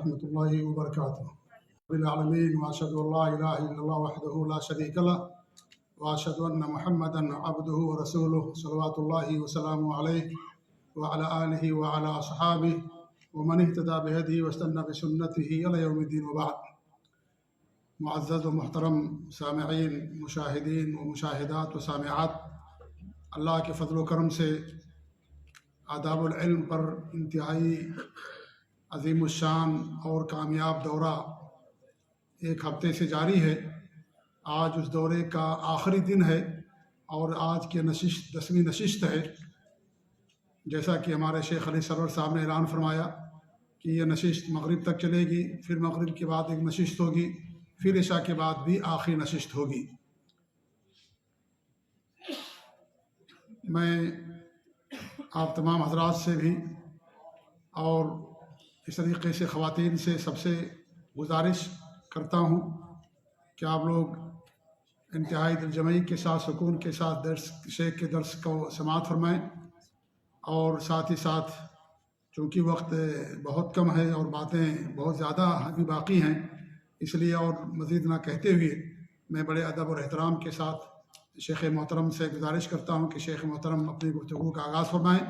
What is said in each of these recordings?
ورحمة الله وبركاته. رب العالمين وأشهد أن لا إله إلا الله وحده لا شريك له وأشهد أن محمدا عبده ورسوله صلوات الله وسلامه عليه وعلى آله وعلى أصحابه ومن اهتدى بهديه واستنى بسنته إلى يوم الدين وبعد. معزز و محترم سامعین، مشاہدین و مشاہدات و سامعات، اللہ کے فضل و کرم سے آداب العلم پر انتہائی عظیم الشان اور کامیاب دورہ ایک ہفتے سے جاری ہے۔ آج اس دورے کا آخری دن ہے اور آج کی نشست 10ویں نشست ہے۔ جیسا کہ ہمارے شیخ علی سرور صاحب نے اعلان فرمایا کہ یہ نشست مغرب تک چلے گی، پھر مغرب کے بعد ایک نشست ہوگی، پھر عشاء کے بعد بھی آخری نشست ہوگی۔ میں آپ تمام حضرات سے بھی اور اس طریقے سے خواتین سے سب سے گزارش کرتا ہوں کہ آپ لوگ انتہائی دلجمعی کے ساتھ، سکون کے ساتھ شیخ کے درس کو سماعت فرمائیں، اور ساتھ ہی ساتھ چونکہ وقت بہت کم ہے اور باتیں بہت زیادہ ابھی باقی ہیں، اس لیے اور مزید نہ کہتے ہوئے میں بڑے ادب اور احترام کے ساتھ شیخ محترم سے گزارش کرتا ہوں کہ شیخ محترم اپنی گفتگو کا آغاز فرمائیں،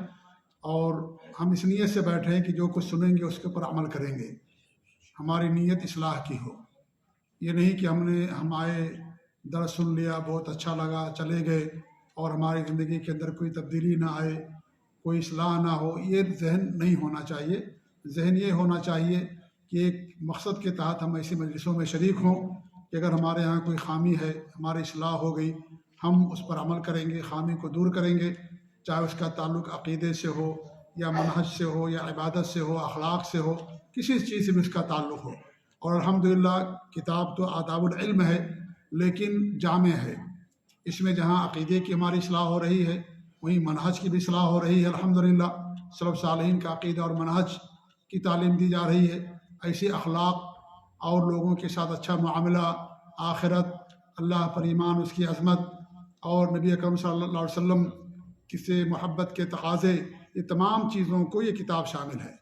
اور ہم اس نیت سے بیٹھے ہیں کہ جو کچھ سنیں گے اس کے اوپر عمل کریں گے، ہماری نیت اصلاح کی ہو۔ یہ نہیں کہ ہم آئے، درس سن لیا، بہت اچھا لگا، چلے گئے اور ہماری زندگی کے اندر کوئی تبدیلی نہ آئے، کوئی اصلاح نہ ہو۔ یہ ذہن نہیں ہونا چاہیے۔ ذہن یہ ہونا چاہیے کہ ایک مقصد کے تحت ہم ایسی مجلسوں میں شریک ہوں کہ اگر ہمارے ہاں کوئی خامی ہے، ہماری اصلاح ہو گئی، ہم اس پر عمل کریں گے، خامی کو دور کریں گے، چاہے اس کا تعلق عقیدے سے ہو یا منہج سے ہو یا عبادت سے ہو، اخلاق سے ہو، کسی چیز سے بھی اس کا تعلق ہو۔ اور الحمدللہ کتاب تو آداب العلم ہے لیکن جامع ہے، اس میں جہاں عقیدے کی ہماری اصلاح ہو رہی ہے وہیں منہج کی بھی اصلاح ہو رہی ہے۔ الحمدللہ سلف صالحین کا عقیدہ اور منہج کی تعلیم دی جا رہی ہے۔ ایسے اخلاق اور لوگوں کے ساتھ اچھا معاملہ، آخرت، اللہ پر ایمان، اس کی عظمت اور نبی اکرم صلی اللہ علیہ وسلم سے محبت کے تقاضے، یہ تمام چیزوں کو یہ کتاب شامل ہے۔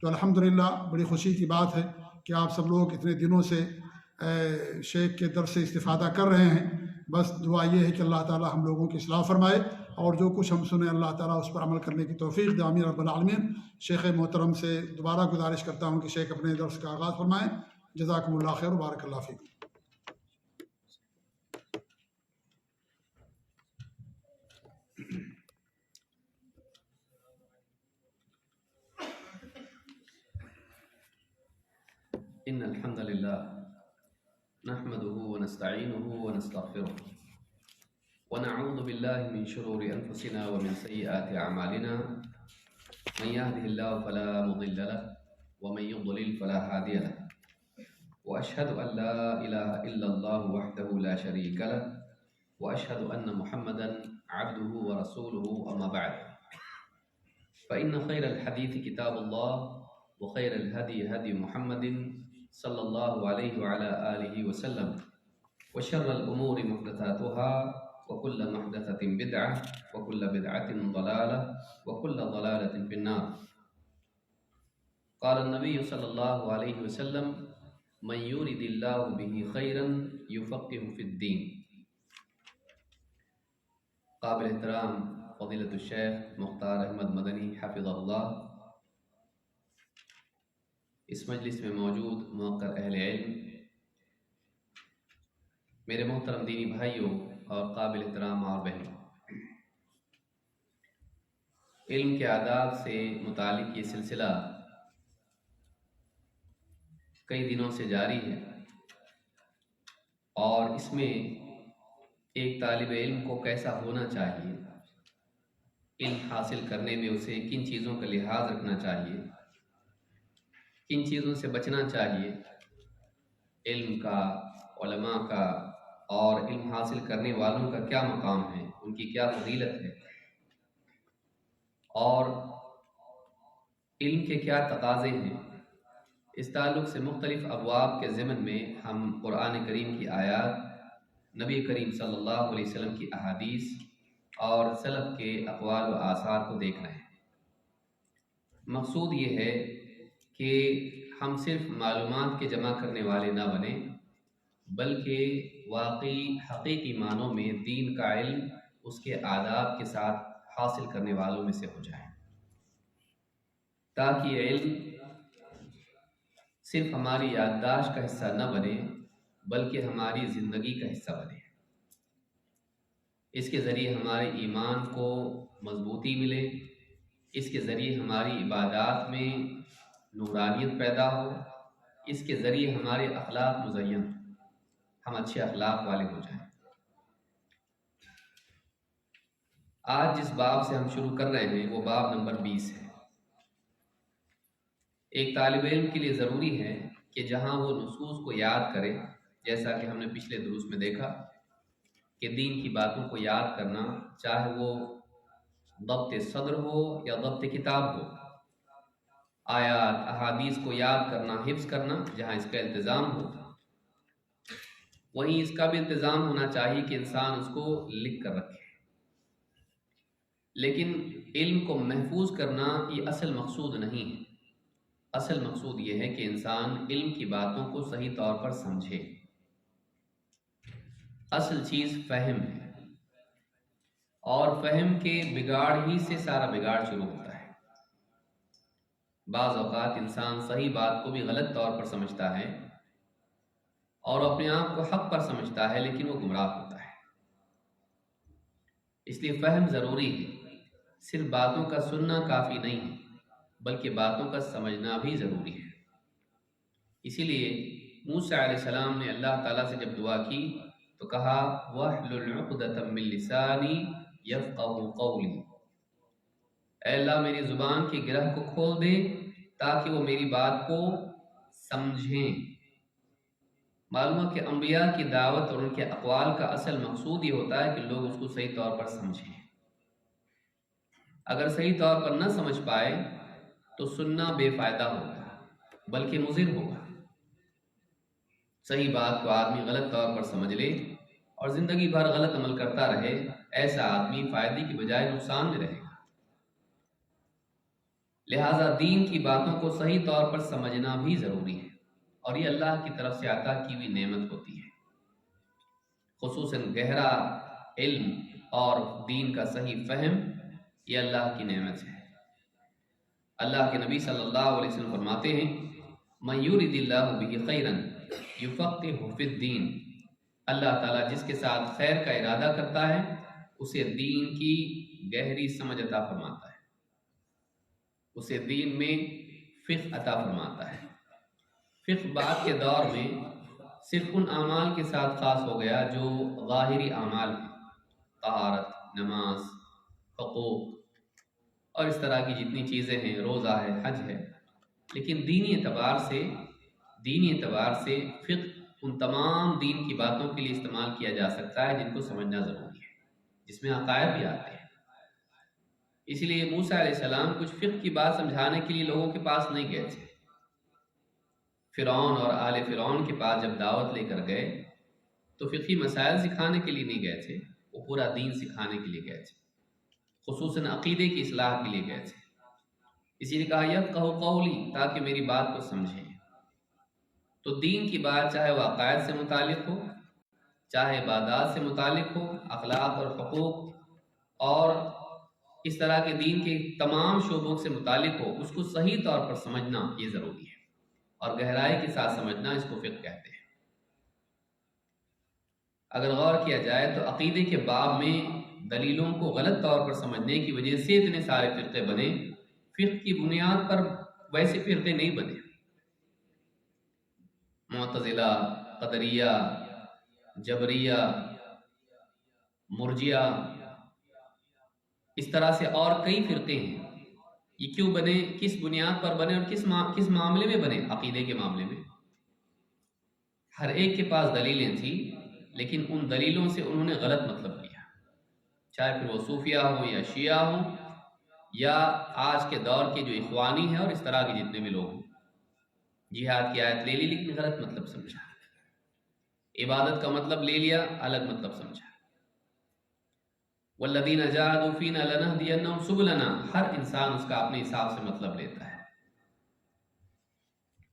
تو الحمدللہ بڑی خوشی کی بات ہے کہ آپ سب لوگ اتنے دنوں سے شیخ کے درس سے استفادہ کر رہے ہیں۔ بس دعا یہ ہے کہ اللہ تعالی ہم لوگوں کی اصلاح فرمائے، اور جو کچھ ہم سنیں اللہ تعالیٰ اس پر عمل کرنے کی توفیق دے، آمین رب العالمین۔ شیخ محترم سے دوبارہ گزارش کرتا ہوں کہ شیخ اپنے درس کا آغاز فرمائیں۔ جزاکم اللہ خیر و بارک اللہ فیکم۔ ان الحمد للہ نحمده ونستعینه ونستغفره ونعوذ باللہ من شرور انفسنا ومن سیئات اعمالنا، من يهده الله فلا مضل له ومن يضلل فلا هادي له، واشهد ان لا اله الا الله وحده لا شريك له، واشهد ان محمدا عبده ورسوله، اما بعد، فان خير الحديث كتاب الله، وخير الهدي هدي محمد صلی اللہ علیہ وعلى آلہ وسلم، وشر الأمور محدثاتها، وكل محدثة بدعة، وكل بدعة ضلالة، وكل ضلالة في النار۔ قال النبي صلی اللہ علیہ وسلم: من يرد الله به خيرا يفقه في الدين۔ قابل احترام فضیلۃ الشیخ مختار احمد مدنی حفظہ اللہ، اس مجلس میں موجود موقر اہل علم، میرے محترم دینی بھائیوں اور قابل احترام اور بہنوں، علم کے آداب سے متعلق یہ سلسلہ کئی دنوں سے جاری ہے، اور اس میں ایک طالب علم کو کیسا ہونا چاہیے، علم حاصل کرنے میں اسے کن چیزوں کا لحاظ رکھنا چاہیے، کن چیزوں سے بچنا چاہیے، علم کا، علماء کا اور علم حاصل کرنے والوں کا کیا مقام ہے، ان کی کیا فضیلت ہے، اور علم کے کیا تقاضے ہیں، اس تعلق سے مختلف ابواب کے ضمن میں ہم قرآن کریم کی آیات، نبی کریم صلی اللہ علیہ وسلم کی احادیث اور سلف کے اقوال و آثار کو دیکھ رہے ہیں۔ مقصود یہ ہے کہ ہم صرف معلومات کے جمع کرنے والے نہ بنیں، بلکہ واقعی حقیقی معنوں میں دین کا علم اس کے آداب کے ساتھ حاصل کرنے والوں میں سے ہو جائیں، تاکہ یہ علم صرف ہماری یادداشت کا حصہ نہ بنے بلکہ ہماری زندگی کا حصہ بنے۔ اس کے ذریعے ہمارے ایمان کو مضبوطی ملے، اس کے ذریعے ہماری عبادات میں نورانیت پیدا ہو، اس کے ذریعے ہمارے اخلاق مزین ہوں، ہم اچھے اخلاق والے ہو جائیں۔ آج جس باب سے ہم شروع کر رہے ہیں وہ باب نمبر 20 ہے۔ ایک طالب علم کے لیے ضروری ہے کہ جہاں وہ نصوص کو یاد کرے، جیسا کہ ہم نے پچھلے دروس میں دیکھا کہ دین کی باتوں کو یاد کرنا، چاہے وہ ضبط صدر ہو یا ضبط کتاب ہو، آیات احادیث کو یاد کرنا، حفظ کرنا جہاں اس کا التزام ہو، وہیں اس کا بھی انتظام ہونا چاہیے کہ انسان اس کو لکھ کر رکھے۔ لیکن علم کو محفوظ کرنا یہ اصل مقصود نہیں ہے۔ اصل مقصود یہ ہے کہ انسان علم کی باتوں کو صحیح طور پر سمجھے۔ اصل چیز فہم ہے، اور فہم کے بگاڑ ہی سے سارا بگاڑ شروع ہوتا ہے۔ بعض اوقات انسان صحیح بات کو بھی غلط طور پر سمجھتا ہے اور اپنے آپ کو حق پر سمجھتا ہے، لیکن وہ گمراہ ہوتا ہے۔ اس لیے فہم ضروری ہے۔ صرف باتوں کا سننا کافی نہیں ہے، بلکہ باتوں کا سمجھنا بھی ضروری ہے۔ اسی لیے موسیٰ علیہ السلام نے اللہ تعالیٰ سے جب دعا کی تو کہا وَاحْلُلْ عُقْدَةً مِّن لِّسَانِي يَفْقَهُوا قَوْلِي، اے اللہ میری زبان کی گرہ کو کھول دے تاکہ وہ میری بات کو سمجھیں۔ معلوم ہے کہ انبیاء کی دعوت اور ان کے اقوال کا اصل مقصود یہ ہوتا ہے کہ لوگ اس کو صحیح طور پر سمجھیں۔ اگر صحیح طور پر نہ سمجھ پائے تو سننا بے فائدہ ہوگا بلکہ مضر ہوگا۔ صحیح بات کو آدمی غلط طور پر سمجھ لے اور زندگی بھر غلط عمل کرتا رہے، ایسا آدمی فائدے کی بجائے نقصان میں رہے گا۔ لہٰذا دین کی باتوں کو صحیح طور پر سمجھنا بھی ضروری ہے، اور یہ اللہ کی طرف سے عطا کی ہوئی نعمت ہوتی ہے۔ خصوصاً گہرا علم اور دین کا صحیح فہم یہ اللہ کی نعمت ہے۔ اللہ کے نبی صلی اللہ علیہ وسلم فرماتے ہیں مَن یُرِدِ اللَّهُ بِهِ خَیْرًا یُفَقِّهُ فِی الدِّین، اللہ تعالیٰ جس کے ساتھ خیر کا ارادہ کرتا ہے اسے دین کی گہری سمجھ عطا فرماتا ہے، اسے دین میں فقہ عطا فرماتا ہے۔ فقہ بعد کے دور میں صرف ان اعمال کے ساتھ خاص ہو گیا جو ظاہری اعمال ہیں، طہارت، نماز، حقوق اور اس طرح کی جتنی چیزیں ہیں، روزہ ہے، حج ہے۔ لیکن دینی اعتبار سے فقہ ان تمام دین کی باتوں کے لیے استعمال کیا جا سکتا ہے جن کو سمجھنا ضروری ہے، جس میں عقائد بھی آتے ہیں۔ اس لیے موسیٰ علیہ السلام کچھ فقہ کی بات سمجھانے کے لیے لوگوں کے پاس نہیں گئے تھے۔ فرعون اور آل فرعون کے پاس جب دعوت لے کر گئے تو فقہی مسائل سکھانے کے لیے نہیں گئے تھے، وہ پورا دین سکھانے کے لیے گئے تھے، خصوصاً عقیدے کی اصلاح کے لیے گئے تھے۔ اسی لیے کہا یفقہوا قولی، تاکہ میری بات کو سمجھیں۔ تو دین کی بات چاہے وہ عقائد سے متعلق ہو، چاہے عبادات سے متعلق ہو، اخلاق اور حقوق اور اس طرح کے دین کے تمام شعبوں سے متعلق ہو، اس کو صحیح طور پر سمجھنا یہ ضروری ہے، اور گہرائی کے ساتھ سمجھنا اس کو فقہ کہتے ہیں۔ اگر غور کیا جائے تو عقیدے کے باب میں دلیلوں کو غلط طور پر سمجھنے کی وجہ سے اتنے سارے فرقے بنے۔ فقہ کی بنیاد پر ویسے فرقے نہیں بنے۔ معتزلہ، قدریہ، جبریہ، مرجیہ، اس طرح سے اور کئی فرقے ہیں۔ یہ کیوں بنے، کس بنیاد پر بنے اور کس معاملے میں بنے؟ عقیدے کے معاملے میں۔ ہر ایک کے پاس دلیلیں تھیں، لیکن ان دلیلوں سے انہوں نے غلط مطلب لیا، چاہے پھر وہ صوفیہ ہوں یا شیعہ ہوں یا آج کے دور کے جو اخوانی ہیں اور اس طرح کے جتنے بھی لوگ ہیں۔ جہاد کی آیت لے لی لیکن غلط مطلب سمجھا، عبادت کا مطلب لے لیا، الگ مطلب سمجھا۔ والذین جاہدوا فینا لنہدینہم سبلنا، ہر انسان اس کا اپنے حساب سے مطلب لیتا ہے۔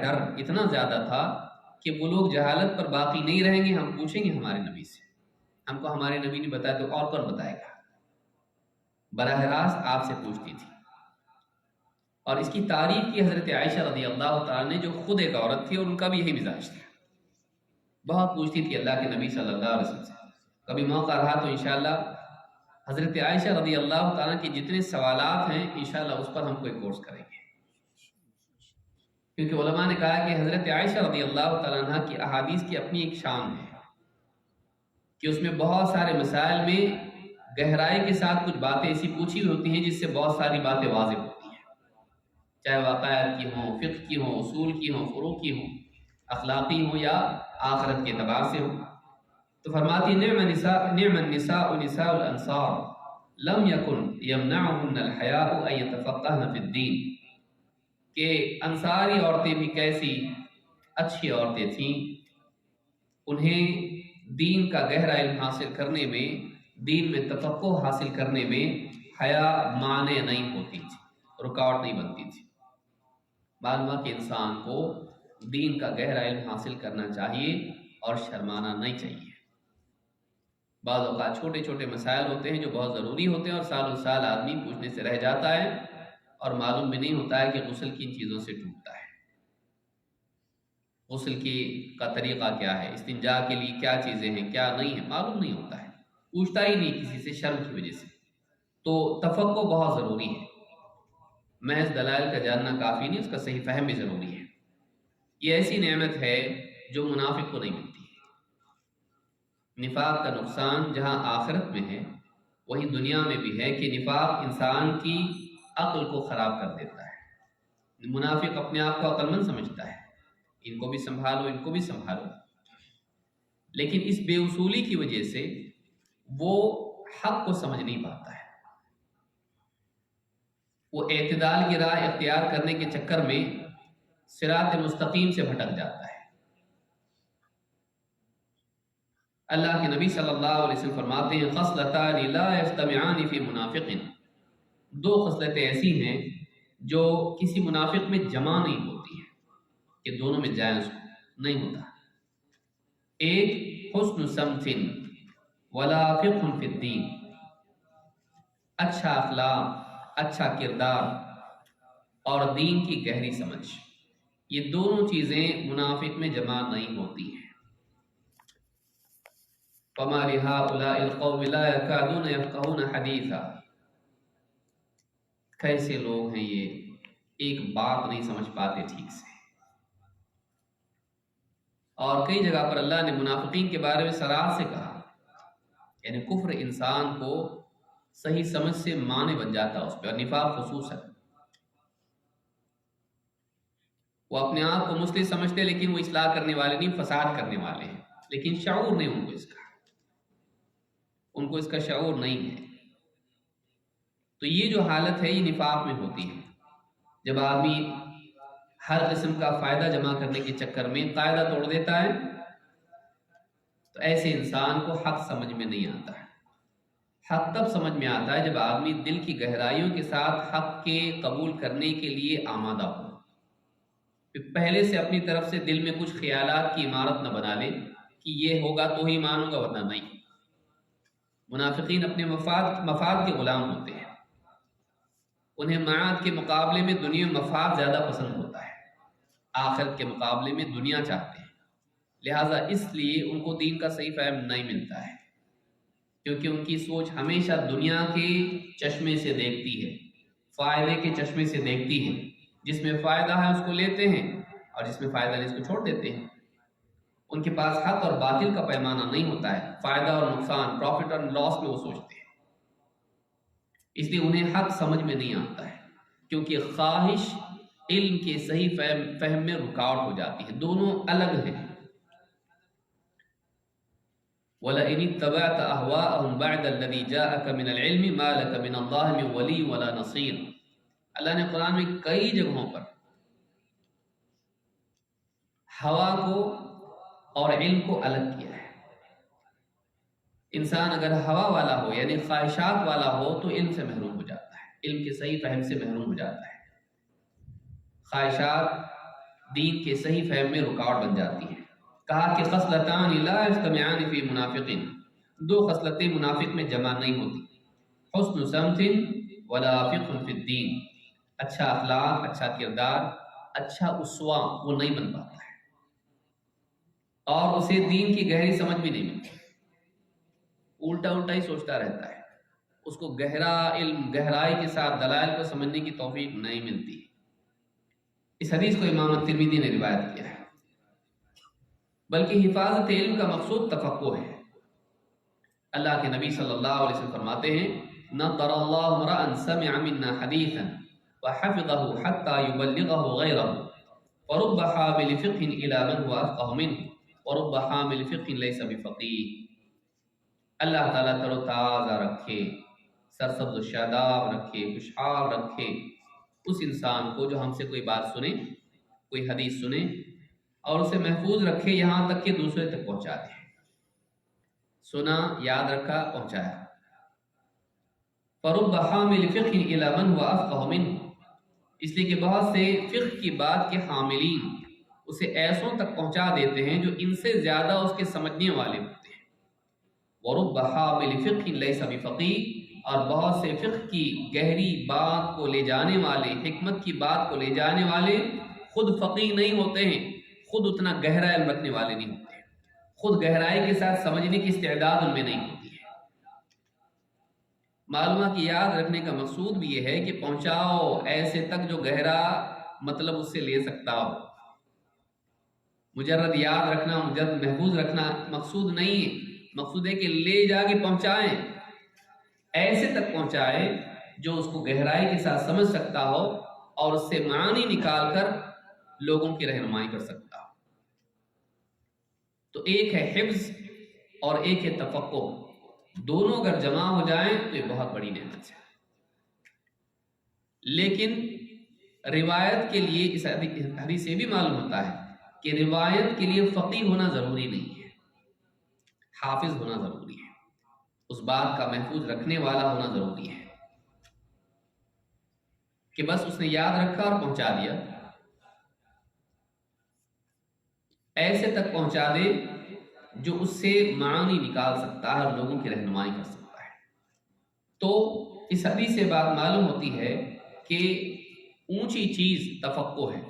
ڈر اتنا زیادہ تھا کہ وہ لوگ جہالت پر باقی نہیں رہیں گے، ہم پوچھیں گے ہمارے نبی سے، ہم کو ہمارے نبی نے بتایا تو اور کون بتائے گا؟ براہ راست آپ سے پوچھتی تھی۔ اور اس کی تعریف کی حضرت عائشہ رضی اللہ تعالیٰ نے، جو خود ایک عورت تھی اور ان کا بھی یہی مزاج تھا، بہت پوچھتی تھی اللہ کے نبی صلی اللہ علیہ وسلم سے۔ کبھی موقع رہا تو انشاءاللہ حضرت عائشہ رضی اللہ تعالیٰ کے جتنے سوالات ہیں انشاءاللہ اس پر ہم کوئی کورس کریں گے، کیونکہ علماء نے کہا کہ حضرت عائشہ رضی اللہ تعالیٰ عنہ کی احادیث کی اپنی ایک شان ہے کہ اس میں بہت سارے مسائل میں گہرائی کے ساتھ کچھ باتیں ایسی پوچھی ہوتی ہیں جس سے بہت ساری باتیں واضح ہوتی ہیں، چاہے واقعات کی ہوں، فقہ کی ہوں، اصول کی ہوں، فروع کی ہوں، اخلاقی ہوں یا آخرت کے اعتبار سے ہوں۔ تو فرماتی نعم النساء نساء الانصار لم یکن یمنعهن الحیاء ان یتفقهن فی الدین، کہ انصاری عورتیں بھی کیسی اچھی عورتیں تھیں، انہیں دین کا گہرا علم حاصل کرنے میں، دین میں تفقہ حاصل کرنے میں حیا مانع نہیں ہوتی تھی، رکاوٹ نہیں بنتی تھی۔ معلوم ہے کہ انسان کو دین کا گہرا علم حاصل کرنا چاہیے اور شرمانا نہیں چاہیے۔ بعض اوقات چھوٹے چھوٹے مسائل ہوتے ہیں جو بہت ضروری ہوتے ہیں اور سالوں سال آدمی پوچھنے سے رہ جاتا ہے اور معلوم بھی نہیں ہوتا ہے کہ غسل کن چیزوں سے ٹوٹتا ہے، غسل کا طریقہ کیا ہے، استنجا کے لیے کیا چیزیں ہیں کیا نہیں ہیں، معلوم نہیں ہوتا ہے، پوچھتا ہی نہیں کسی سے شرم کی وجہ سے۔ تو تفقہ بہت ضروری ہے، محض دلائل کا جاننا کافی نہیں، اس کا صحیح فہم بھی ضروری ہے۔ یہ ایسی نعمت ہے جو منافق کو نہیں ملتی۔ نفاق کا نقصان جہاں آخرت میں ہے وہیں دنیا میں بھی ہے کہ نفاق انسان کی عقل کو خراب کر دیتا ہے۔ منافق اپنے آپ کو عقل مند سمجھتا ہے، ان کو بھی سنبھالو ان کو بھی سنبھالو، لیکن اس بے اصولی کی وجہ سے وہ حق کو سمجھ نہیں پاتا ہے، وہ اعتدال کی راہ اختیار کرنے کے چکر میں صراط مستقیم سے بھٹک جاتا ہے۔ اللہ کے نبی صلی اللہ علیہ وسلم فرماتے ہیں خصلتان لا یجتمعان فی منافق، دو خصلتیں ایسی ہیں جو کسی منافق میں جمع نہیں ہوتی ہیں کہ دونوں میں جائز نہیں ہوتا۔ ایک حسن سمت ولا فقہ فی الدین، اچھا اخلاق، اچھا کردار اور دین کی گہری سمجھ، یہ دونوں چیزیں منافق میں جمع نہیں ہوتی ہیں۔ فَمَا لِهَٰؤُلَاءِ الْقَوْمِ لَا يَكَادُونَ يَفْقَهُونَ حَدِيثًا، کیسے لوگ ہیں یہ، ایک بات نہیں سمجھ پاتے ٹھیک سے۔ اور کئی جگہ پر اللہ نے منافقین کے بارے میں صراحت سے کہا، یعنی کفر انسان کو صحیح سمجھ سے مانع بن جاتا اس پہ، اور نفاق خصوصاً۔ وہ اپنے آپ کو مسلم سمجھتے لیکن وہ اصلاح کرنے والے نہیں، فساد کرنے والے ہیں، لیکن شعور نہیں ان کو اس کا شعور نہیں ہے۔ تو یہ جو حالت ہے یہ نفاق میں ہوتی ہے، جب آدمی ہر قسم کا فائدہ جمع کرنے کے چکر میں قاعدہ توڑ دیتا ہے تو ایسے انسان کو حق سمجھ میں نہیں آتا ہے۔ حق تب سمجھ میں آتا ہے جب آدمی دل کی گہرائیوں کے ساتھ حق کے قبول کرنے کے لیے آمادہ ہو، پہلے سے اپنی طرف سے دل میں کچھ خیالات کی عمارت نہ بنا لے کہ یہ ہوگا تو ہی مانوں گا ورنہ نہیں۔ منافقین اپنے مفاد کے غلام ہوتے ہیں، انہیں معاد کے مقابلے میں دنیا مفاد زیادہ پسند ہوتا ہے، آخرت کے مقابلے میں دنیا چاہتے ہیں، لہٰذا اس لیے ان کو دین کا صحیح فہم نہیں ملتا ہے، کیونکہ ان کی سوچ ہمیشہ دنیا کے چشمے سے دیکھتی ہے، فائدے کے چشمے سے دیکھتی ہے، جس میں فائدہ ہے اس کو لیتے ہیں اور جس میں فائدہ نہیں اس کو چھوڑ دیتے ہیں۔ ان کے پاس حق اور باطل کا پیمانہ نہیں ہوتا ہے، فائدہ اور نقصان، پروفٹ اور لاس میں وہ سوچتے ہیں، اس لیے انہیں حق سمجھ میں نہیں آتا ہے، کیونکہ خواہش علم کے صحیح فہم میں رکاوٹ ہو جاتی ہے، دونوں الگ ہیں۔ وَلَئِنِ اتَّبَعْتَ أَهْوَاءَهُمْ بَعْدَ الَّذِي جَاءَكَ مِنَ الْعِلْمِ مَا لَكَ مِنَ اللَّهِ مِنْ وَلِيٍّ وَلَا نَصِيرٍ۔ اللہ نے قرآن میں کئی جگہوں پر ہوا کو اور علم کو الگ کیا ہے۔ انسان اگر ہوا والا ہو یعنی خواہشات والا ہو تو علم سے محروم ہو جاتا ہے، علم کے صحیح فہم سے محروم ہو جاتا ہے۔ خواہشات دین کے صحیح فہم میں رکاوٹ بن جاتی ہیں۔ کہا کہ خصلتان لا یجتمعان فی منافق، دو خصلتیں منافق میں جمع نہیں ہوتی، حسن سمت ولا فقہ فی الدین، اچھا اخلاق، اچھا کردار، اچھا اسوہ وہ نہیں بن پاتا ہے، اور اسے دین کی گہری سمجھ بھی نہیں ملتی، الٹا الٹا ہی سوچتا رہتا ہے، اس کو گہرا علم، گہرائی کے ساتھ دلائل کو سمجھنے کی توفیق نہیں ملتی۔ اس حدیث کو امام ترمذی نے روایت کیا ہے۔ بلکہ حفاظت علم کا مقصود تفقہ ہے۔ اللہ کے نبی صلی اللہ علیہ وسلم فرماتے ہیں نضر اللہ امرأ سمع منا حدیثا وحفظه حتى يبلغه غيره ورب حامل فقه الى من هو افقه منه ورب حامل فقه ليس بفقيه۔ اللہ تعالیٰ تر و تازہ رکھے، سرسبز و شاداب رکھے، خوشحال رکھے اس انسان کو جو ہم سے کوئی بات سنے، کوئی حدیث سنے اور اسے محفوظ رکھے یہاں تک کہ دوسرے تک پہنچا دے۔ سنا، یاد رکھا، پہنچایا۔ فَرُبَّ حَامِلِ فِقْهٍ إِلَى مَنْ هُوَ أَفْقَهُ مِنْهُ، اس لیے کہ بہت سے فقہ کی بات کے حاملین اسے ایسوں تک پہنچا دیتے ہیں جو ان سے زیادہ اس کے سمجھنے والے ہوتے ہیں۔ وَرُبَّ حَامِلِ فِقْهٍ لَيْسَ بِفَقِيهٍ، اور بہت سے فقہ کی گہری بات کو لے جانے والے، حکمت کی بات کو لے جانے والے خود فقیہ نہیں ہوتے ہیں، خود اتنا گہرا علم رکھنے والے نہیں ہوتے ہیں، خود گہرائی کے ساتھ سمجھنے کی استعداد ان میں نہیں ہوتی ہے۔ معلومات کی یاد رکھنے کا مقصود بھی یہ ہے کہ پہنچاؤ ایسے تک جو گہرا مطلب اس سے لے سکتا ہو۔ مجرد یاد رکھنا، مجرد محفوظ رکھنا مقصود نہیں ہے، مقصود ہے کہ لے جا کے پہنچائیں، ایسے تک پہنچائے جو اس کو گہرائی کے ساتھ سمجھ سکتا ہو اور اس سے معنی نکال کر لوگوں کی رہنمائی کر سکتا ہو۔ تو ایک ہے حفظ اور ایک ہے تفقہ، دونوں اگر جمع ہو جائیں تو یہ بہت بڑی نعمت ہے۔ لیکن روایت کے لیے اس حدیث سے بھی معلوم ہوتا ہے کہ روایت کے لیے فقیہ ہونا ضروری نہیں ہے، حافظ ہونا ضروری ہے، اس بات کا محفوظ رکھنے والا ہونا ضروری ہے کہ بس اس نے یاد رکھا اور پہنچا دیا، ایسے تک پہنچا دے جو اس سے معنی نکال سکتا ہے اور لوگوں کی رہنمائی کر سکتا ہے۔ تو اس حدیث سے بات معلوم ہوتی ہے کہ اونچی چیز تفقہ ہے۔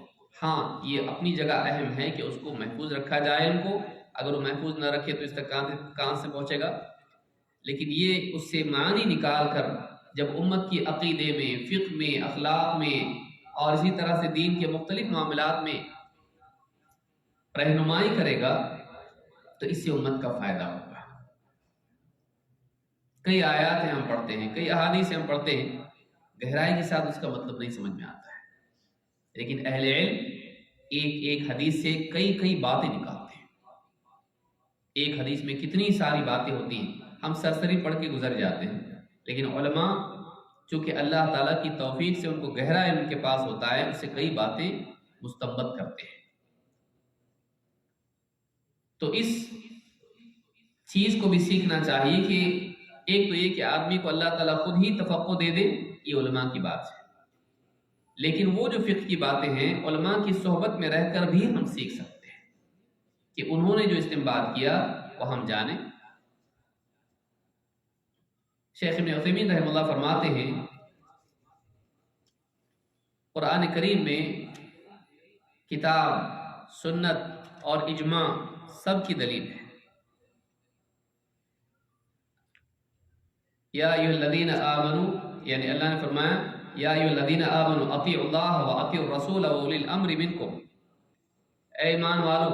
ہاں یہ اپنی جگہ اہم ہے کہ اس کو محفوظ رکھا جائے، ان کو اگر وہ محفوظ نہ رکھے تو اس تک کہاں سے پہنچے گا، لیکن یہ اس سے معنی نکال کر جب امت کی عقیدے میں، فقہ میں، اخلاق میں اور اسی طرح سے دین کے مختلف معاملات میں رہنمائی کرے گا تو اس سے امت کا فائدہ ہوگا۔ کئی آیات ہم پڑھتے ہیں، کئی احادیث ہم پڑھتے ہیں، گہرائی کے ساتھ اس کا مطلب نہیں سمجھ میں آتا ہے، لیکن اہل علم ایک ایک حدیث سے کئی باتیں نکالتے ہیں۔ ایک حدیث میں کتنی ساری باتیں ہوتی ہیں، ہم سرسری پڑھ کے گزر جاتے ہیں، لیکن علماء چونکہ اللہ تعالیٰ کی توفیق سے ان کو گہرا علم کے پاس ہوتا ہے، اس سے کئی باتیں مستنبط کرتے ہیں۔ تو اس چیز کو بھی سیکھنا چاہیے کہ ایک تو یہ کہ آدمی کو اللہ تعالیٰ خود ہی تفقہ دے دے، یہ علماء کی بات ہے، لیکن وہ جو فقہ کی باتیں ہیں علماء کی صحبت میں رہ کر بھی ہم سیکھ سکتے ہیں کہ انہوں نے جو استنباط کیا وہ ہم جانیں۔ شیخ ابن عثیمین رحمہ اللہ فرماتے ہیں قرآن کریم میں کتاب، سنت اور اجماع سب کی دلیل ہے۔ یا ایھا الذین آمنوا، یعنی اللہ نے فرمایا یا ایھا الذین آمنوا اطیعوا اللہ واطیعوا الرسول واولی الامر منکم، اے ایمان والو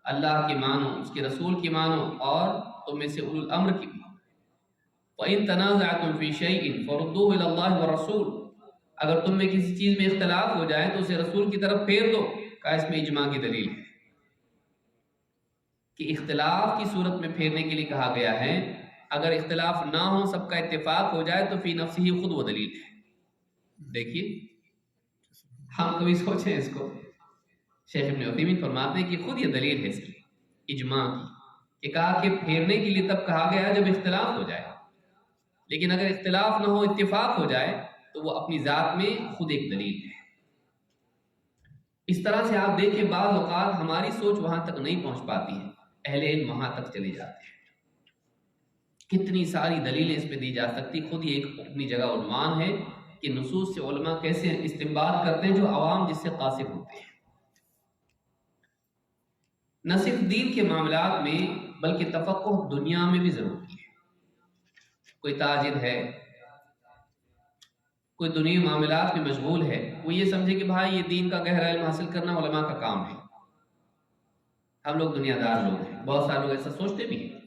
اللہ کی مانو، اس کے رسول کی مانو اور تم میں سے اولو الامر کی مانو۔ وَإِن تَنَازَعْتُمْ فِي شَيْءٍ فَرُدُّوهُ إِلَى اللَّهِ وَالرَّسُولِ، اگر تم میں کسی چیز میں اختلاف ہو جائے تو اسے رسول کی طرف پھیر دو۔ کہا اس میں اجماع کی دلیل ہے کہ اختلاف کی صورت میں پھیرنے کے لیے کہا گیا ہے، اگر اختلاف نہ ہو، سب کا اتفاق ہو جائے تو فی نفسی ہی خود وہ دلیل ہے۔ دیکھیے ہم کبھی سوچیں اس کو، شیخ ابن عثیمین فرماتے ہیں کہ خود یہ دلیل ہے اس کی، اجماع کی، کہ کہا کہ پھیرنے کے لیے تب کہا گیا جب اختلاف ہو جائے، لیکن اگر اختلاف نہ ہو، اتفاق ہو جائے تو وہ اپنی ذات میں خود ایک دلیل ہے۔ اس طرح سے آپ دیکھیں بعض اوقات ہماری سوچ وہاں تک نہیں پہنچ پاتی ہے، اہل علم وہاں تک چلے جاتے ہیں۔ کتنی ساری دلیلیں اس پہ دی جا سکتی، خود ہی ایک اپنی جگہ عنوان ہے کہ نصوص سے علماء کیسے استنباط کرتے ہیں جو عوام جس سے قاصر ہوتے ہیں۔ نہ صرف دین کے معاملات میں بلکہ تفقہ دنیا میں بھی ضروری ہے۔ کوئی تاجر ہے، کوئی دنیا معاملات میں مشغول ہے، وہ یہ سمجھے کہ بھائی یہ دین کا گہرا علم حاصل کرنا علماء کا کام ہے، ہم لوگ دنیا دار لوگ ہیں۔ بہت سارے لوگ ایسا سوچتے بھی ہیں،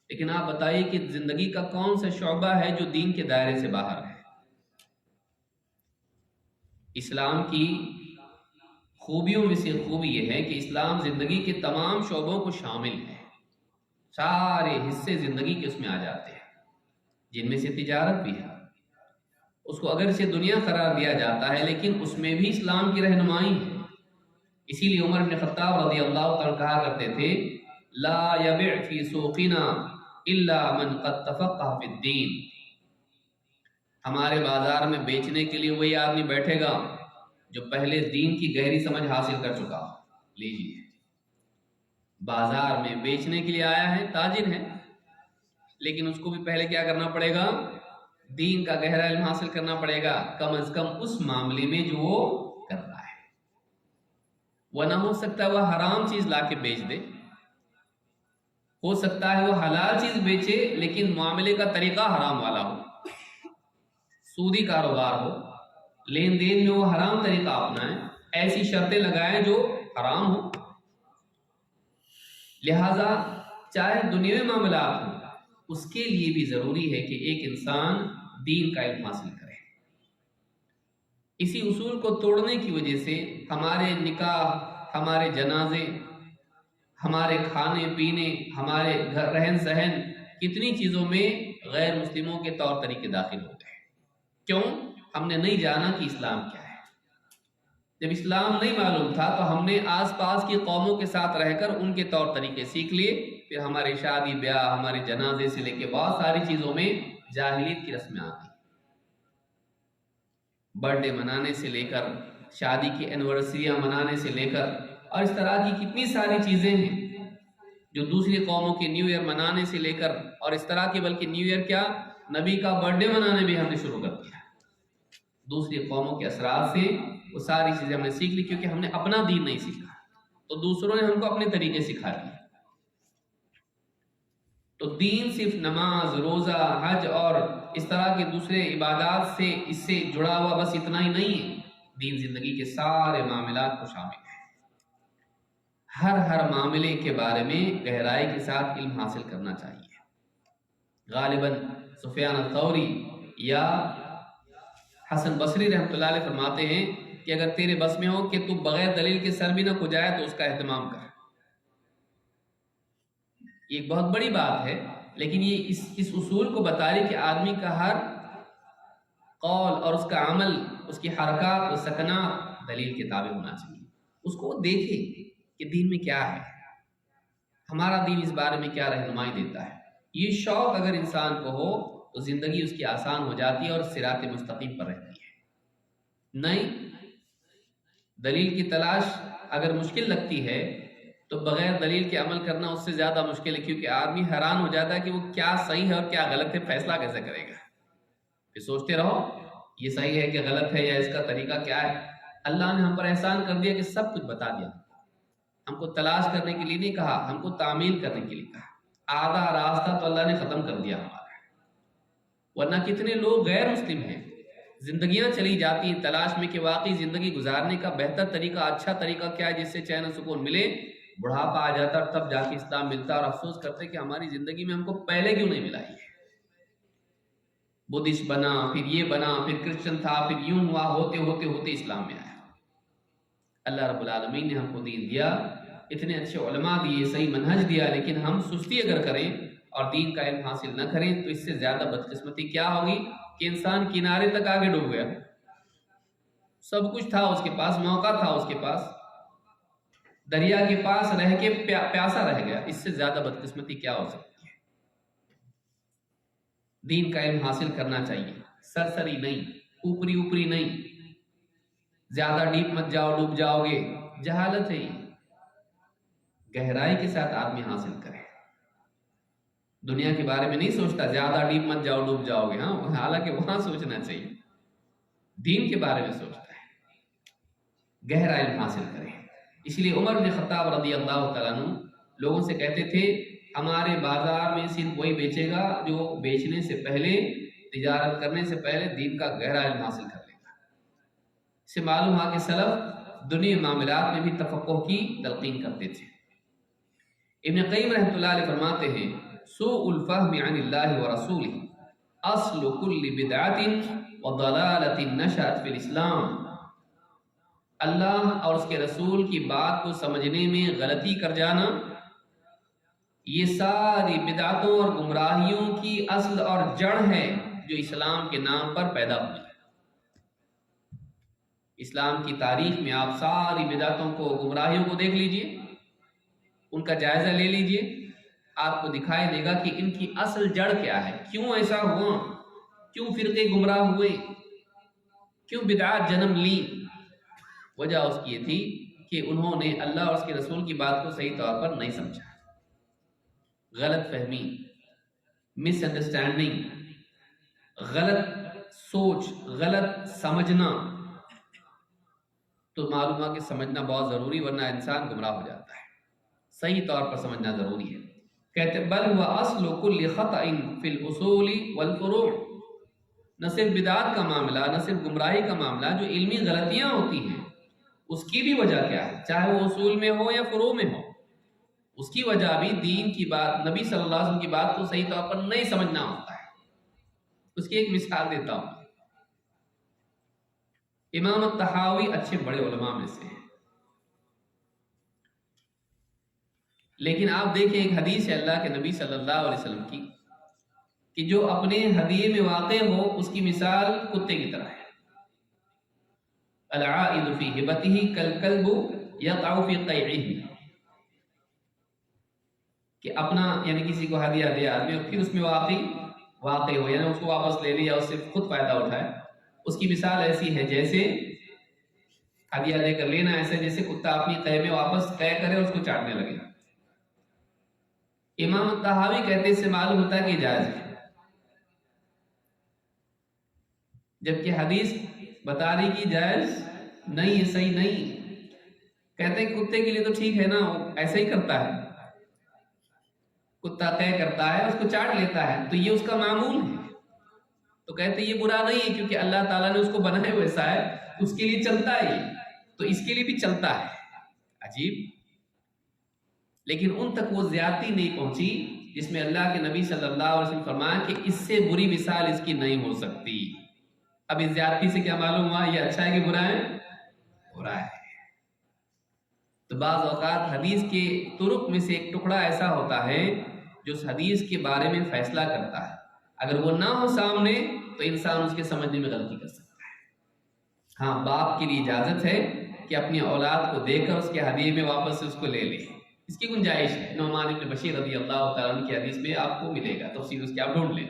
لیکن آپ بتائیے کہ زندگی کا کون سا شعبہ ہے جو دین کے دائرے سے باہر ہے؟ اسلام کی خوبیوں میں سے خوبی یہ ہے کہ اسلام زندگی کے تمام شعبوں کو شامل ہے، سارے حصے زندگی کے اس میں آ جاتے ہیں، جن میں سے تجارت بھی ہے۔ اس کو اگر سے دنیا قرار دیا جاتا ہے لیکن اس میں بھی اسلام کی رہنمائی ہے۔ اسی لیے عمر بن خطاب رضی اللہ تعالیٰ کہا کرتے تھے لا یبع فی سوقنا الا من قد تفقہ فی الدین، ہمارے بازار میں بیچنے کے لیے وہی آدمی بیٹھے گا جو پہلے دین کی گہری سمجھ حاصل کر چکا۔ لیجیے، بازار میں بیچنے کے لیے آیا ہے، تاجر ہے، لیکن اس کو بھی پہلے کیا کرنا پڑے گا؟ دین کا گہرا علم حاصل کرنا پڑے گا، کم از کم اس معاملے میں جو وہ کر رہا ہے۔ وہ نہ ہو سکتا ہے وہ حرام چیز لا کے بیچ دے، ہو سکتا ہے وہ حلال چیز بیچے لیکن معاملے کا طریقہ حرام والا ہو، سودی کاروبار ہو، لین دین میں وہ حرام طریقہ اپنائے، ایسی شرطیں لگائیں جو حرام ہو۔ لہذا چاہے دنیاوی معاملات ہوں، اس کے لیے بھی ضروری ہے کہ ایک انسان دین کا علم حاصل کرے۔ اسی اصول کو توڑنے کی وجہ سے ہمارے نکاح، ہمارے جنازے، ہمارے کھانے پینے، ہمارے گھر رہن سہن، کتنی چیزوں میں غیر مسلموں کے طور طریقے داخل ہو گئے۔ کیوں؟ ہم نے نہیں جانا کہ اسلام کیا ہے۔ جب اسلام نہیں معلوم تھا تو ہم نے آس پاس کی قوموں کے ساتھ رہ کر ان کے طور طریقے سیکھ لیے، پھر ہمارے شادی بیاہ، ہمارے جنازے سے لے کے بہت ساری چیزوں میں جاہلیت کی رسمیں آ گئی۔ برتھ ڈے منانے سے لے کر، شادی کی اینیورسریاں منانے سے لے کر، اور اس طرح کی کتنی ساری چیزیں ہیں جو دوسری قوموں کے نیو ایئر منانے سے لے کر، اور اس طرح کی بلکہ نیو ایئر کیا، نبی کا برتھ ڈے منانے بھی ہم نے شروع کر دیا۔ دوسری قوموں کے اثرات سے وہ ساری چیزیں ہم نے سیکھ لی، کیونکہ ہم نے اپنا دین نہیں سیکھا تو دوسروں نے ہم کو اپنے طریقے سکھا دیے۔ تو دین صرف نماز، روزہ، حج اور اس طرح کے دوسرے عبادات سے اس سے جڑا ہوا بس اتنا ہی نہیں ہے، دین زندگی کے سارے معاملات کو شامل ہے۔ ہر معاملے کے بارے میں گہرائی کے ساتھ علم حاصل کرنا چاہیے۔ غالباً سفیان الثوری یا حسن بصری رحمۃ اللہ علیہ فرماتے ہیں کہ اگر تیرے بس میں ہو کہ تو بغیر دلیل کے سر بھی نہ کھجائے تو اس کا اہتمام کر۔ یہ ایک بہت بڑی بات ہے، لیکن یہ اس اصول کو بتا رہی کہ آدمی کا ہر قول اور اس کا عمل، اس کی حرکات و سکنات دلیل کے تابع ہونا چاہیے۔ اس کو وہ دیکھے کہ دین میں کیا ہے، ہمارا دین اس بارے میں کیا رہنمائی دیتا ہے۔ یہ شوق اگر انسان کو ہو تو زندگی اس کی آسان ہو جاتی ہے اور صراط مستقیم پر رہتی ہے۔ نہیں، دلیل کی تلاش اگر مشکل لگتی ہے تو بغیر دلیل کے عمل کرنا اس سے زیادہ مشکل ہے، کیونکہ آدمی حیران ہو جاتا ہے کہ وہ کیا صحیح ہے اور کیا غلط ہے، فیصلہ کیسے کرے گا۔ پھر سوچتے رہو یہ صحیح ہے کہ غلط ہے، یا اس کا طریقہ کیا ہے۔ اللہ نے ہم پر احسان کر دیا کہ سب کچھ بتا دیا، ہم کو تلاش کرنے کے لیے نہیں کہا، ہم کو تعمیل کرنے کے لیے کہا۔ آدھا راستہ تو اللہ نے ختم کر دیا ہمارا۔ ورنہ کتنے لوگ غیر مسلم ہیں، زندگیاں چلی جاتی ہیں تلاش میں کہ واقعی زندگی گزارنے کا بہتر طریقہ، اچھا طریقہ کیا ہے جس سے چین و سکون ملے۔ بڑھاپا آ جاتا اور تب جا کے اسلام ملتا، اور افسوس کرتے کہ ہماری زندگی میں ہم کو پہلے کیوں نہیں ملا۔ یہ بدھسٹ بنا، پھر یہ بنا، پھر کرسچن تھا، پھر یوں ہوا، ہوتے ہوتے ہوتے اسلام میں آیا۔ اللہ رب العالمین نے ہم کو دین دیا، اتنے اچھے علماء دیے، صحیح منہج دیا، لیکن ہم سستی اگر کریں اور دین کا علم حاصل نہ کریں تو اس سے زیادہ بدقسمتی کیا ہوگی کہ انسان کنارے تک آگے ڈوب گیا، سب کچھ تھا اس کے پاس، موقع تھا اس کے پاس، دریا کے پاس رہ کے پیاسا رہ گیا۔ اس سے زیادہ بدقسمتی کیا ہو سکتی ہے؟ دین کا علم حاصل کرنا چاہیے، سرسری نہیں، اوپری نہیں۔ زیادہ ڈیپ مت جاؤ ڈوب جاؤ گے، جہالت ہے یہ۔ گہرائی کے ساتھ آدمی حاصل کرے، دنیا کے بارے میں نہیں سوچتا زیادہ ڈیپ مت جاؤ ڈوب جاؤ گے، ہاں حالانکہ وہاں سوچنا چاہیے، دین کے بارے میں سوچتا ہے، گہرا علم حاصل کرے۔ اس لیے عمر بن خطاب رضی اللہ تعالیٰ عنہ لوگوں سے کہتے تھے ہمارے بازار میں صرف وہی بیچے گا جو بیچنے سے پہلے، تجارت کرنے سے پہلے دین کا گہرا علم حاصل کر لے گا۔ اس سے معلوم ہوا کہ سلف دنیا معاملات میں بھی تفقہ کی تلقین کرتے تھے۔ ابن قیم رحمۃ اللہ علیہ فرماتے ہیں سوء الفہم عن اللہ ورسولہ اصل کل بدعت وضلالۃ نشأت فی الاسلام۔ اللہ اور اس کے رسول کی بات کو سمجھنے میں غلطی کر جانا، یہ ساری بدعتوں اور گمراہیوں کی اصل اور جڑ ہے جو اسلام کے نام پر پیدا ہوئی۔ اسلام کی تاریخ میں آپ ساری بدعتوں کو، گمراہیوں کو دیکھ لیجئے، ان کا جائزہ لے لیجئے، آپ کو دکھائی دے گا کہ ان کی اصل جڑ کیا ہے، کیوں ایسا ہوا، کیوں فرقے گمراہ ہوئے، کیوں بدعات جنم لی۔ وجہ اس کی یہ تھی کہ انہوں نے اللہ اور اس کے رسول کی بات کو صحیح طور پر نہیں سمجھا، غلط فہمی، مس انڈرسٹینڈنگ، غلط سوچ، غلط سمجھنا۔ تو معلوم ہوا کہ سمجھنا بہت ضروری، ورنہ انسان گمراہ ہو جاتا ہے، صحیح طور پر سمجھنا ضروری ہے۔ کہتے بل ہوا اصل کل خطأ فی الاصول والفروع، نہ صرف بدعات کا معاملہ، نہ صرف گمراہی کا معاملہ، جو علمی غلطیاں ہوتی ہیں اس کی بھی وجہ کیا ہے، چاہے وہ اصول میں ہو یا فروع میں ہو، اس کی وجہ بھی دین کی بات، نبی صلی اللہ علیہ وسلم کی بات کو صحیح طور پر نہیں سمجھنا ہوتا ہے۔ اس کی ایک مثال دیتا ہوں، امام الطحاوی اچھے بڑے علماء میں سے ہیں، لیکن آپ دیکھیں ایک حدیث ہے اللہ کے نبی صلی اللہ علیہ وسلم کی کہ جو اپنے ہدیے میں واقع ہو اس کی مثال کتے کی طرح ہے۔ العائد فی ہبتہ کالکلب یقع فی قیعہ، کہ اپنا یعنی کسی کو ہدیہ دیا آدمی اور پھر اس میں واقع ہو، یعنی اس کو واپس لے لیا، اس سے خود فائدہ اٹھائے، اس کی مثال ایسی ہے جیسے ہدیہ دے کر لینا، ایسے جیسے کتا اپنی قے میں واپس قے کرے اور اس کو چاٹنے لگے۔ امام الطحاوی کہتے اس سے معلوم ہوتا ہے کہ جائز ہے، جبکہ حدیث بتا رہی کہ جائز نہیں ہے، صحیح نہیں۔ کہتے ہیں کتے کے لیے تو ٹھیک ہے نا، وہ ایسے ہی کرتا ہے، کتا قے کرتا ہے، اس کو چاٹ لیتا ہے، تو یہ اس کا معمول ہے، تو کہتے ہیں یہ برا نہیں ہے کیونکہ اللہ تعالیٰ نے اس کو بنایا ویسا ہے، اس کے لیے چلتا ہے یہ، تو اس کے لیے بھی چلتا ہے۔ عجیب، لیکن ان تک وہ زیادتی نہیں پہنچی جس میں اللہ کے نبی صلی اللہ علیہ وسلم فرمایا کہ اس سے بری مثال اس کی نہیں ہو سکتی۔ اب اس زیادتی سے کیا معلوم ہوا یہ اچھا ہے کہ برا ہے؟ برا ہے۔ تو بعض اوقات حدیث کے طرق میں سے ایک ٹکڑا ایسا ہوتا ہے جو اس حدیث کے بارے میں فیصلہ کرتا ہے، اگر وہ نہ ہو سامنے تو انسان اس کے سمجھنے میں غلطی کر سکتا ہے۔ ہاں، باپ کے لیے اجازت ہے کہ اپنی اولاد کو دے کر اس کے ہدیے میں واپس سے اس کو لے لے، اس کی گنجائش ہے۔ نعمان بن بشیر رضی اللہ تعالیٰ عنہ کی حدیث میں آپ کو ملے گا، تفصیل اس کی آپ ڈھونڈ لیں۔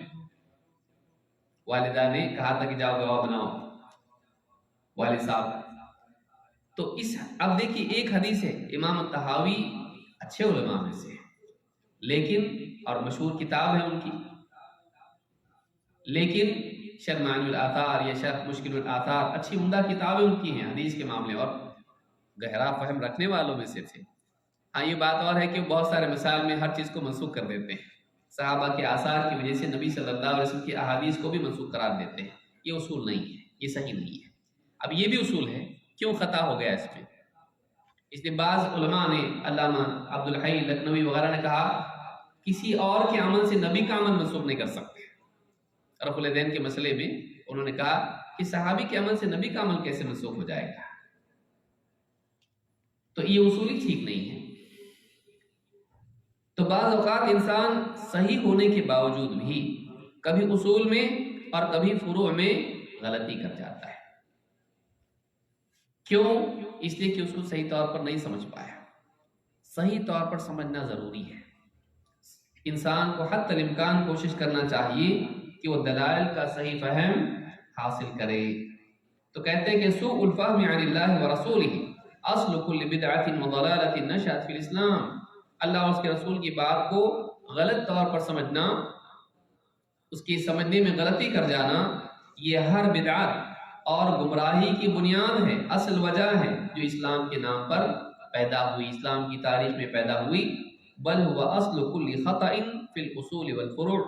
والدہ نے کہا تھا کہ جاؤ گواہ بناؤ والد صاحب، تو اب دیکھیے ایک حدیث ہے، امام الطحاوی اچھے علماء میں سے، لیکن اور مشہور کتاب ہے ان کی، لیکن شرح معانی الآثار یا شرح مشکل الآثار اچھی عمدہ کتابیں ان کی ہیں حدیث کے معاملے، اور گہرا فہم رکھنے والوں میں سے تھے۔ ہاں یہ بات اور ہے کہ وہ بہت سارے مثال میں ہر چیز کو منسوخ کر دیتے ہیں، صحابہ کے آثار کی وجہ سے نبی صلی اللہ علیہ وسلم کی احادیث کو بھی منسوخ قرار دیتے ہیں، یہ اصول نہیں ہے، یہ صحیح نہیں ہے۔ اب یہ بھی اصول ہے، کیوں خطا ہو گیا اس میں؟ اس لیے بعض علماء نے، علامہ عبد الحی لکھنوی وغیرہ نے کہا کسی اور کے عمل سے نبی کا عمل منسوخ نہیں کر سکتے۔ رفع الیدین کے مسئلے میں انہوں نے کہا کہ صحابی کے عمل سے نبی کا عمل کیسے منسوخ ہو جائے گا؟ تو یہ اصول ہی ٹھیک نہیں ہے۔ تو بعض اوقات انسان صحیح ہونے کے باوجود بھی کبھی اصول میں اور کبھی فروع میں غلطی کر جاتا ہے۔ کیوں؟ اس لیے کہ اس کو صحیح طور پر نہیں سمجھ پایا۔ صحیح طور پر سمجھنا ضروری ہے، انسان کو حتی الامکان کوشش کرنا چاہیے کہ وہ دلائل کا صحیح فہم حاصل کرے۔ تو کہتے ہیں کہ سوء الفہم عن اللہ ورسولہ اصل کل بدعۃ وضلالۃ نشأت فی الاسلام، اللہ اور اس کے رسول کی بات کو غلط طور پر سمجھنا، اس کی سمجھنے میں غلطی کر جانا، یہ ہر بدعت اور گمراہی کی بنیاد ہے، اصل وجہ ہے جو اسلام کے نام پر پیدا ہوئی، اسلام کی تاریخ میں پیدا ہوئی۔ بل هو اصل کل خطأ فی الاصول والفروع،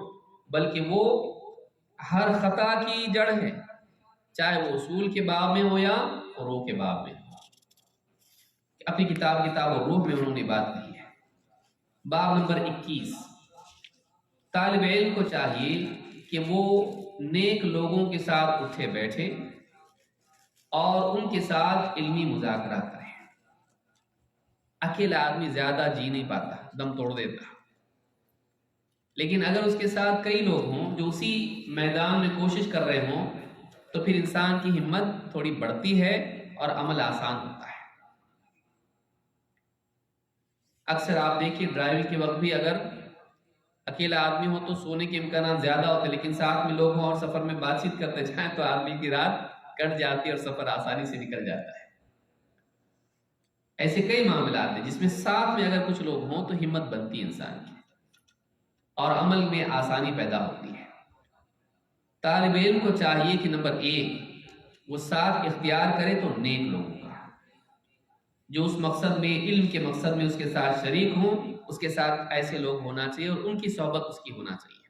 بلکہ وہ ہر خطا کی جڑ ہے، چاہے وہ اصول کے باب میں ہو یا فروع کے باب میں ہو۔ اپنی کتاب الروح میں انہوں نے بات کی ہے۔ باب نمبر 21، طالب علم کو چاہیے کہ وہ نیک لوگوں کے ساتھ اٹھے بیٹھے اور ان کے ساتھ علمی مذاکرہ کریں۔ اکیلا آدمی زیادہ جی نہیں پاتا، دم توڑ دیتا، لیکن اگر اس کے ساتھ کئی لوگ ہوں جو اسی میدان میں کوشش کر رہے ہوں تو پھر انسان کی ہمت تھوڑی بڑھتی ہے اور عمل آسان ہوتا ہے۔ اکثر آپ دیکھیے ڈرائیونگ کے وقت بھی اگر اکیلا آدمی ہو تو سونے کے امکانات زیادہ ہوتے، لیکن ساتھ میں لوگ ہوں اور سفر میں بات چیت کرتے جائیں تو آدمی کی رات کٹ جاتی ہے اور سفر آسانی سے نکل جاتا ہے۔ ایسے کئی معاملات ہیں جس میں ساتھ میں اگر کچھ لوگ ہوں تو ہمت بنتی ہے انسان کی اور عمل میں آسانی پیدا ہوتی ہے۔ طالب علم کو چاہیے کہ نمبر 1 وہ ساتھ اختیار کرے تو نیک لوگوں کا، جو اس مقصد میں، علم کے مقصد میں اس کے ساتھ شریک ہوں، اس کے ساتھ ایسے لوگ ہونا چاہیے اور ان کی صحبت اس کی ہونا چاہیے۔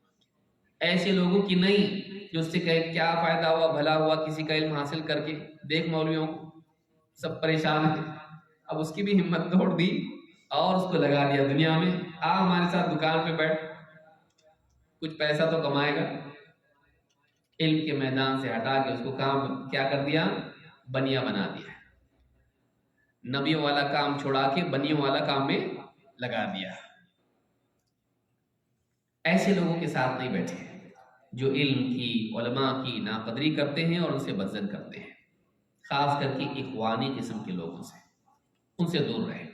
ایسے لوگوں کی نہیں جو اس سے کہے کیا فائدہ ہوا، بھلا ہوا کسی کا علم حاصل کر کے، دیکھ مولویوں کو سب پریشان ہیں، اب اس کی بھی ہمت توڑ دی اور اس کو لگا دیا دنیا میں، ہمارے ساتھ دکان پہ بیٹھ، کچھ پیسہ تو کمائے گا۔ علم کے میدان سے ہٹا کے اس کو کام کیا کر دیا، بنیا بنا دیا، نبیوں والا کام چھوڑا کے بنیوں والا کام میں لگا دیا۔ ایسے لوگوں کے ساتھ نہیں بیٹھے جو علم کی، علماء کی ناقدری کرتے ہیں اور ان سے بزدل کرتے ہیں، خاص کر کے اخوانی قسم کے لوگوں سے، ان سے دور رہے۔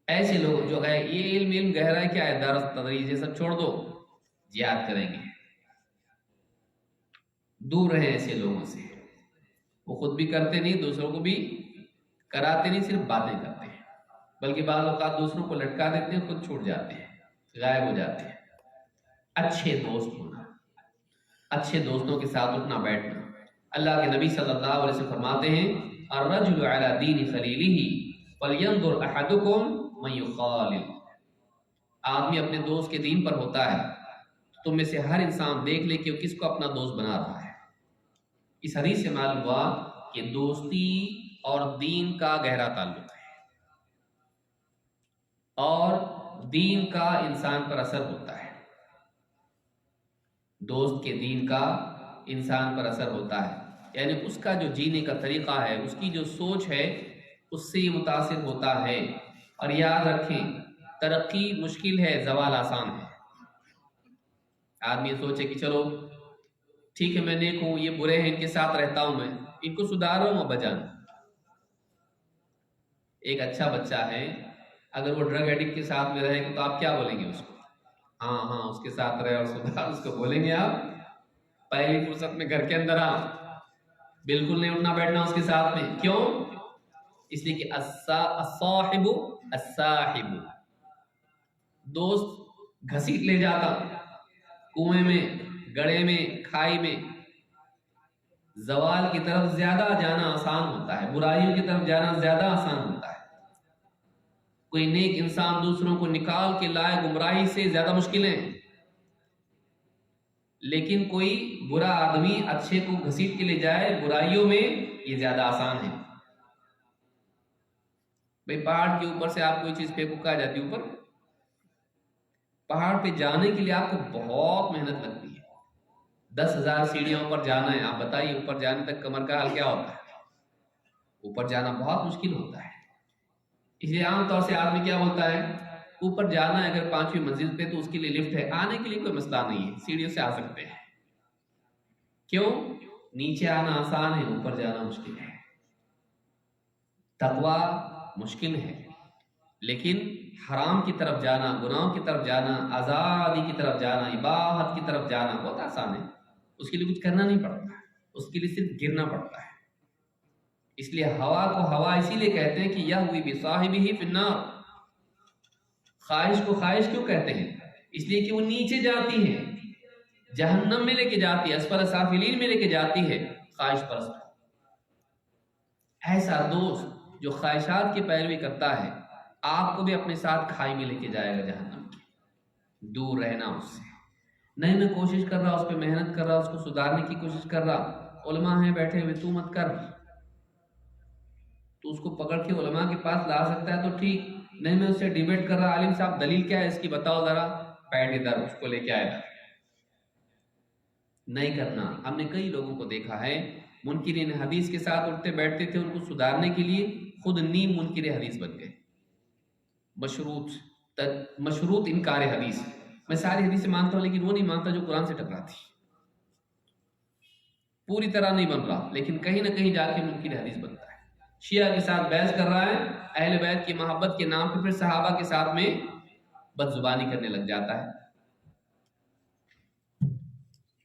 ایسے لوگ جو ہے یہ علم گہرا ہے کیا ہے، درس تدریس یہ سب چھوڑ دو، جہاد کریں گے، دور رہیں ایسے لوگوں سے۔ وہ خود بھی کرتے نہیں، دوسروں کو بھی کراتے نہیں، صرف باتیں کرتے ہیں، بلکہ بعض اوقات دوسروں کو لٹکا دیتے ہیں، خود چھوٹ جاتے ہیں، غائب ہو جاتے ہیں۔ اچھے دوست ہونا، اچھے دوستوں کے ساتھ اٹھنا بیٹھنا۔ اللہ کے نبی صلی اللہ علیہ وسلم فرماتے ہیں الرجل علی دین خلیلہ فلینظر احدکم من یخالل، آدمی اپنے دوست کے دین پر ہوتا ہے، تم میں سے ہر انسان دیکھ لے کہ وہ کس کو اپنا دوست بنا رہا ہے۔ اس حدیث سے معلوم ہوا کہ دوستی اور دین کا گہرا تعلق ہے، اور دین کا انسان پر اثر ہوتا ہے، دوست کے دین کا انسان پر اثر ہوتا ہے، یعنی اس کا جو جینے کا طریقہ ہے، اس کی جو سوچ ہے، اس سے یہ متاثر ہوتا ہے۔ اور یاد رکھیں ترقی مشکل ہے، زوال آسان ہے۔ آدمی سوچے کہ چلو ٹھیک ہے میں نیک ہوں، یہ برے ہیں ان کے ساتھ رہتا ہوں، میں ان کو سدھار رہا ہوں، بجان۔ ایک اچھا بچہ ہے، اگر وہ ڈرگ ایڈکٹ کے ساتھ میں رہے گا تو آپ کیا بولیں گے اس کو؟ ہاں اس کے ساتھ رہے اور سدھار، اس کو بولیں گے آپ پہلی فرصت میں گھر کے اندر آ، بالکل نہیں اٹھنا بیٹھنا اس کے ساتھ میں۔ کیوں؟ اس لیے کہ الصاحب الساحب، دوست گھسیٹ لے جاتا، کنویں میں، گڑھے میں، کھائی میں۔ زوال کی طرف زیادہ جانا آسان ہوتا ہے، برائیوں کی طرف جانا زیادہ آسان ہوتا ہے۔ کوئی نیک انسان دوسروں کو نکال کے لائے گمراہی سے زیادہ مشکل ہے، لیکن کوئی برا آدمی اچھے کو گھسیٹ کے لے جائے برائیوں میں، یہ زیادہ آسان ہے۔ بھئی پہاڑ کے اوپر سے آپ کوئی چیز پھینکو، کہا جاتی ہے اوپر، پہاڑ پہ جانے کے لیے آپ کو بہت محنت لگتی ہے، 10,000 سیڑھیاں اوپر جانا ہے۔ آپ بتائیے اوپر جانے تک کمر کا حال کیا ہوتا ہے؟ اوپر جانا بہت مشکل ہوتا ہے۔ اس لیے عام طور سے آدمی کیا ہوتا ہے، اوپر جانا ہے اگر 5ویں منزل پہ تو اس کے لیے لفٹ ہے، آنے کے لیے کوئی مسئلہ نہیں ہے، سیڑھیوں سے آ سکتے ہیں۔ کیوں؟ نیچے آنا آسان ہے، اوپر جانا مشکل ہے۔ تقویٰ مشکل ہے، لیکن حرام کی طرف جانا، گناہوں کی طرف جانا، آزادی کی طرف جانا، اباحت کی طرف جانا بہت آسان ہے، اس کے لیے کچھ کرنا نہیں پڑتا۔ اس کے لیے صرف گرنا پڑتا ہے۔ اس لیے ہوا کو ہوا اسی لیے کہتے ہیں کہ یہوی بصاحبہ فی النار، خواہش کو خواہش کیوں کہتے ہیں؟ اس لیے کہ وہ نیچے جاتی ہے، جہنم میں لے کے جاتی ہے، اسفل سافلین میں لے کے جاتی ہے خواہش پرست۔ ایسا دوست جو خواہشات کی پیروی کرتا ہے آپ کو بھی اپنے ساتھ کھائی میں لے کے جائے گا جہنم کی۔ دور رہنا اس سے، نہیں میں کوشش کر رہا، اس پہ محنت کر رہا، اس کو سدھارنے کی کوشش کر رہا، علماء ہیں بیٹھے ہوئے، تو مت کر، تو اس کو پکڑ کے علماء کے پاس لا سکتا ہے تو ٹھیک، نہیں میں اس سے ڈیبیٹ کر رہا، عالم صاحب دلیل کیا ہے اس کی بتاؤ ذرا، بیٹھ ادھر، اس کو لے کے آئے گا۔ نہیں کرنا۔ ہم نے کئی لوگوں کو دیکھا ہے منکرین حدیث کے ساتھ اٹھتے بیٹھتے تھے، ان کو سدھارنے کے لیے خود نیم منکر حدیث بن گئے، مشروط انکار حدیث۔ میں ساری حدیث مانتا ہوں لیکن وہ نہیں مانتا جو قرآن سے ٹکراتی، پوری طرح نہیں بن رہا لیکن کہیں نہ کہیں جا کے منکر حدیث بنتا ہے، شیعہ کے ساتھ بحث کر رہا ہے، اہل بیت کی محبت کے نام پہ پھر صحابہ کے ساتھ میں بد زبانی کرنے لگ جاتا ہے،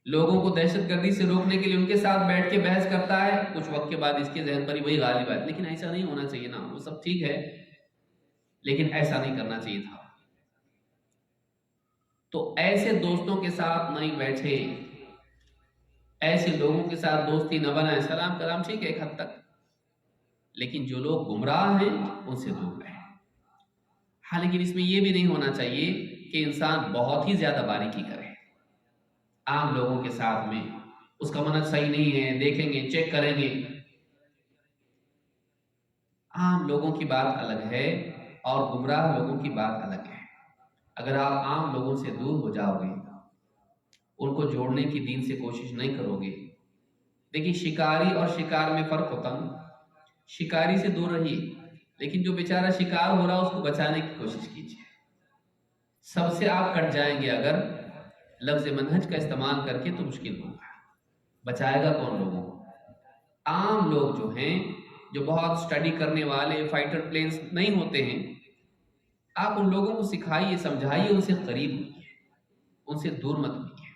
لوگوں کو دہشت گردی سے روکنے کے لیے ان کے ساتھ بیٹھ کے بحث کرتا ہے، کچھ وقت کے بعد اس کے ذہن پر ہی وہی غالب ہے۔ لیکن ایسا نہیں ہونا چاہیے نا، وہ سب ٹھیک ہے لیکن ایسا نہیں کرنا چاہیے تھا۔ تو ایسے دوستوں کے ساتھ نہیں بیٹھے، ایسے لوگوں کے ساتھ دوستی نہ بنائے، سلام کلام ٹھیک ہے ایک حد تک، لیکن جو لوگ گمراہ ہیں ان سے دور رہیں۔ ہاں لیکن اس میں یہ بھی نہیں ہونا چاہیے کہ انسان بہت ہی زیادہ باریکی کرے عام لوگوں کے ساتھ میں، اس کا منہج صحیح نہیں ہے، دیکھیں گے چیک کریں گے۔ عام لوگوں کی بات الگ ہے اور گمراہ لوگوں کی بات الگ ہے۔ اگر آپ عام لوگوں سے دور ہو جاؤ گے، ان کو جوڑنے کی دین سے کوشش نہیں کرو گے، دیکھیے شکاری اور شکار میں فرق ہوتا ہے، شکاری سے دور رہیے لیکن جو بیچارہ شکار ہو رہا اس کو بچانے کی کوشش کیجیے۔ سب سے آپ کٹ جائیں گے اگر لفظ منہج کا استعمال کر کے تو مشکل ہوگا، بچائے گا کون لوگوں کو؟ عام لوگ جو ہیں، جو بہت سٹڈی کرنے والے فائٹر پلینز نہیں ہوتے ہیں، آپ ان لوگوں کو سکھائیے، سمجھائیے، ان سے قریب ہوئیے، ان سے دور مت ہوئیے،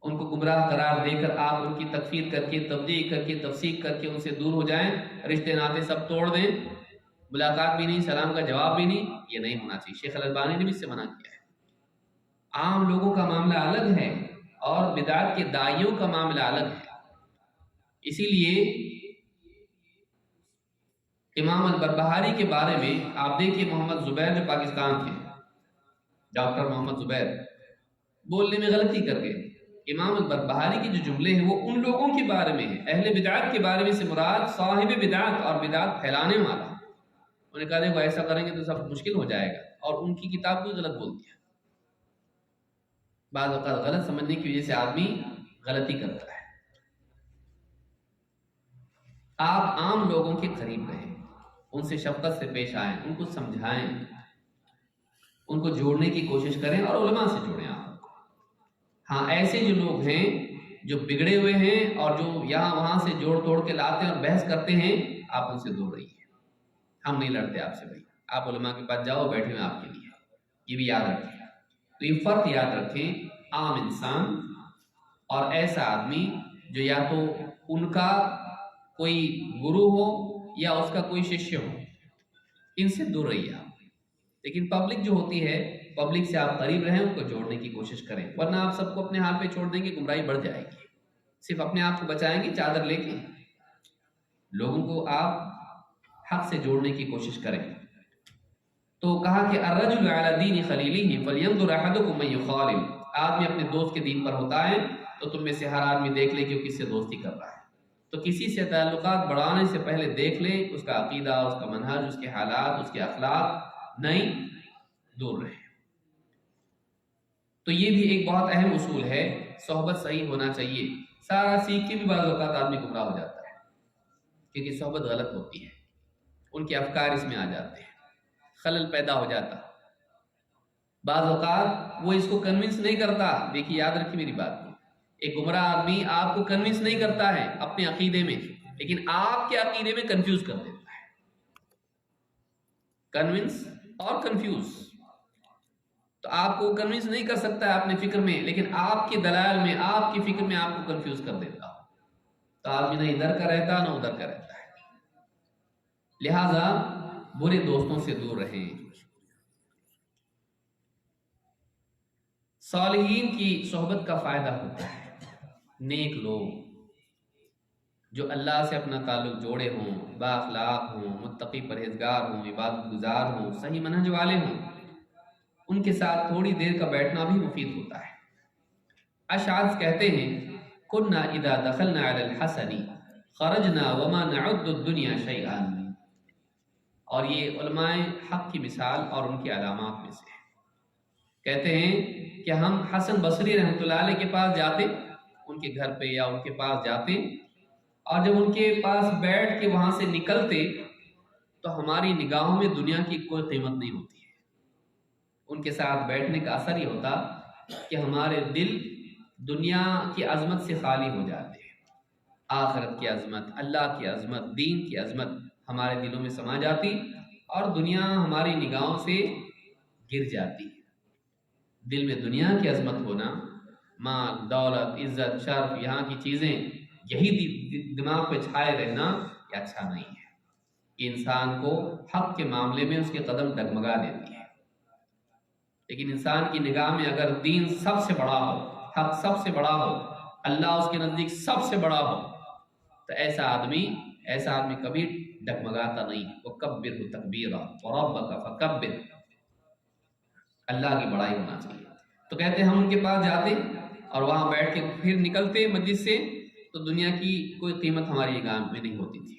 ان کو گمراہ قرار دے کر آپ ان کی تکفیر کر کے، تبدیع کر کے، تفسیق کر کے ان سے دور ہو جائیں، رشتے ناطے سب توڑ دیں، ملاقات بھی نہیں، سلام کا جواب بھی نہیں، یہ نہیں ہونا چاہیے۔ شیخ الالبانی نے بھی اس سے منع کیا ہے۔ عام لوگوں کا معاملہ الگ ہے اور بدعت کے داعیوں کا معاملہ الگ ہے۔ اسی لیے امام البربہاری کے بارے میں آپ دیکھیے، محمد زبیر جو پاکستان کے ڈاکٹر محمد زبیر بولنے میں غلطی کر گئے۔ امام البربہاری کے جو جملے ہیں وہ ان لوگوں کے بارے میں ہیں، اہل بدعت کے بارے میں سے مراد صاحب بدعت اور بدعت پھیلانے والا۔ انہوں نے کہا دیکھو ایسا کریں گے تو سب مشکل ہو جائے گا، اور ان کی کتاب کو غلط بول دیا۔ بعض اوقات غلط سمجھنے کی وجہ سے آدمی غلطی کرتا ہے۔ آپ عام لوگوں کے قریب رہیں، ان سے شفقت سے پیش آئیں، ان کو سمجھائیں، ان کو جوڑنے کی کوشش کریں اور علماء سے جوڑیں آپ کو۔ ہاں ایسے جو لوگ ہیں جو بگڑے ہوئے ہیں اور جو یہاں وہاں سے جوڑ توڑ کے لاتے ہیں اور بحث کرتے ہیں، آپ ان سے دور رہیے۔ ہم نہیں لڑتے آپ سے بھائی، آپ علماء کے پاس جاؤ، بیٹھے ہوئے آپ کے لیے، یہ بھی یاد رکھیں۔ تو یہ فرق یاد رکھیں، عام انسان اور ایسا آدمی جو یا تو ان کا کوئی گرو ہو یا اس کا کوئی ششیہ ہو، ان سے دور رہیے آپ۔ لیکن پبلک جو ہوتی ہے، پبلک سے آپ قریب رہیں، ان کو جوڑنے کی کوشش کریں، ورنہ آپ سب کو اپنے حال پہ چھوڑ دیں گے، گمراہی بڑھ جائے گی۔ صرف اپنے آپ کو بچائیں گے چادر لے کے، لوگوں کو آپ حق سے جوڑنے کی کوشش کریں۔ تو کہا کہ الرجل علی دین خلیلہ فلینظر احدکم من یخالل، آدمی اپنے دوست کے دین پر ہوتا ہے تو تم میں سے ہر آدمی دیکھ لے کہ وہ کس سے دوستی کر رہا ہے۔ تو کسی سے تعلقات بڑھانے سے پہلے دیکھ لے اس کا عقیدہ، اس کا منہج، اس کے حالات، اس کے اخلاق، نہیں دور رہے۔ تو یہ بھی ایک بہت اہم اصول ہے، صحبت صحیح ہونا چاہیے۔ سارا سیکھ کے بھی بعض اوقات آدمی گمراہ ہو جاتا ہے کیونکہ صحبت غلط ہوتی ہے، ان کے افکار اس میں آ جاتے ہیں، خلل پیدا ہو جاتا۔ بعض اوقات وہ اس کو کنونس نہیں کرتا، دیکھیے یاد رکھیے میری بات کو، ایک گمراہ آدمی آپ کو کنونس نہیں کرتا ہے اپنے عقیدے میں، لیکن آپ کے عقیدے میں کنفیوز کر دیتا ہے۔ کنونس اور کنفیوز، تو آپ کو کنونس نہیں کر سکتا ہے اپنے فکر میں، لیکن آپ کے دلائل میں، آپ کی فکر میں آپ کو کنفیوز کر دیتا ہو۔ تو آدمی نہ ادھر کا رہتا نہ ادھر کا رہتا ہے۔ لہذا برے دوستوں سے دور رہیں۔ صالحین کی صحبت کا فائدہ ہوتا ہے۔ نیک لوگ جو اللہ سے اپنا تعلق جوڑے ہوں، با اخلاق ہوں، متقی پرہیزگار ہوں، عبادت گزار ہوں، صحیح منہج والے ہوں، ان کے ساتھ تھوڑی دیر کا بیٹھنا بھی مفید ہوتا ہے۔ اشعث کہتے ہیں کننا اذا دخلنا علی الحسن خرجنا وما نعد الدنیا شیئا، اور یہ علماء حق کی مثال اور ان کی علامات میں سے ہے۔ کہتے ہیں کہ ہم حسن بصری رحمۃ اللہ علیہ کے پاس جاتے، ان کے گھر پہ یا ان کے پاس جاتے، اور جب ان کے پاس بیٹھ کے وہاں سے نکلتے تو ہماری نگاہوں میں دنیا کی کوئی قیمت نہیں ہوتی ہے۔ ان کے ساتھ بیٹھنے کا اثر یہ ہوتا کہ ہمارے دل دنیا کی عظمت سے خالی ہو جاتے ہیں۔ آخرت کی عظمت، اللہ کی عظمت، دین کی عظمت ہمارے دلوں میں سما جاتی اور دنیا ہماری نگاہوں سے گر جاتی ہے۔ دل میں دنیا کی عظمت ہونا، مال، دولت، عزت، شرف، یہاں کی چیزیں، یہی دماغ پہ چھائے رہنا یہ اچھا نہیں ہے۔ یہ انسان کو حق کے معاملے میں اس کے قدم ڈگمگا دیتی ہے۔ لیکن انسان کی نگاہ میں اگر دین سب سے بڑا ہو، حق سب سے بڑا ہو، اللہ اس کے نزدیک سب سے بڑا ہو، تو ایسا آدمی کبھی ڈگمگاتا نہیں۔ وَكَبِّرْهُ تَكْبِيرًا وَرَبَّكَ فَكَبِّرْ، اللہ کی بڑائی ہونا چاہیے۔ تو کہتے ہیں ہم ان کے پاس جاتے اور وہاں بیٹھ کے پھر نکلتے مجلس سے تو دنیا کی کوئی قیمت ہماری نگاہ میں نہیں ہوتی تھی۔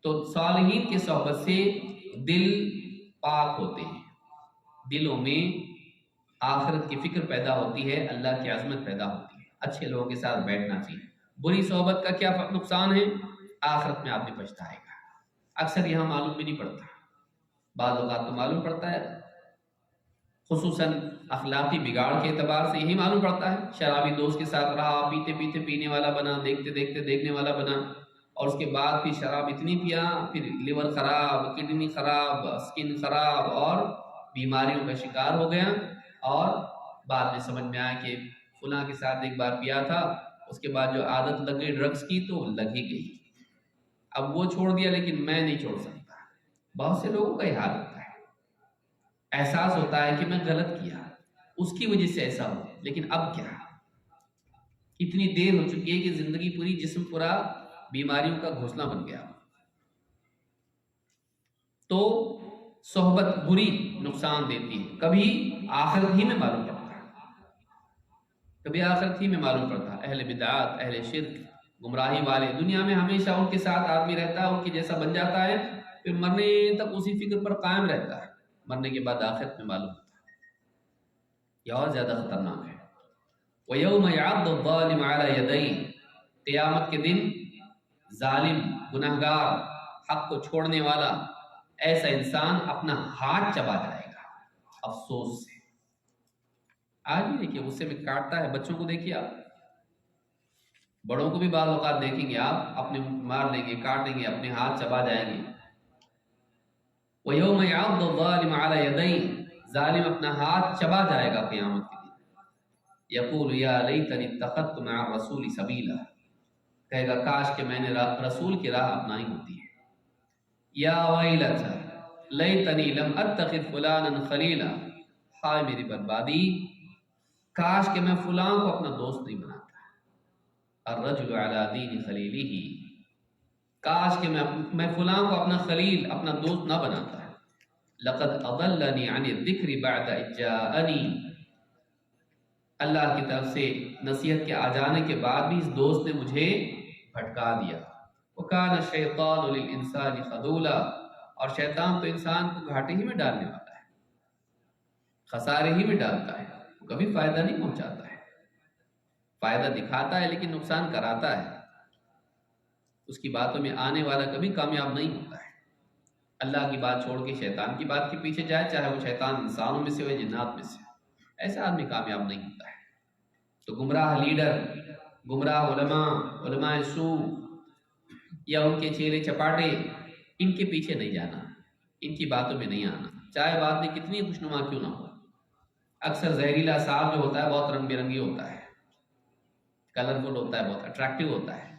تو صالحین کی صحبت سے دل پاک ہوتے ہیں، دلوں میں آخرت کی فکر پیدا ہوتی ہے، اللہ کی عظمت پیدا ہوتی ہے۔ اچھے لوگوں کے ساتھ بیٹھنا چاہیے۔ بری صحبت کا کیا نقصان ہے؟ آخرت میں آدمی پچھتائے گا۔ اکثر یہاں معلوم بھی نہیں پڑتا، بعض اوقات تو معلوم پڑتا ہے، خصوصاً اخلاقی بگاڑ کے اعتبار سے یہی معلوم پڑتا ہے۔ شرابی دوست کے ساتھ رہا، پیتے پیتے پینے والا بنا، دیکھتے دیکھتے دیکھنے والا بنا، اور اس کے بعد پھر شراب اتنی پیا، پھر لیور خراب، کڈنی خراب، سکن خراب، اور بیماریوں کا شکار ہو گیا، اور بعد میں سمجھ میں آیا کہ فلاں کے ساتھ ایک بار پیا تھا، اس کے بعد جو عادت لگ گئی ڈرگز کی تو لگ ہی گئی، اب وہ چھوڑ دیا لیکن میں نہیں چھوڑ سکتا۔ بہت سے لوگوں کا یہ حال ہوتا ہے، احساس ہوتا ہے کہ میں غلط کیا، اس کی وجہ سے ایسا ہو، لیکن اب کیا، اتنی دیر ہو چکی ہے کہ زندگی پوری، جسم پورا بیماریوں کا گھونسلہ بن گیا۔ تو صحبت بری نقصان دیتی ہے، کبھی آخرت ہی میں معلوم پڑتا ہے، کبھی آخرت ہی میں معلوم پڑتا ہے۔ اہل بدعات، اہل شرک، گمراہی والے، دنیا میں ہمیشہ ان کے ساتھ آدمی رہتا ہے، ان کے جیسا بن جاتا ہے، پھر مرنے تک اسی فکر پر قائم رہتا ہے، مرنے کے بعد آخرت میں معلوم ہوتا ہے۔ یہ اور زیادہ خطرناک ہے۔ وَيَوْمَ يَعَضُّ الظَّالِمُ عَلَى يَدَيْهِ، قیامت کے دن ظالم، گنہگار، حق کو چھوڑنے والا ایسا انسان اپنا ہاتھ چبا جائے گا افسوس سے۔ آج بھی دیکھیے غصے میں کاٹتا ہے، بچوں کو دیکھیے آپ، بڑوں کو بھی بعض اوقات دیکھیں گے آپ، اپنے مار لیں گے، کاٹ لیں گے، اپنے ہاتھ چبا جائیں گے۔ وَيَوْمَ يَعَضُّ الظَّالِمُ عَلَى يَدَيْهِ، ظالم اپنا ہاتھ چبا جائے گا قیامت کے دن۔ يَقُولُ يَا لَيْتَنِي اتَّخَذْتُ مَعَ الرَّسُولِ سَبِيلًا، کہے گا کاش کہ میں نے رسول کی راہ اپنائی ہوتی ہے۔ یا ویلتى لیتنی لم اتخذ فلانا خلیلا، ہائے میری بربادی، کاش کہ میں فلاں کو اپنا دوست نہیں بناتا۔ الرجل علی دین خلیلہ، کاش کہ میں فلاں کو اپنا خلیل، اپنا دوست نہ بناتا۔ لقد اضلنی عن الذکر بعد اذ جاءنی، اللہ کی طرف سے نصیحت کے آ جانے کے بعد بھی اس دوست نے مجھے بھٹکا دیا۔ وَكَانَ الشَّيْطَانُ لِلْإِنسَانِ خَذُولًا، اور شیطان تو انسان کو گھاٹے ہی میں ڈالنے والا ہے، خسارے ہی میں ڈالتا ہے، وہ کبھی فائدہ نہیں پہنچاتا ہے، فائدہ دکھاتا ہے لیکن نقصان کراتا ہے، اس کی باتوں میں آنے والا کبھی کامیاب نہیں ہوتا ہے۔ اللہ کی بات چھوڑ کے شیطان کی بات کے پیچھے جائے، چاہے وہ شیطان انسانوں میں سے ہو یا جنات میں سے، ایسا آدمی کامیاب نہیں ہوتا ہے۔ تو گمراہ لیڈر، گمراہ علماء، علماء سوء یا ان کے چیلے چپاٹے، ان کے پیچھے نہیں جانا، ان کی باتوں میں نہیں آنا، چاہے بات میں کتنی خوشنما کیوں نہ ہو۔ اکثر زہریلا سانپ جو ہوتا ہے بہت رنگ برنگی ہوتا ہے، کلرفل ہوتا ہے، بہت اٹریکٹیو ہوتا ہے،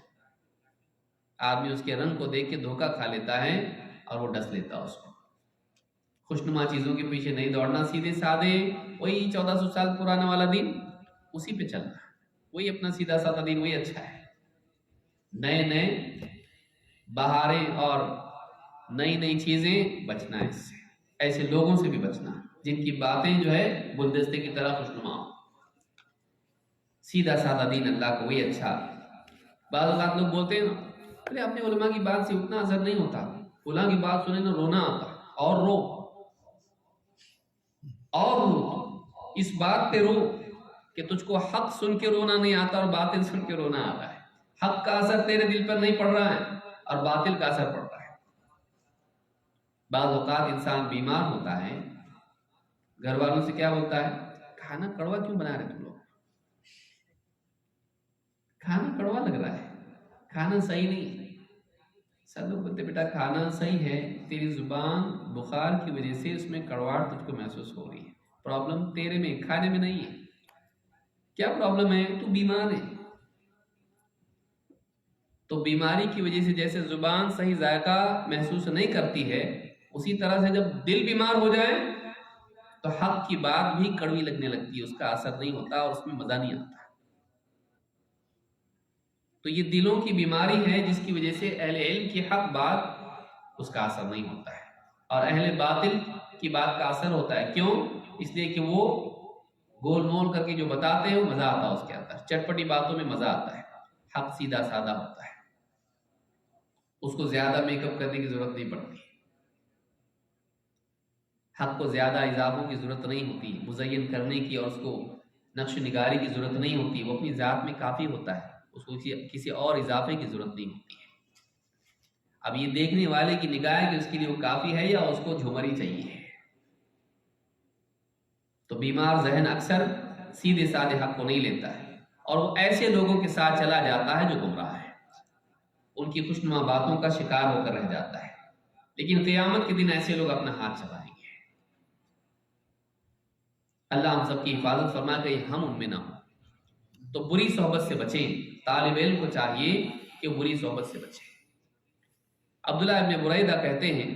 آدمی اس کے رنگ کو دیکھ کے دھوکہ کھا لیتا ہے اور وہ ڈس لیتا ہے اس کو. خوشنما چیزوں کے پیچھے نہیں دوڑنا، سیدھے سادے وہی 1400 سال پرانا والا دین اسی پہ چلنا، وہی اپنا سیدھا سادہ دین، وہی اچھا ہے. نئے نئے بہاریں اور نئی نئی چیزیں بچنا ہے، اس سے ایسے لوگوں سے بھی بچنا جن کی باتیں جو ہے گلدستے کی طرح خوشنما ہو. سیدھا سادہ دین اللہ کو وہی اچھا. بعض اوقات لوگ بولتے ہیں ارے اپنے علماء کی بات سے اتنا اثر نہیں ہوتا، فلاں کی بات سنے نا رونا آتا، اور رو اور رو، اس بات پہ رو کہ تجھ کو حق سن کے رونا نہیں آتا اور باطل سن کے رونا آتا ہے. حق کا اثر تیرے دل پر نہیں پڑ رہا ہے اور باطل کا اثر پڑتا ہے. بعض اوقات انسان بیمار ہوتا ہے، گھر والوں سے کیا بولتا ہے، کھانا کڑوا کیوں بنا رہے تم لوگ، کھانا کڑوا لگ رہا ہے، کھانا صحیح نہیں. سب لوگ بولتے بیٹا کھانا صحیح ہے، تیری زبان بخار کی وجہ سے اس میں کڑواہٹ تجھ کو محسوس ہو رہی ہے، پرابلم تیرے میں کھانے میں نہیں ہے. کیا پرابلم ہے، تو بیمار ہے. تو بیماری کی وجہ سے جیسے زبان صحیح ذائقہ محسوس نہیں کرتی ہے، اسی طرح سے جب دل بیمار ہو جائے تو حق کی بات بھی کڑوی لگنے لگتی ہے، اس کا اثر نہیں ہوتا اور اس میں مزہ نہیں آتا. تو یہ دلوں کی بیماری ہے جس کی وجہ سے اہل علم کی حق بات اس کا اثر نہیں ہوتا ہے اور اہل باطل کی بات کا اثر ہوتا ہے. کیوں؟ اس لیے کہ وہ گول مول کر کے جو بتاتے ہیں وہ مزہ آتا ہے، اس کے اندر چٹپٹی باتوں میں مزہ آتا ہے. حق سیدھا سادہ ہوتا ہے، اس کو زیادہ میک اپ کرنے کی ضرورت نہیں پڑتی، حق کو زیادہ اضافوں کی ضرورت نہیں ہوتی، مزین کرنے کی اور اس کو نقش نگاری کی ضرورت نہیں ہوتی. وہ اپنی ذات میں کافی ہوتا ہے، اس کو کسی اور اضافے کی ضرورت نہیں ہوتی ہے. اب یہ دیکھنے والے کی نگاہ ہے کہ اس کے لیے وہ کافی ہے یا اس کو جھومری چاہیے. تو بیمار ذہن اکثر سیدھے سادے حق کو نہیں لیتا ہے اور وہ ایسے لوگوں کے ساتھ چلا جاتا ہے جو گمراہ ہے، ان کی خوشنما باتوں کا شکار ہو کر رہ جاتا ہے. لیکن قیامت کے دن ایسے لوگ اپنا ہاتھ چلائیں گے. اللہ ہم سب کی حفاظت فرما کہ ہم ان میں نہ ہوں. تو بری صحبت سے بچیں، طالب علم کو چاہیے کہ بری صحبت سے بچیں. عبداللہ ابن بریدہ کہتے ہیں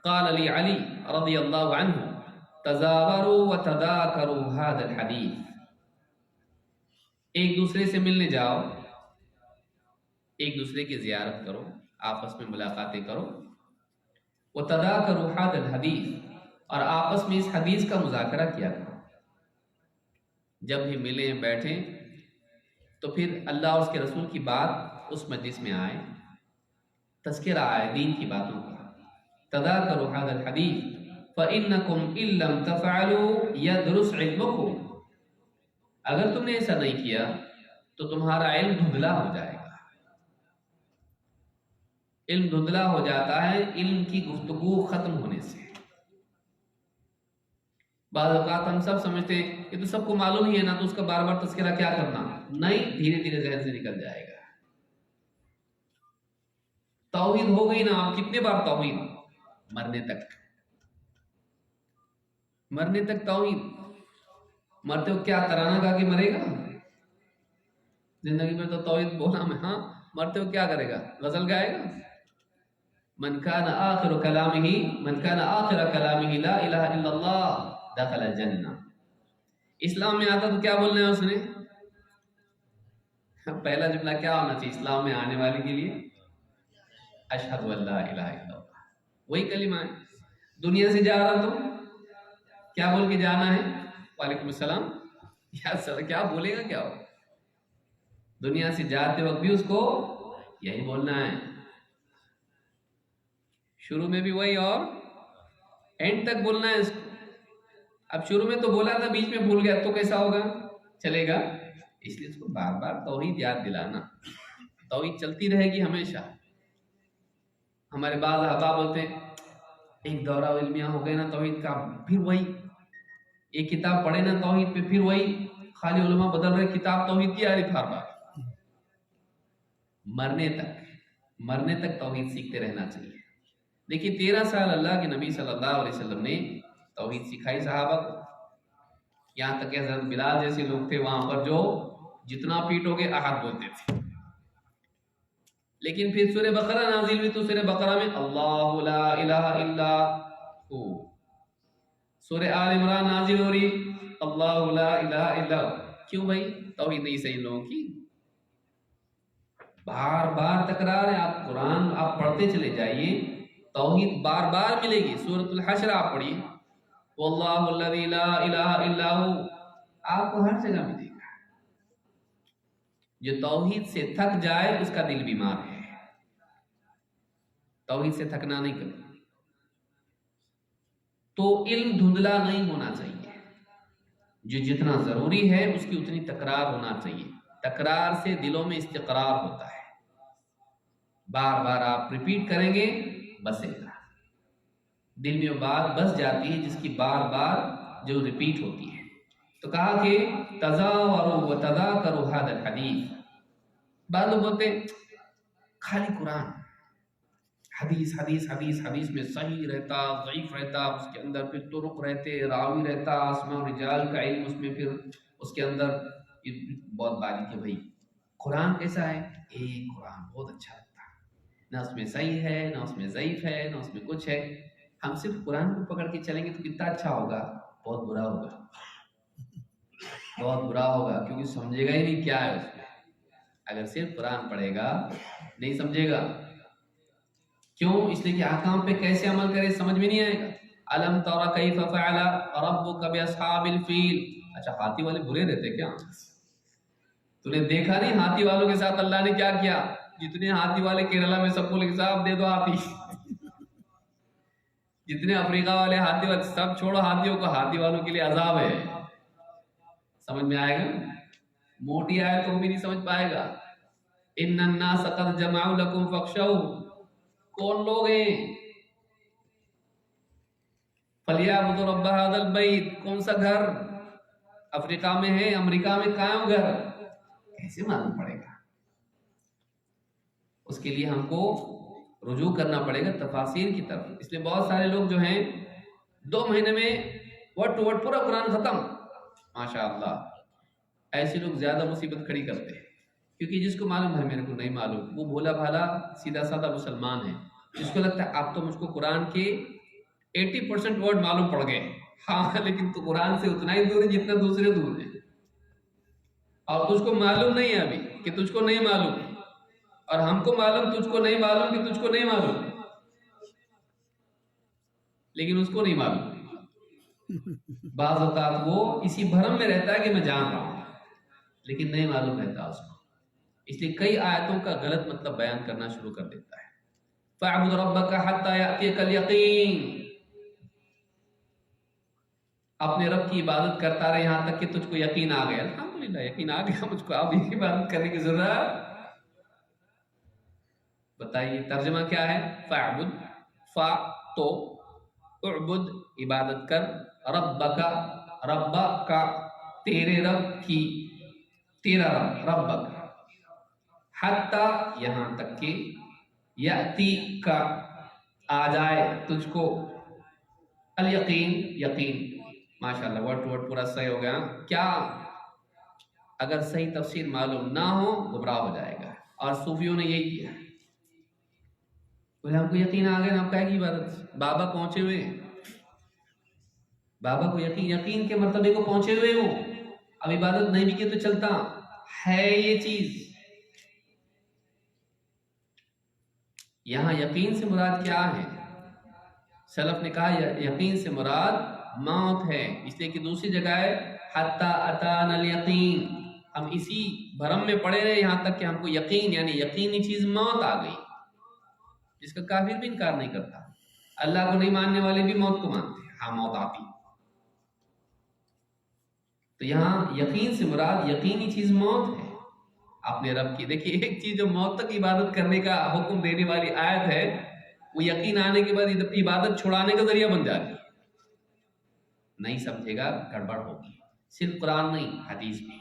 قال علی رضی اللہ عنہ تزاوروا وتذاکروا هذا الحدیث، ایک دوسرے سے ملنے جاؤ، ایک دوسرے کی زیارت کرو، آپس میں ملاقاتیں کرو. وتذاکروا هذا الحدیث، اور آپس میں اس حدیث کا مذاکرہ کیا کرو. جب بھی ملیں بیٹھیں تو پھر اللہ اور اس کے رسول کی بات اس مجلس میں آئے، تذکرہ آئے دین کی باتوں کا. تذاکروا هذا الحدیث فَإِنَّكُمْ إِن لَّمْ تَفْعَلُوا يَدْرُسْ عِلْمُكُمْ، اگر تم نے ایسا نہیں کیا تو تمہارا علم دھندلا ہو جائے گا. علم دھندلا ہو جاتا ہے علم کی گفتگو ختم ہونے سے. بعض اوقات ہم سب سمجھتے ہیں کہ تو سب کو معلوم ہی ہے نا، تو اس کا بار بار تذکرہ کیا کرنا. نہیں، دھیرے دھیرے ذہن سے نکل جائے گا. توحید ہو گئی نا، آپ کتنے بار توحید، مرنے تک، مرنے تک توحید. مرتے ہو کیا ترانہ گا کے مرے گا؟ زندگی میں تو توحید بولا میں، ہاں مرتے ہو کیا کرے گا؟ غزل گائے گا. من کان آخر کلامہ لا الہ الا اللہ دخل الجنہ. اسلام میں آتا تو کیا بولنا ہے اس نے؟ پہلا جملہ کیا ہونا چاہیے اسلام میں آنے والے کے لیے؟ اشہد ان لا الہ الا اللہ، وہی کلمہ ہے. دنیا سے جا رہا تو کیا بول کے جانا ہے؟ وعلیکم السلام. کیا بولے گا کیا ہو؟ دنیا سے جاتے وقت بھی اس کو یہی بولنا ہے، شروع میں بھی وہی اور اینڈ تک بولنا ہے اس کو. اب شروع میں تو بولا تھا، بیچ میں بھول گیا تو کیسا ہوگا؟ چلے گا. اس لیے اس کو بار بار توحید یاد دلانا. توحید چلتی رہے گی ہمیشہ. ہمارے بعض احباب بولتے ہیں ایک دورہ علمیہ ہو گئے نا توحید کا، پھر وہی ایک کتاب پڑھے نا توحید پہ، پھر وہی خالی علماء بدل رہے، کتاب توحید کی آ رہی بار بار. مرنے تک توحید سیکھتے رہنا چاہیے. دیکھیے 13 سال اللہ کے نبی صلی اللہ علیہ وسلم نے توحید سکھائی صحابہ کو. یہاں تک کہ حضرت بلال جیسے لوگ تھے وہاں پر جو جتنا پیٹو گے احد بولتے تھے. لیکن پھر سورہ بقرہ نازل ہوئی تو سورہ بقرہ میں اللہ لا الہ الا ہو. سورہ آل عمران نازل ہو رہی اللہ لا الہ الا ہو. کیوں بھائی؟ توحید نہیں صحیح لوگوں کی، بار بار تکرار ہے. آپ قرآن آپ پڑھتے چلے جائیے، توحید بار بار ملے گی. سورۃ الحشر آپ پڑھیے، واللہ الذی لا الہ الا ہو، آپ کو ہر جگہ ملے گا. جو توحید سے تھک جائے اس کا دل بیمار ہے. توحید سے تھکنا نہیں کبھی. تو علم دھندلا نہیں ہونا چاہیے. جو جتنا ضروری ہے اس کی اتنی تکرار ہونا چاہیے. تکرار سے دلوں میں استقرار ہوتا ہے. بار بار آپ ریپیٹ کریں گے بسے گا. دل میں وہ بات بس جاتی ہے جس کی بار بار جو ریپیٹ ہوتی ہے. تو کہا کہ تزاوروا وتذاکروا ھذا الحدیث. بعض لوگ بولتے ہیں خالی قرآن، حدیث حدیث حدیث حدیث میں صحیح رہتا ضعیف رہتا، اس کے اندر پھر طرق رہتے، راوی رہتا، اسماء رجال کا علم اس میں، پھر اس کے اندر بہت باری کہ بھائی قرآن کیسا ہے؟ ایک قرآن بہت اچھا لگتا ہے، نہ اس میں صحیح ہے نہ اس میں ضعیف ہے نہ اس میں کچھ ہے. ہم صرف قرآن کو پکڑ کے چلیں گے تو کتنا اچھا ہوگا؟ بہت برا ہوگا، بہت برا ہوگا، کیونکہ سمجھے گا ہی نہیں کیا ہے اس میں. اگر صرف قرآن پڑھے گا نہیں سمجھے گا. کیوں؟ اس لیے کہ احکام پہ کیسے عمل کرے سمجھ میں نہیں آئے گا. الم تر کیف فعل ربک باصحاب الفیل. اچھا ہاتھی والے برے رہتے کیا؟ تو نے دیکھا نہیں ہاتھی والوں کے ساتھ اللہ نے کیا کیا؟ جتنے ہاتھی والے کیرلا میں سب کو حساب دے دو ہاتھی. جتنے افریقہ والے ہاتھی والے سب چھوڑو ہاتھیوں کو، ہاتھی والوں کے لیے عذاب ہے. سمجھ میں آئے گا؟ موٹی آئے تو بھی نہیں سمجھ پائے گا. ان الناس قد جمعوا لكم فاخشوا. کون لوگ ہیں؟ فلیعبدوا رب هذا البیت. کون سا گھر؟ افریقہ میں ہے، امریکہ میں قائم گھر. کیسے معلوم پڑے گا؟ اس کے لیے ہم کو رجوع کرنا پڑے گا تفاسیر کی طرف. اس لیے بہت سارے لوگ جو ہیں 2 مہینے میں ورڈ ٹو ورڈ پورا قرآن ختم. ماشاء اللہ ایسے لوگ زیادہ مصیبت کھڑی کرتے ہیں، کیونکہ جس کو معلوم ہے میرے کو نہیں معلوم، وہ بھولا بھالا سیدھا سادہ مسلمان ہے. جس کو لگتا ہے اب تو مجھ کو قرآن کے 80% ورڈ معلوم پڑ گئے. ہاں لیکن تو قرآن سے اتنا ہی دور ہے جتنا دوسرے دور ہیں، اور تجھ کو معلوم نہیں ہے ابھی کہ تجھ کو نہیں معلوم، اور ہم کو معلوم تجھ کو نہیں معلوم کہ تجھ کو نہیں معلوم، لیکن اس کو نہیں معلوم. بعض اوقات وہ اسی بھرم میں رہتا ہے کہ میں جان رہا ہوں، لیکن نہیں معلوم رہتا اس کو. اس لیے کئی آیتوں کا غلط مطلب بیان کرنا شروع کر دیتا ہے. فَاعْبُدْ رَبَّكَ حَتَّى يَأْتِيَكَ الْيَقِينُ. اپنے رب کی عبادت کرتا رہے یہاں تک کہ تجھ کو یقین آ گیا. الحمدللہ یقین آ گیا مجھ کو، اب یہ عبادت کرنے کی ضرورت. بتائیے ترجمہ کیا ہے؟ فَاعْبُدْ، فا تو، اعبد عبادت کر، ربک رب کا تیرے رب کی، تیرا رب ربک، حتی یہاں تک کہ، یأتی کا آ جائے تجھ کو، الیقین یقین. ماشاءاللہ ورڈ ٹو ورڈ پورا صحیح ہو گیا. کیا اگر صحیح تفسیر معلوم نہ ہو گمراہ ہو جائے گا. اور صوفیوں نے یہی کیا، بولے ہم کو یقین آ گیا، ہم کہے گی عبادت. بابا پہنچے ہوئے، بابا کو یقین کے مرتبے کو پہنچے ہوئے ہو، اب عبادت نہیں بھی کی تو چلتا ہے. یہ چیز یہاں یقین سے مراد کیا ہے؟ سلف نے کہا یقین سے مراد موت ہے، اس لیے کہ دوسری جگہ ہے حتی اتانا الیقین. ہم اسی بھرم میں پڑے رہے یہاں تک کہ ہم کو یقین، یعنی یقینی چیز موت آ گئی، جس کا کافر بھی انکار نہیں کرتا. اللہ کو نہیں ماننے والے بھی موت کو مانتے ہیں. ہاں موت آتی. تو یہاں یقین سے مراد یقینی چیز موت ہے اپنے رب کی. دیکھیے ایک چیز جو موت تک عبادت کرنے کا حکم دینے والی آیت ہے، وہ یقین آنے کے بعد عبادت چھڑانے کا ذریعہ بن جاتی ہے. نہیں سمجھے گا گڑبڑ ہوگی. صرف قرآن نہیں حدیث بھی،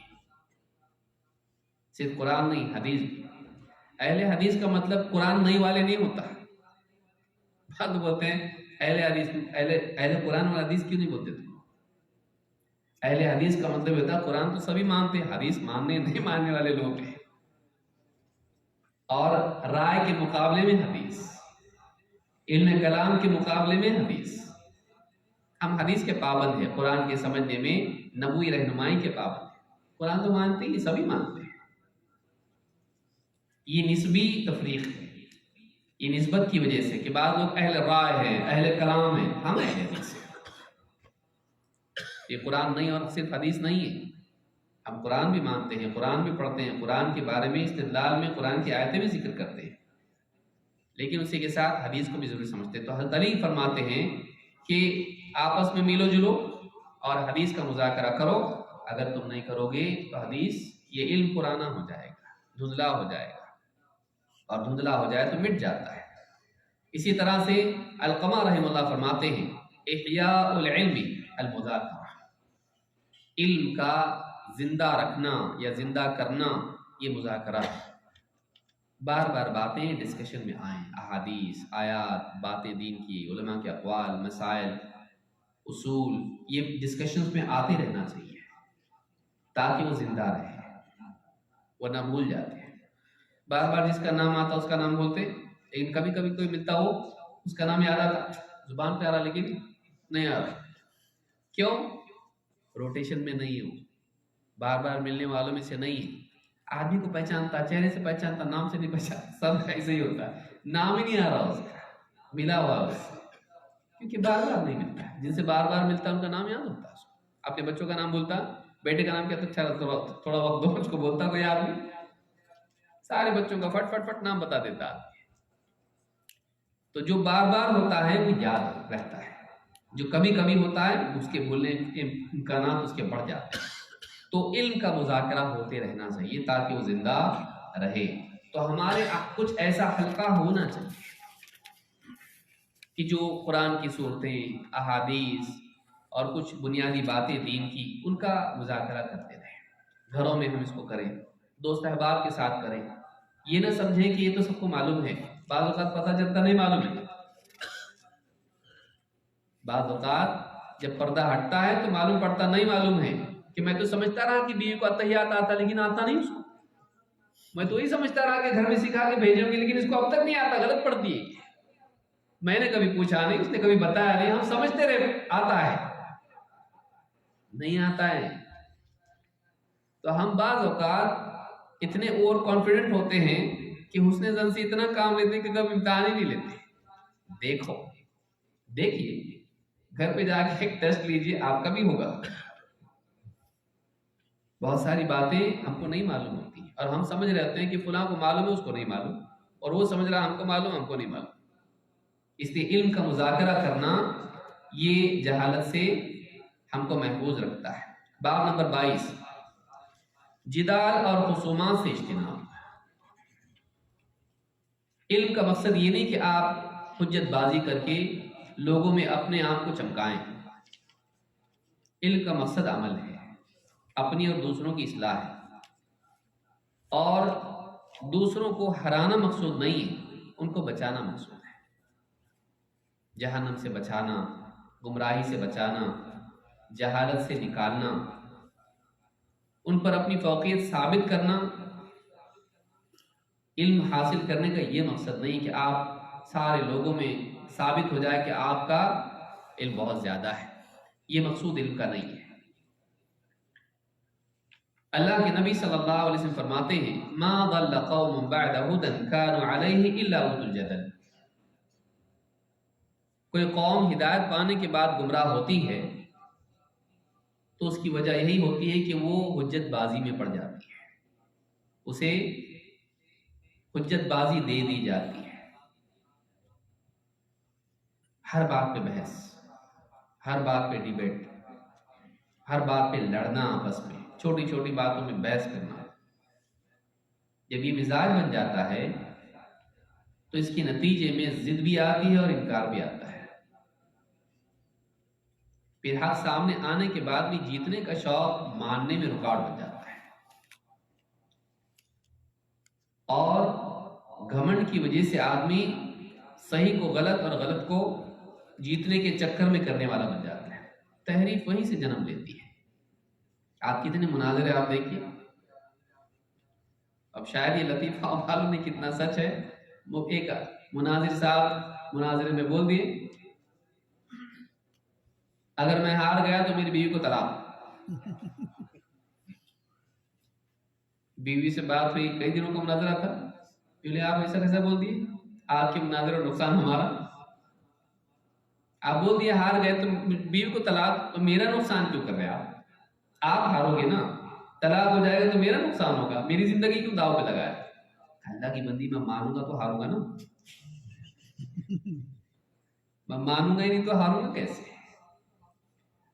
صرف قرآن نہیں حدیث بھی. اہل حدیث کا مطلب قرآن نہیں والے نہیں ہوتا. بعض بولتے ہیں اہل حدیث، اہل قرآن اور حدیث کیوں نہیں بولتے تھے؟ اہل حدیث کا مطلب ہوتا ہے قرآن تو سبھی مانتے ہیں، حدیث ماننے نہیں ماننے والے لوگ ہیں. اور رائے کے مقابلے میں حدیث، علم کلام کے مقابلے میں حدیث۔ ہم حدیث کے پابند ہیں، قرآن کے سمجھنے میں نبوی رہنمائی کے پابند ہیں۔ قرآن تو مانتے ہیں، سبھی مانتے ہیں۔ یہ نسبی تفریق ہے، یہ نسبت کی وجہ سے کہ بعض لوگ اہل رائے ہیں، اہل کلام ہیں، ہم اہل حدیث ہیں۔ یہ قرآن نہیں اور صرف حدیث نہیں ہے، ہم قرآن بھی مانتے ہیں، قرآن بھی پڑھتے ہیں، قرآن کے بارے میں استدلال میں قرآن کی آیتیں بھی ذکر کرتے ہیں، لیکن اسی کے ساتھ حدیث کو بھی ضروری سمجھتے ہیں۔ تو حضرت علی فرماتے ہیں کہ آپس میں ملو جلو اور حدیث کا مذاکرہ کرو، اگر تم نہیں کرو گے تو حدیث یہ علم پرانا ہو جائے گا، دھندلا ہو جائے گا، اور دھندلا ہو جائے تو مٹ جاتا ہے۔ اسی طرح سے علقمہ رحمہ اللہ فرماتے ہیں احیاء العلم المذاکرہ، علم کا زندہ رکھنا یا زندہ کرنا یہ مذاکرہ ہے۔ بار بار باتیں ڈسکشن میں آئیں، احادیث، آیات، باتیں دین کی، علماء کے اقوال، مسائل، اصول، یہ ڈسکشنز میں آتے رہنا چاہیے تاکہ وہ زندہ رہے، ورنہ بھول جاتے ہیں۔ بار بار جس کا نام آتا اس کا نام بولتے، لیکن کبھی کبھی کوئی ملتا ہو اس کا نام یاد آتا، زبان پہ آ رہا لیکن نہیں آ رہا۔ کیوں؟ روٹیشن میں نہیں ہو، بار بار ملنے والوں میں سے نہیں ہے۔ آدمی کو پہچانتا، چہرے سے پہچانتا، نام سے نہیں پہچانتا، سب ایسے ہی ہوتا ہے، نام ہی نہیں آ رہا اس کا، ملا ہوا اس سے، کیونکہ بار بار نہیں ملتا ہے۔ جن سے بار بار ملتا ہے ان کا نام یاد ہوتا ہے اس کو۔ اپنے بچوں کا نام بولتا، بیٹے کا نام کیا تو تھوڑا وقت دو، اس کو بولتا کوئی آدمی، سارے بچوں کا فٹ فٹ فٹ نام بتا دیتا آدمی۔ تو جو بار بار ہوتا ہے وہ یاد رہتا ہے، جو کبھی کبھی ہوتا ہے اس کے بھولنے کے امکانات اس کے بڑھ جاتے ہیں۔ تو علم کا مذاکرہ ہوتے رہنا چاہیے تاکہ وہ زندہ رہے۔ تو ہمارے کچھ ایسا حلقہ ہونا چاہیے کہ جو قرآن کی صورتیں، احادیث اور کچھ بنیادی باتیں دین کی، ان کا مذاکرہ کرتے رہیں۔ گھروں میں ہم اس کو کریں، دوست احباب کے ساتھ کریں۔ یہ نہ سمجھیں کہ یہ تو سب کو معلوم ہے، بعض اوقات پتہ چلتا نہیں معلوم ہے۔ بعض اوقات جب پردہ ہٹتا ہے تو معلوم پڑتا نہیں معلوم ہے کہ میں تو سمجھتا رہا کہ بیوی کو اتحیات آتا، لیکن آتا نہیں اس کو۔ میں تو یہی سمجھتا رہا کہ گھر میں سکھا کے بھیجوں گے، لیکن اس کو اب تک نہیں آتا، غلط پڑتی ہے۔ میں نے کبھی پوچھا نہیں، اس نے کبھی بتایا نہیں، ہم سمجھتے رہے آتا ہے، نہیں آتا ہے۔ تو ہم بعض اوقات اتنے اوور کانفیڈنٹ ہوتے ہیں کہ حسن ظن سے اتنا کام لیتے ہیں کہ کبھی امتحان ہی نہیں لیتے۔ دیکھیے گھر پہ جا کے ایک ٹیسٹ لیجئے، آپ کا بھی ہوگا۔ بہت ساری باتیں ہم کو نہیں معلوم ہوتی اور ہم سمجھ رہے ہوتے ہیں کہ فلاں کو معلوم ہے، اس کو نہیں معلوم، اور وہ سمجھ رہا ہم کو معلوم، ہم کو نہیں معلوم۔ اس لیے علم کا مذاکرہ کرنا یہ جہالت سے ہم کو محفوظ رکھتا ہے۔ باب نمبر 22، جدال اور خصومات سے اجتناب۔ علم کا مقصد یہ نہیں کہ آپ حجت بازی کر کے لوگوں میں اپنے آپ کو چمکائیں۔ علم کا مقصد عمل ہے، اپنی اور دوسروں کی اصلاح ہے، اور دوسروں کو ہرانا مقصود نہیں ہے، ان کو بچانا مقصود ہے۔ جہنم سے بچانا، گمراہی سے بچانا، جہالت سے نکالنا، ان پر اپنی فوقیت ثابت کرنا۔ علم حاصل کرنے کا یہ مقصد نہیں کہ آپ سارے لوگوں میں ثابت ہو جائے کہ آپ کا علم بہت زیادہ ہے، یہ مقصود علم کا نہیں ہے۔ اللہ کے نبی صلی اللہ علیہ وسلم فرماتے ہیں ما ضل قوم بعد هدى كانوا عليه الا اوتوا الجدل۔ کوئی قوم ہدایت پانے کے بعد گمراہ ہوتی ہے تو اس کی وجہ یہی ہوتی ہے کہ وہ حجت بازی میں پڑ جاتی ہے، اسے حجت بازی دے دی جاتی ہے۔ ہر بات پہ بحث، ہر بات پہ ڈیبیٹ، ہر بات پہ لڑنا، آپس میں چھوٹی چھوٹی باتوں میں بحث کرنا۔ جب یہ مزاج بن جاتا ہے تو اس کے نتیجے میں ضد بھی آتی ہے اور انکار بھی آتا ہے۔ پھر حق سامنے آنے کے بعد بھی جیتنے کا شوق ماننے میں رکاوٹ بن جاتا ہے، اور گھمنڈ کی وجہ سے آدمی صحیح کو غلط اور غلط کو جیتنے کے چکر میں کرنے والا بن جاتا ہے۔ تحریف وہیں سے جنم لیتی ہے۔ آپ کتنے مناظرے آپ دیکھیے، اب شاید یہ لطیفہ معلوم نہیں کتنا سچ ہے، وہ ایک مناظر صاحب مناظرے میں بول دیے اگر میں ہار گیا تو میری بیوی کو طلاق۔ بیوی سے بات ہوئی، کئی دنوں کا مناظرہ تھا، بولے آپ ایسا کیسا بول دیے، آپ کے مناظرے اور نقصان ہمارا، آپ بول دیے ہار گئے تو بیوی کو طلاق، تو میرا نقصان کیوں کر رہے آپ ہارو گے نا، طلاق ہو جائے گا تو میرا نقصان ہوگا، میری زندگی کیوں داؤ پہ لگایا؟ اللہ کی بندی میں مانوں گا تو ہاروں گا نا، میں مانوں گا ہی نہیں تو ہاروں گا کیسے؟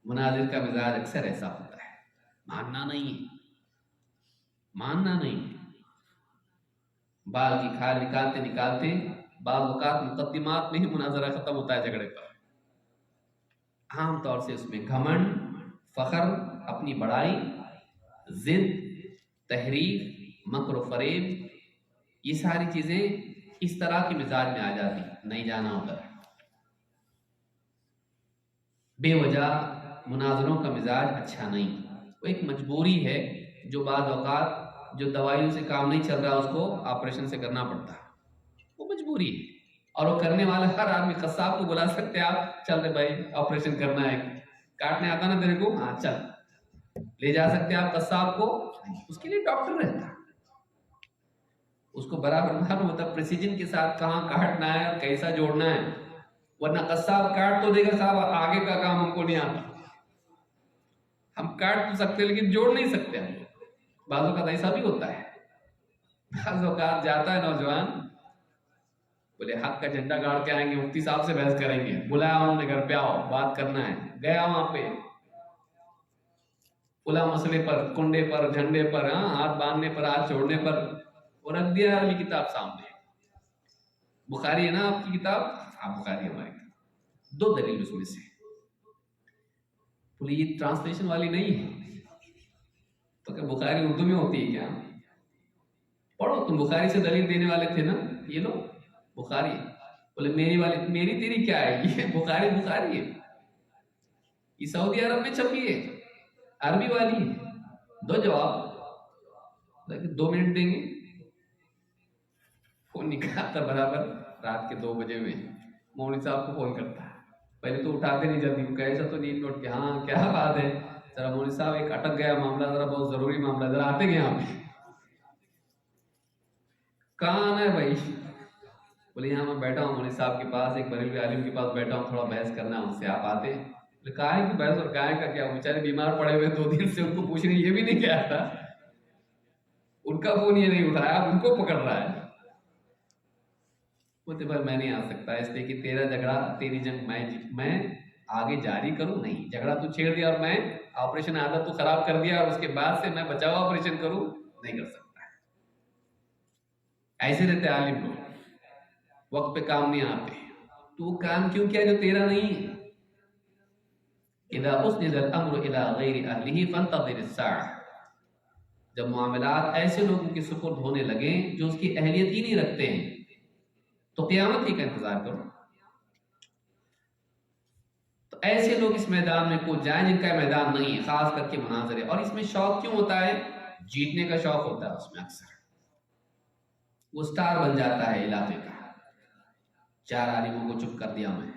مناظر کا مزاج اکثر ایسا ہوتا ہے، ماننا نہیں، بال کی کھال نکالتے نکالتے بعض اوقات مقدمات میں ہی مناظرہ ختم ہوتا ہے جھگڑے پر۔ عام طور سے اس میں گھمنڈ، فخر، اپنی بڑائی، ضد، تحریف، مکر و فریب، یہ ساری چیزیں اس طرح کے مزاج میں آ جاتی، نہیں جانا ادھر۔ بے وجہ مناظروں کا مزاج اچھا نہیں، وہ ایک مجبوری ہے جو بعض اوقات جو دوائیوں سے کام نہیں چل رہا اس کو آپریشن سے کرنا پڑتا ہے، وہ مجبوری ہے، اور وہ کرنے والا ہر آدمی قصاب کو بلا سکتے آپ، چل رہے بھائی آپریشن کرنا ہے، کاٹنے آتا نا تیرے کو، ہاں چل، لے جا سکتے آپ قصاب کو، اس کے لیے ڈاکٹر رہتا، اس کو برابر معلوم ہوتا پریسیجن کے ساتھ کہاں کاٹنا ہے اور کیسا جوڑنا ہے، ورنہ قصاب کاٹ تو دے گا صاحب، آگے کا کام ہم کو نہیں آتا، ہم کاٹ تو سکتے لیکن جوڑ نہیں سکتے ہم، بعض اوقات ایسا بھی ہوتا ہے، بعض اوقات جاتا ہے نوجوان، بولے حق کا جھنڈا گاڑ کے آئیں گے، مفتی صاحب سے بحث کریں گے، بلایا انہوں نے گھر پہ آؤ بات کرنا ہے، گیا وہاں پہ فلاں مسئلے پر، کنڈے پر، جھنڈے پر، ہاتھ باندھنے پر، ہاتھ چھوڑنے پر، اور رکھ دیا عربی کتاب سامنے، بخاری ہے نا آپ کی کتاب، ہاں بخاری ہماری کتاب، دو دلیل اس میں سے، بولے یہ ٹرانسلیشن والی نہیں ہے، تو کہ بخاری اردو میں ہوتی ہے کیا؟ پڑھو، تم بخاری سے دلیل دینے والے تھے نا، یہ لو بخاری، بولے میری والی، میری تیری کیا ہے، یہ بخاری ہے، یہ سعودی عرب میں چھپی ہے، عربی والی ہے، دو جواب، 2 منٹ دیں گے، فون نکالتا برابر رات کے 2 بجے میں، مولوی صاحب کو فون کرتا ہے، پہلے تو اٹھاتے نہیں جلدی، کیسا تو نیند اٹھ کے، ہاں کیا بات ہے، ذرا مولوی صاحب ایک اٹک گیا معاملہ، ذرا بہت ضروری معاملہ، ذرا آتے گئے یہاں پہ، کہاں آنا ہے بھائی، بولے یہاں میں بیٹھا ہوں مولوی صاحب کے پاس، ایک بریلوی عالم کے پاس بیٹھا ہوں، تھوڑا بحث کرنا ہے ان سے، آپ آتے؟ کہا ہے کہ بحث اور کہا ہے کا کیا، بیچارے بیمار پڑے ہوئے 2 دن سے، ان کو پوچھنے یہ بھی نہیں کیا تھا، ان کا فون یہ نہیں اٹھایا، ان کو پکڑ رہا ہے، بولتے بھائی میں نہیں آ سکتا، اس لیے کہ تیرا جھگڑا، تیری جنگ میں آگے جاری کروں نہیں، جھگڑا تو چھیڑ دیا اور میں آپریشن عادت تو خراب کر دیا، اور اس کے بعد سے میں بچاؤ آپریشن کروں نہیں کر سکتا، ایسے رہتے عالم لوگ، وقت پہ کام نہیں آتے، تو کام کیوں کیا جو تیرا نہیں ہے؟ اذا اسند الامر الى غیر اہلہ فانتظر الساعہ، جب معاملات ایسے لوگوں کے سپرد ہونے لگیں جو اس کی اہلیت ہی نہیں رکھتے ہیں، تو قیامت ہی کا انتظار کرو، تو ایسے لوگ اس میدان میں کو جائیں جن کا میدان نہیں ہے، خاص کر کے مناظرے، اور اس میں شوق کیوں ہوتا ہے؟ جیتنے کا شوق ہوتا ہے اس میں، اکثر وہ سٹار بن جاتا ہے علاقے کا، 4 عالموں کو چپ کر دیا میں،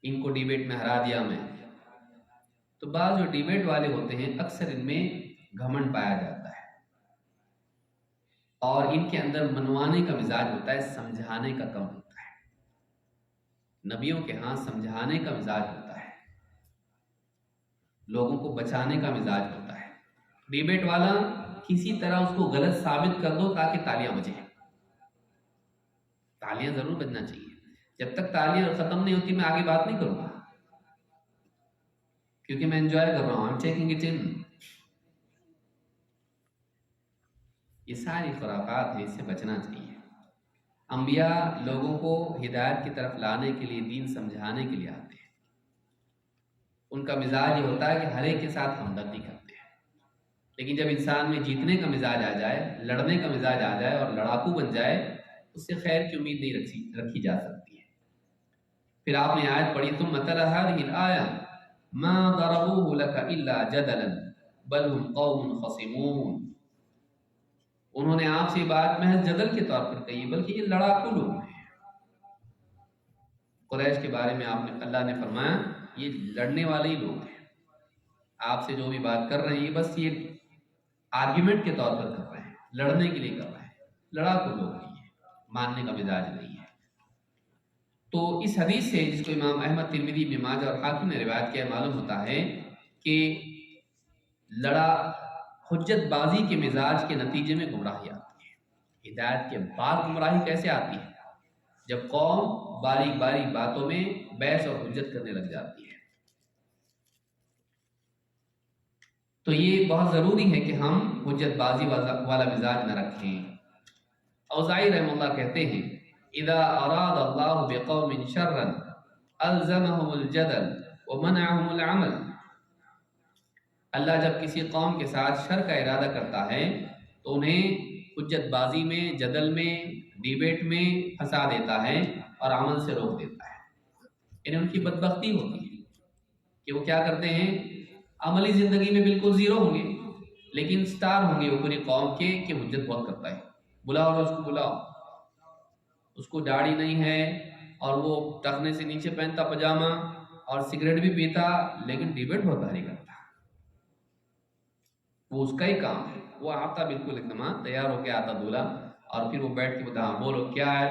ان کو ڈیبیٹ میں ہرا دیا میں، تو بعض جو ڈیبیٹ والے ہوتے ہیں اکثر ان میں گھمنڈ پایا جاتا ہے، اور ان کے اندر منوانے کا مزاج ہوتا ہے، سمجھانے کا کم ہوتا ہے، نبیوں کے ہاں سمجھانے کا مزاج ہوتا ہے، لوگوں کو بچانے کا مزاج ہوتا ہے، ڈیبیٹ والا کسی طرح اس کو غلط ثابت کر دو تاکہ تالیاں بجیں، تالیاں ضرور بجنا چاہیے، جب تک تالیاں ختم نہیں ہوتی میں آگے بات نہیں کروں گا، کیونکہ میں انجوائے کر رہا ہوں، I'm taking it in، یہ ساری خرافات ہیں، اس سے بچنا چاہیے، انبیاء لوگوں کو ہدایت کی طرف لانے کے لیے، دین سمجھانے کے لیے آتے ہیں، ان کا مزاج یہ ہوتا ہے کہ ہر ایک کے ساتھ ہمدردی کرتے ہیں، لیکن جب انسان میں جیتنے کا مزاج آ جائے، لڑنے کا مزاج آ جائے اور لڑاکو بن جائے، اس سے خیر کی امید نہیں رکھی جا سکتی ہے۔ پھر آپ نے آیت پڑھی، ثم تلا هذه الآية ما ضربوه لك إلا جدلا بل هم قوم خصمون، انہوں نے آپ سے بات محض جدل کے طور پر کہی، بلکہ یہ لڑاکو لوگ ہیں۔ قریش کے بارے میں اللہ نے فرمایا یہ لڑنے والے ہی لوگ ہیں، آپ سے جو بھی بات کر رہے ہیں یہ بس یہ آرگیومنٹ کے طور پر کر رہے ہیں، لڑنے کے لیے کر رہے ہیں، لڑاکو لوگ نہیں ہیں، ماننے کا مزاج نہیں ہے۔ تو اس حدیث سے، جس کو امام احمد، ترمذی، ابن ماجہ اور حاکم نے روایت کیا، معلوم ہوتا ہے کہ حجت بازی کے مزاج کے نتیجے میں گمراہی آتی ہے۔ ہدایت کے بعد گمراہی کیسے آتی ہے؟ جب قوم باریک باریک باتوں میں بحث اور حجت کرنے لگ جاتی ہے۔ تو یہ بہت ضروری ہے کہ ہم حجت بازی والا مزاج نہ رکھیں۔ اوزاعی رحمہ اللہ کہتے ہیں اذا اراد اللہ بقوم شرا الزمهم الجدل ومنعهم العمل، اللہ جب کسی قوم کے ساتھ شر کا ارادہ کرتا ہے تو انہیں حجت بازی میں، جدل میں، ڈیبیٹ میں پھنسا دیتا ہے اور عمل سے روک دیتا ہے۔ یعنی ان کی بدبختی ہوتی ہے کہ وہ کیا کرتے ہیں، عملی زندگی میں بالکل زیرو ہوں گے، لیکن سٹار ہوں گے وہ پوری قوم کے کہ حجت بہت کرتا ہے، بلاؤ اس کو بلاؤ، اس کو داڑھی نہیں ہے اور وہ ٹخنے سے نیچے پہنتا پجامہ اور سگریٹ بھی پیتا، لیکن ڈیبیٹ بہت بھاری کرتا، وہ اس کا ہی کام ہے۔ وہ آتا بالکل ایک دم تیار ہو کے آتا دولہا، اور پھر وہ بیٹھ کے بتا بولو کیا ہے،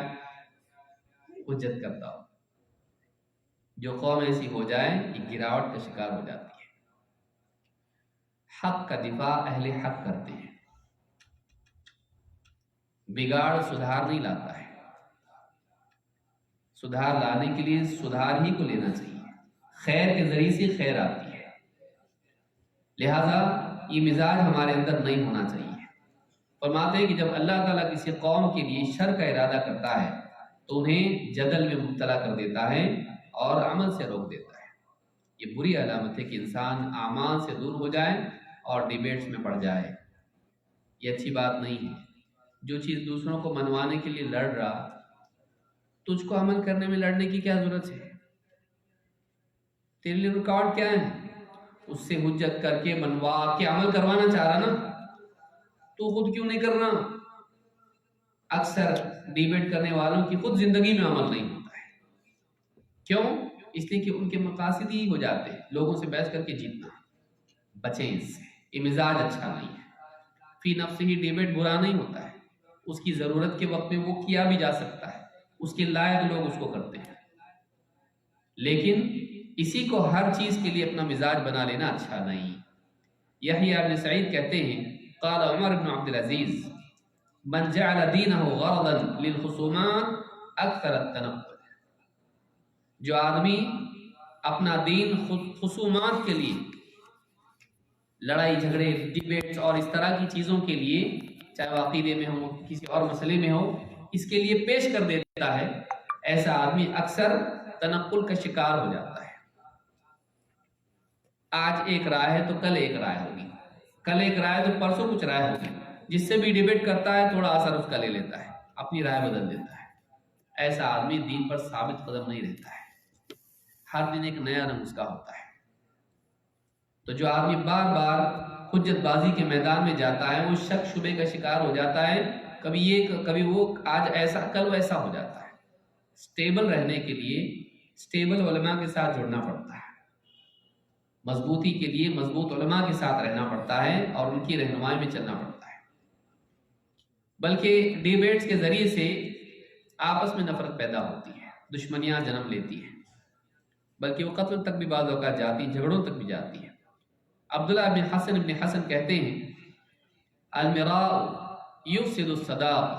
حجت کرتا ہو۔ جو قوم ایسی ہو جائے یہ گراوٹ کا شکار ہو جاتی ہے۔ حق کا دفاع اہل حق کرتے ہیں، بگاڑ سدھار نہیں لاتا ہے، سدھار لانے کے لیے سدھار ہی کو لینا چاہیے، خیر کے ذریعے سے خیر آتی ہے، لہذا یہ مزاج ہمارے اندر نہیں ہونا چاہیے۔ فرماتے ہیں کہ جب اللہ تعالیٰ کسی قوم کے لیے شر کا ارادہ کرتا ہے تو انہیں جدل میں مبتلا کر دیتا ہے اور عمل سے روک دیتا ہے۔ یہ بری علامت ہے کہ انسان اعمال سے دور ہو جائے اور ڈیبیٹس میں پڑ جائے، یہ اچھی بات نہیں ہے۔ جو چیز دوسروں کو منوانے کے لیے لڑ رہا، تجھ کو عمل کرنے میں لڑنے کی کیا ضرورت ہے؟ تیرے لیے رکاوٹ کیا ہے؟ اس سے حجت کر کے منوا کے عمل کروانا چاہ رہا نا، تو خود کیوں نہیں کرنا؟ اکثر ڈیبیٹ کرنے والوں کی خود زندگی میں عمل نہیں ہوتا ہے، کیوں؟ اس لیے کہ ان کے مقاصد ہی ہو جاتے ہیں لوگوں سے بحث کر کے جیتنا۔ بچیں اس سے، یہ مزاج اچھا نہیں ہے۔ فی نفس ہی ڈیبیٹ برا نہیں ہوتا ہے، اس کی ضرورت کے وقت میں وہ کیا بھی جا سکتا ہے، اس کے لائق لوگ اس کو کرتے ہیں، لیکن اسی کو ہر چیز کے لیے اپنا مزاج بنا لینا اچھا نہیں۔ یحییٰ بن سعید کہتے ہیں قال عمر بن عبد العزیز من جعل دینہ غرضا للخصومات اکثر التنقل، جو آدمی اپنا دین خصومات کے لیے، لڑائی جھگڑے، ڈیبیٹس اور اس طرح کی چیزوں کے لیے، چاہے وہ عقیدے میں ہو، کسی اور مسئلے میں ہو، اس کے لیے پیش کر دیتا ہے، ایسا آدمی اکثر تنقل کا شکار ہو جاتا ہے۔ آج ایک رائے ہے تو کل ایک رائے ہوگی، کل ایک رائے تو پرسوں کچھ رائے ہوگی، جس سے بھی ڈیبیٹ کرتا ہے تھوڑا اثر اس کا لے لیتا ہے، اپنی رائے بدل دیتا ہے۔ ایسا آدمی دین پر ثابت قدم نہیں رہتا ہے، ہر دن ایک نیا رنگ اس کا ہوتا ہے۔ تو جو آدمی بار بار حجت بازی کے میدان میں جاتا ہے وہ شک شبے کا شکار ہو جاتا ہے، کبھی یہ کبھی وہ، آج ایسا کل ویسا ہو جاتا ہے۔ سٹیبل رہنے کے لیے سٹیبل علماء کے ساتھ جڑنا پڑتا ہے، مضبوطی کے لیے مضبوط علماء کے ساتھ رہنا پڑتا ہے اور ان کی رہنمائی میں چلنا پڑتا ہے۔ بلکہ ڈیبیٹس کے ذریعے سے آپس میں نفرت پیدا ہوتی ہے، دشمنیاں جنم لیتی ہیں، بلکہ وہ قتل تک بھی بعض اوقات جاتی ہیں، جھگڑوں تک بھی جاتی ہیں۔ عبداللہ بن حسن کہتے ہیں المراء یفسد الصداق،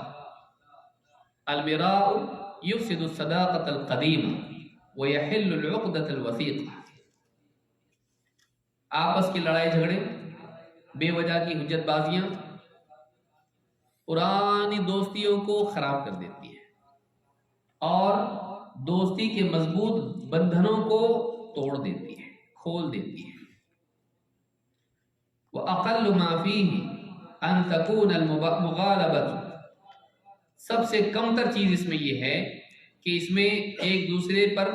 المراء یفسد الصداقۃ القدیمہ ویحل العقدۃ الوثیقہ، آپس کی لڑائی جھگڑے، بے وجہ کی حجت بازیاں پرانی دوستیوں کو خراب کر دیتی ہیں اور دوستی کے مضبوط بندھنوں کو توڑ دیتی ہے، کھول دیتی ہے۔ وَأَقَلُّ مَا فِيهِ أَن تَكُونَ الْمُغَالَبَةُ، سب سے کم تر چیز اس میں یہ ہے کہ اس میں ایک دوسرے پر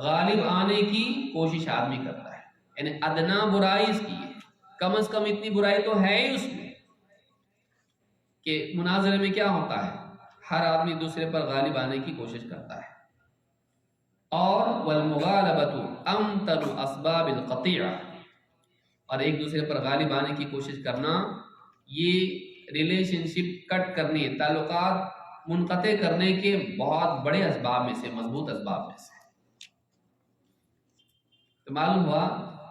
غالب آنے کی کوشش آدمی کرتا ہے، یعنی ادنا برائی اس کی ہے، کم از کم اتنی برائی تو ہے ہی اس میں کہ مناظرے میں کیا ہوتا ہے، ہر آدمی دوسرے پر غالب آنے کی کوشش کرتا ہے، اور والمغالبۃ امتن اسباب القطیع، اور ایک دوسرے پر غالب آنے کی کوشش کرنا یہ ریلیشن شپ کٹ کرنے، تعلقات منقطع کرنے کے بہت بڑے اسباب میں سے، مضبوط اسباب میں سے۔ تو معلوم ہوا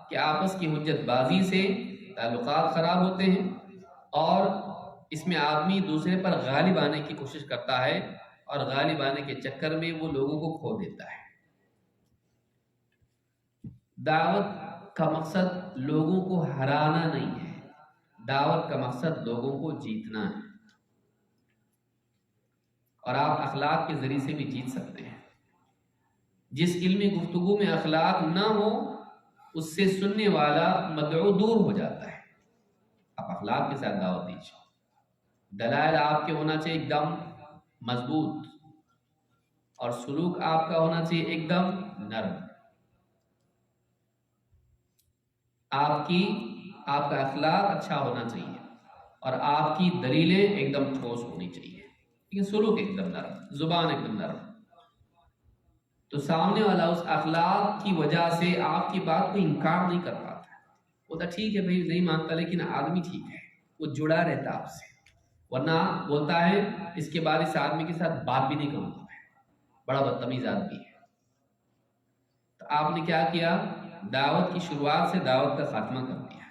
کہ آپس کی حجت بازی سے تعلقات خراب ہوتے ہیں، اور اس میں آدمی دوسرے پر غالب آنے کی کوشش کرتا ہے، اور غالب آنے کے چکر میں وہ لوگوں کو کھو دیتا ہے۔ دعوت کا مقصد لوگوں کو ہرانا نہیں ہے، دعوت کا مقصد لوگوں کو جیتنا ہے، اور آپ اخلاق کے ذریعے سے بھی جیت سکتے ہیں۔ جس علمی گفتگو میں اخلاق نہ ہو اس سے سننے والا مدعو دور ہو جاتا ہے۔ آپ اخلاق کے ساتھ دعوت دیجیے، دلائل آپ کے ہونا چاہیے ایک دم مضبوط، اور سلوک آپ کا ہونا چاہیے ایک دم نرم۔ آپ کا اخلاق اچھا ہونا چاہیے، اور آپ کی دلیلیں ایک دم ٹھوس ہونی چاہیے، لیکن سلوک ایک دم نرم، زبان ایک دم نرم۔ تو سامنے والا اس اخلاق کی وجہ سے آپ کی بات کو انکار نہیں کر پاتا، بولتا ٹھیک ہے بھائی نہیں مانتا، لیکن آدمی ٹھیک ہے، وہ جڑا رہتا آپ سے، ورنہ بولتا ہے اس کے بعد اس آدمی کے ساتھ بات بھی نہیں کروں گا، بڑا بدتمیز آدمی ہے۔ تو آپ نے کیا کیا؟ دعوت کی شروعات سے دعوت کا خاتمہ کر دیا،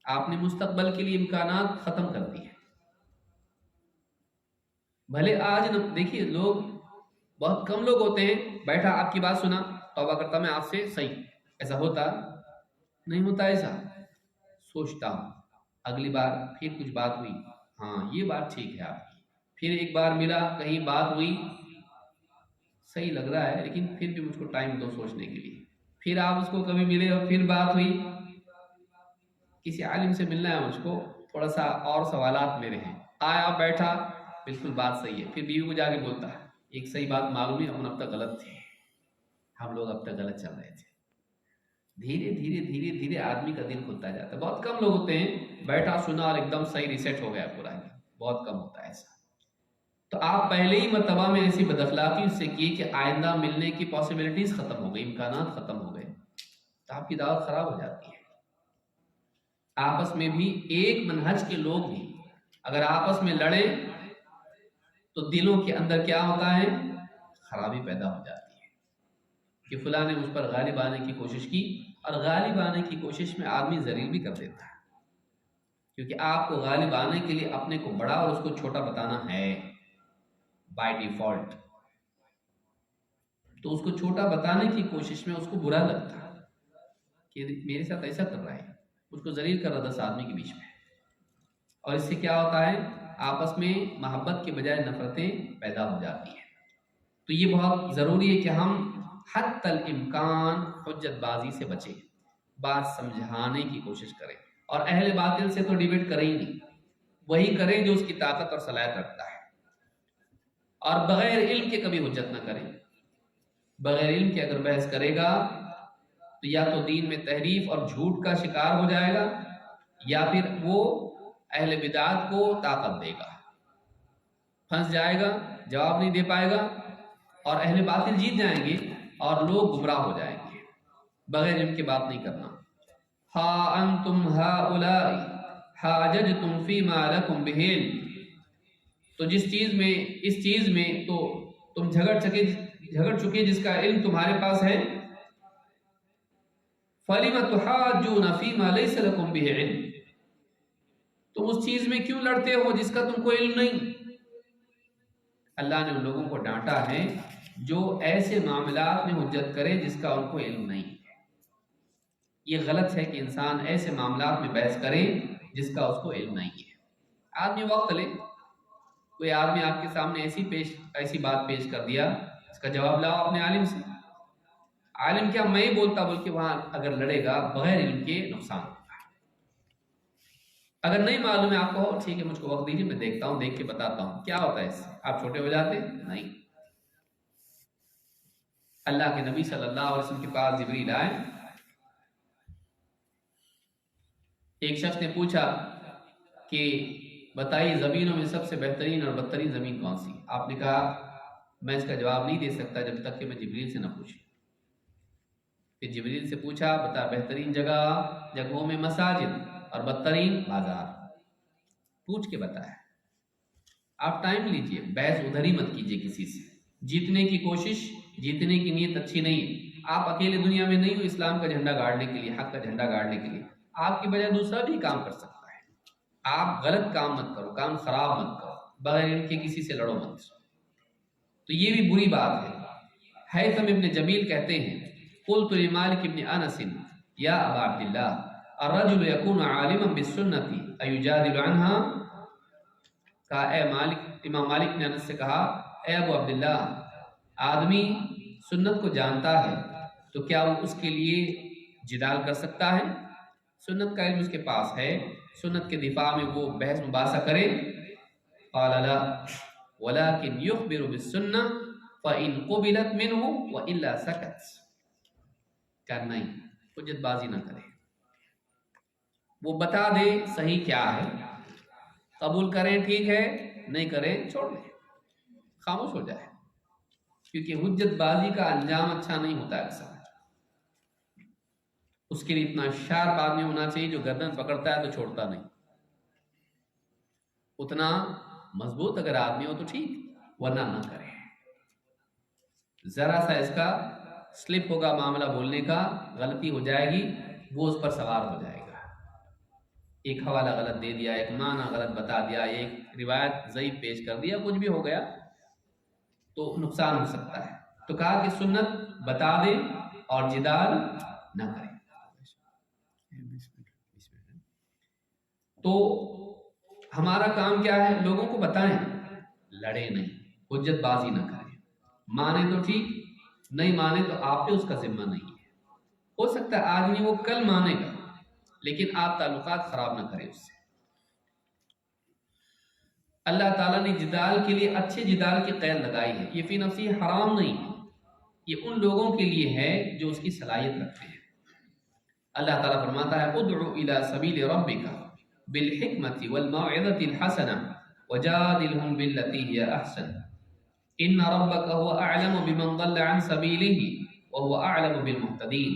آپ نے مستقبل کے لیے امکانات ختم کر دیے۔ بھلے آج دیکھیے لوگ بہت کم لوگ ہوتے ہیں، بیٹھا آپ کی بات سنا، توبہ کرتا میں آپ سے، صحیح ایسا ہوتا نہیں ہوتا، ایسا سوچتا ہوں، اگلی بار پھر کچھ بات ہوئی، ہاں یہ بات ٹھیک ہے آپ کی، پھر ایک بار ملا کہیں بات ہوئی، صحیح لگ رہا ہے لیکن پھر بھی مجھ کو ٹائم دو سوچنے کے لیے، پھر آپ اس کو کبھی ملے اور پھر بات ہوئی، کسی عالم سے ملنا ہے مجھ کو، تھوڑا سا اور سوالات میرے ہیں، آیا بیٹھا، بالکل بات صحیح ہے، پھر بیوی کو جا کے بولتا ہے ایک صحیح بات معلوم ہے، ہم اب تک غلط تھے، ہم لوگ اب تک غلط چل رہے تھے۔ دھیرے دھیرے دھیرے دھیرے آدمی کا دل کھلتا جاتا ہے۔ بہت کم لوگ ہوتے ہیں بیٹھا سنا اور ایک دم صحیح ریسیٹ ہو گیا پورا، بہت کم ہوتا ہے ایسا۔ تو آپ پہلے ہی مرتبہ میں ایسی بد اخلاقی اس سے کی کہ آئندہ ملنے کی پاسبلٹیز ختم ہو گئی، امکانات ختم ہو گئے، تو آپ کی دعوت خراب ہو جاتی ہے۔ آپس میں بھی ایک منہج کے لوگ بھی اگر آپس میں لڑے تو دلوں کے اندر کیا ہوتا ہے؟ خرابی پیدا ہو جاتی ہے کہ فلاں نے مجھ پر غالب آنے کی کوشش کی، اور غالب آنے کی کوشش میں آدمی ذلیل بھی کر دیتا ہے، کیونکہ آپ کو غالب آنے کے لیے اپنے کو بڑا اور اس کو چھوٹا بتانا ہے بائی ڈیفالٹ، تو اس کو چھوٹا بتانے کی کوشش میں اس کو برا لگتا ہے کہ میرے ساتھ ایسا کر رہا ہے، مجھ کو ذلیل کر رہا 10 آدمی کے بیچ میں، اور اس سے کیا ہوتا ہے؟ آپس میں محبت کے بجائے نفرتیں پیدا ہو جاتی ہیں۔ تو یہ بہت ضروری ہے کہ ہم حتی الامکان حجت بازی سے بچیں، بات سمجھانے کی کوشش کریں، اور اہل باطل سے تو ڈیبیٹ کریں ہی نہیں، وہی کریں جو اس کی طاقت اور صلاحیت رکھتا ہے، اور بغیر علم کے کبھی حجت نہ کریں۔ بغیر علم کے اگر بحث کرے گا تو یا تو دین میں تحریف اور جھوٹ کا شکار ہو جائے گا، یا پھر وہ اہل بدعات کو طاقت دے گا، پھنس جائے گا، جواب نہیں دے پائے گا، اور اہل باطل جیت جائیں گے اور لوگ گمراہ ہو جائیں گے۔ بغیر علم کی بات نہیں کرنا۔ ہا انتم ہؤلاء حاججتم فیما لکم بہ علم، تو اس چیز میں تو تم جھگڑ چکے جس کا علم تمہارے پاس ہے، فَلِمَ تُحَاجُّونَ فِيمَا لَيْسَ لَكُمْ بِهِ عِلْمٍ، تم اس چیز میں کیوں لڑتے ہو جس کا تم کو علم نہیں؟ اللہ نے ان لوگوں کو ڈانٹا ہے جو ایسے معاملات میں حجت کرے جس کا ان کو علم نہیں ہے۔ یہ غلط ہے کہ انسان ایسے معاملات میں بحث کرے جس کا اس کو علم نہیں ہے۔ آدمی وقت لے، کوئی آدمی آپ کے سامنے ایسی بات پیش کر دیا، اس کا جواب لاؤ اپنے عالم سے۔ عالم کیا میں ہی بولتا، بلکہ وہاں اگر لڑے گا بغیر علم کے نقصان ہوگا۔ اگر نہیں معلوم ہے آپ کو، ٹھیک ہے مجھ کو وقت دیجیے، میں دیکھتا ہوں، دیکھ کے بتاتا ہوں کیا ہوتا ہے اس سے۔ آپ چھوٹے ہو جاتے نہیں۔ اللہ کے نبی صلی اللہ علیہ وسلم کے پاس جبریل آئے، ایک شخص نے پوچھا کہ بتائیے زمینوں میں سب سے بہترین اور بدترین زمین کون سی؟ آپ نے کہا میں اس کا جواب نہیں دے سکتا جب تک کہ میں جبریل سے نہ پوچھوں۔ پھر جبریل سے پوچھا بتا بہترین جگہوں میں مساجد اور بدترین بازار، پوچھ کے بتایا۔ آپ ٹائم لیجئے، بحث ادھر ہی مت کیجئے کسی سے، جیتنے کی کوشش، جیتنے کی نیت اچھی نہیں ہے۔ آپ اکیلے دنیا میں نہیں ہو اسلام کا جھنڈا گاڑنے کے لیے، حق کا جھنڈا گاڑنے کے لیے، آپ کی بجائے دوسرا بھی کام کر سکتا ہے۔ آپ غلط کام مت کرو، کام خراب مت کرو، بغیر ان کے کسی سے لڑو مت۔ تو یہ بھی بری بات ہے۔ ہیثم ابن جمیل کہتے ہیں قلت لمالک ابن انس یا ابا عبداللہ الرجل یکون عالما بالسنة ایجادل عنها، کہا اے مالک، امام مالک نے انس سے کہا اے ابو عبداللہ، آدمی سنت کو جانتا ہے تو کیا وہ اس کے لیے جدال کر سکتا ہے؟ سنت کا علم اس کے پاس ہے، سنت کے دفاع میں وہ بحث مباحثہ کرے؟ قال لا ولكن يخبر بالسنة فإن قبلت منه وإلا سكت، کہ نہیں، حجت بازی نہ کرے، وہ بتا دے صحیح کیا ہے، قبول کریں ٹھیک ہے، نہیں کریں چھوڑ دیں، خاموش ہو جائے، کیونکہ حجت بازی کا انجام اچھا نہیں ہوتا اکثر۔ اس کے لیے اتنا شارپ آدمی ہونا چاہیے جو گردن پکڑتا ہے تو چھوڑتا نہیں، اتنا مضبوط اگر آدمی ہو تو ٹھیک، ورنہ نہ کرے۔ ذرا سا اس کا سلپ ہوگا معاملہ بولنے کا، غلطی ہو جائے گی، وہ اس پر سوار ہو جائے گا، ایک حوالہ غلط دے دیا، ایک معنی غلط بتا دیا، ایک روایت ضعیف پیش کر دیا، کچھ بھی ہو گیا تو نقصان ہو سکتا ہے۔ تو کہا کہ سنت بتا دے اور جدال نہ کرے۔ تو ہمارا کام کیا ہے؟ لوگوں کو بتائیں، لڑے نہیں، حجت بازی نہ کریں، مانے تو ٹھیک، نہیں مانے تو آپ پہ اس کا ذمہ نہیں ہے۔ ہو سکتا ہے آج نہیں وہ کل مانے گا، لیکن آپ تعلقات خراب نہ کریں اس سے۔ اللہ تعالیٰ نے جدال کے لیے اچھے جدال کی قید لگائی ہے، یہ فی نفسی حرام نہیں ہے، یہ ان لوگوں کے لیے ہے جو اس کی صلاحیت رکھتے ہیں۔ اللہ تعالیٰ فرماتا ہے ادعو الی سبیل ربک بالحکمت والموعظۃ الحسنہ وجادلہم باللتی ہی احسن ان ربک هو اعلم بمن ضل عن سبیلہ وهو اعلم بالمہتدین۔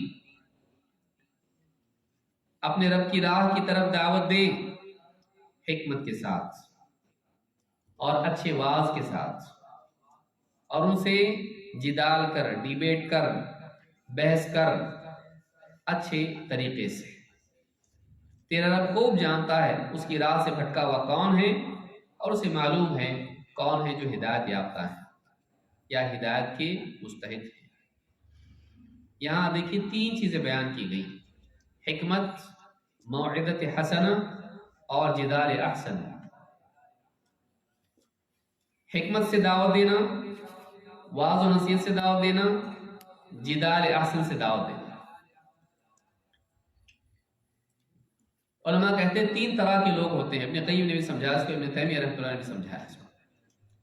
اپنے رب کی راہ کی طرف دعوت دے حکمت کے ساتھ اور اچھے واعظ کے ساتھ، اور ان سے جدال کر، ڈیبیٹ کر، بحث کر اچھے طریقے سے۔ تیرا رب خوب جانتا ہے اس کی راہ سے بھٹکا ہوا کون ہے، اور اسے معلوم ہے کون ہے جو ہدایت یافتہ ہے یا ہدایت کے مستحق ہیں۔ یہاں دیکھیے تین چیزیں بیان کی گئی، حکمت، موعظۃ حسنہ اور جدال احسن۔ حکمت سے دعوت دینا، واعظ و نصیحت سے دعوت دینا، جدال احسن سے دعوت دینا۔ علماء کہتے ہیں تین طرح کے لوگ ہوتے ہیں، ابن قیم نے بھی سمجھایا اس کو، ابن تیمیہ رحمۃ اللہ نے بھی سمجھایا اس کو۔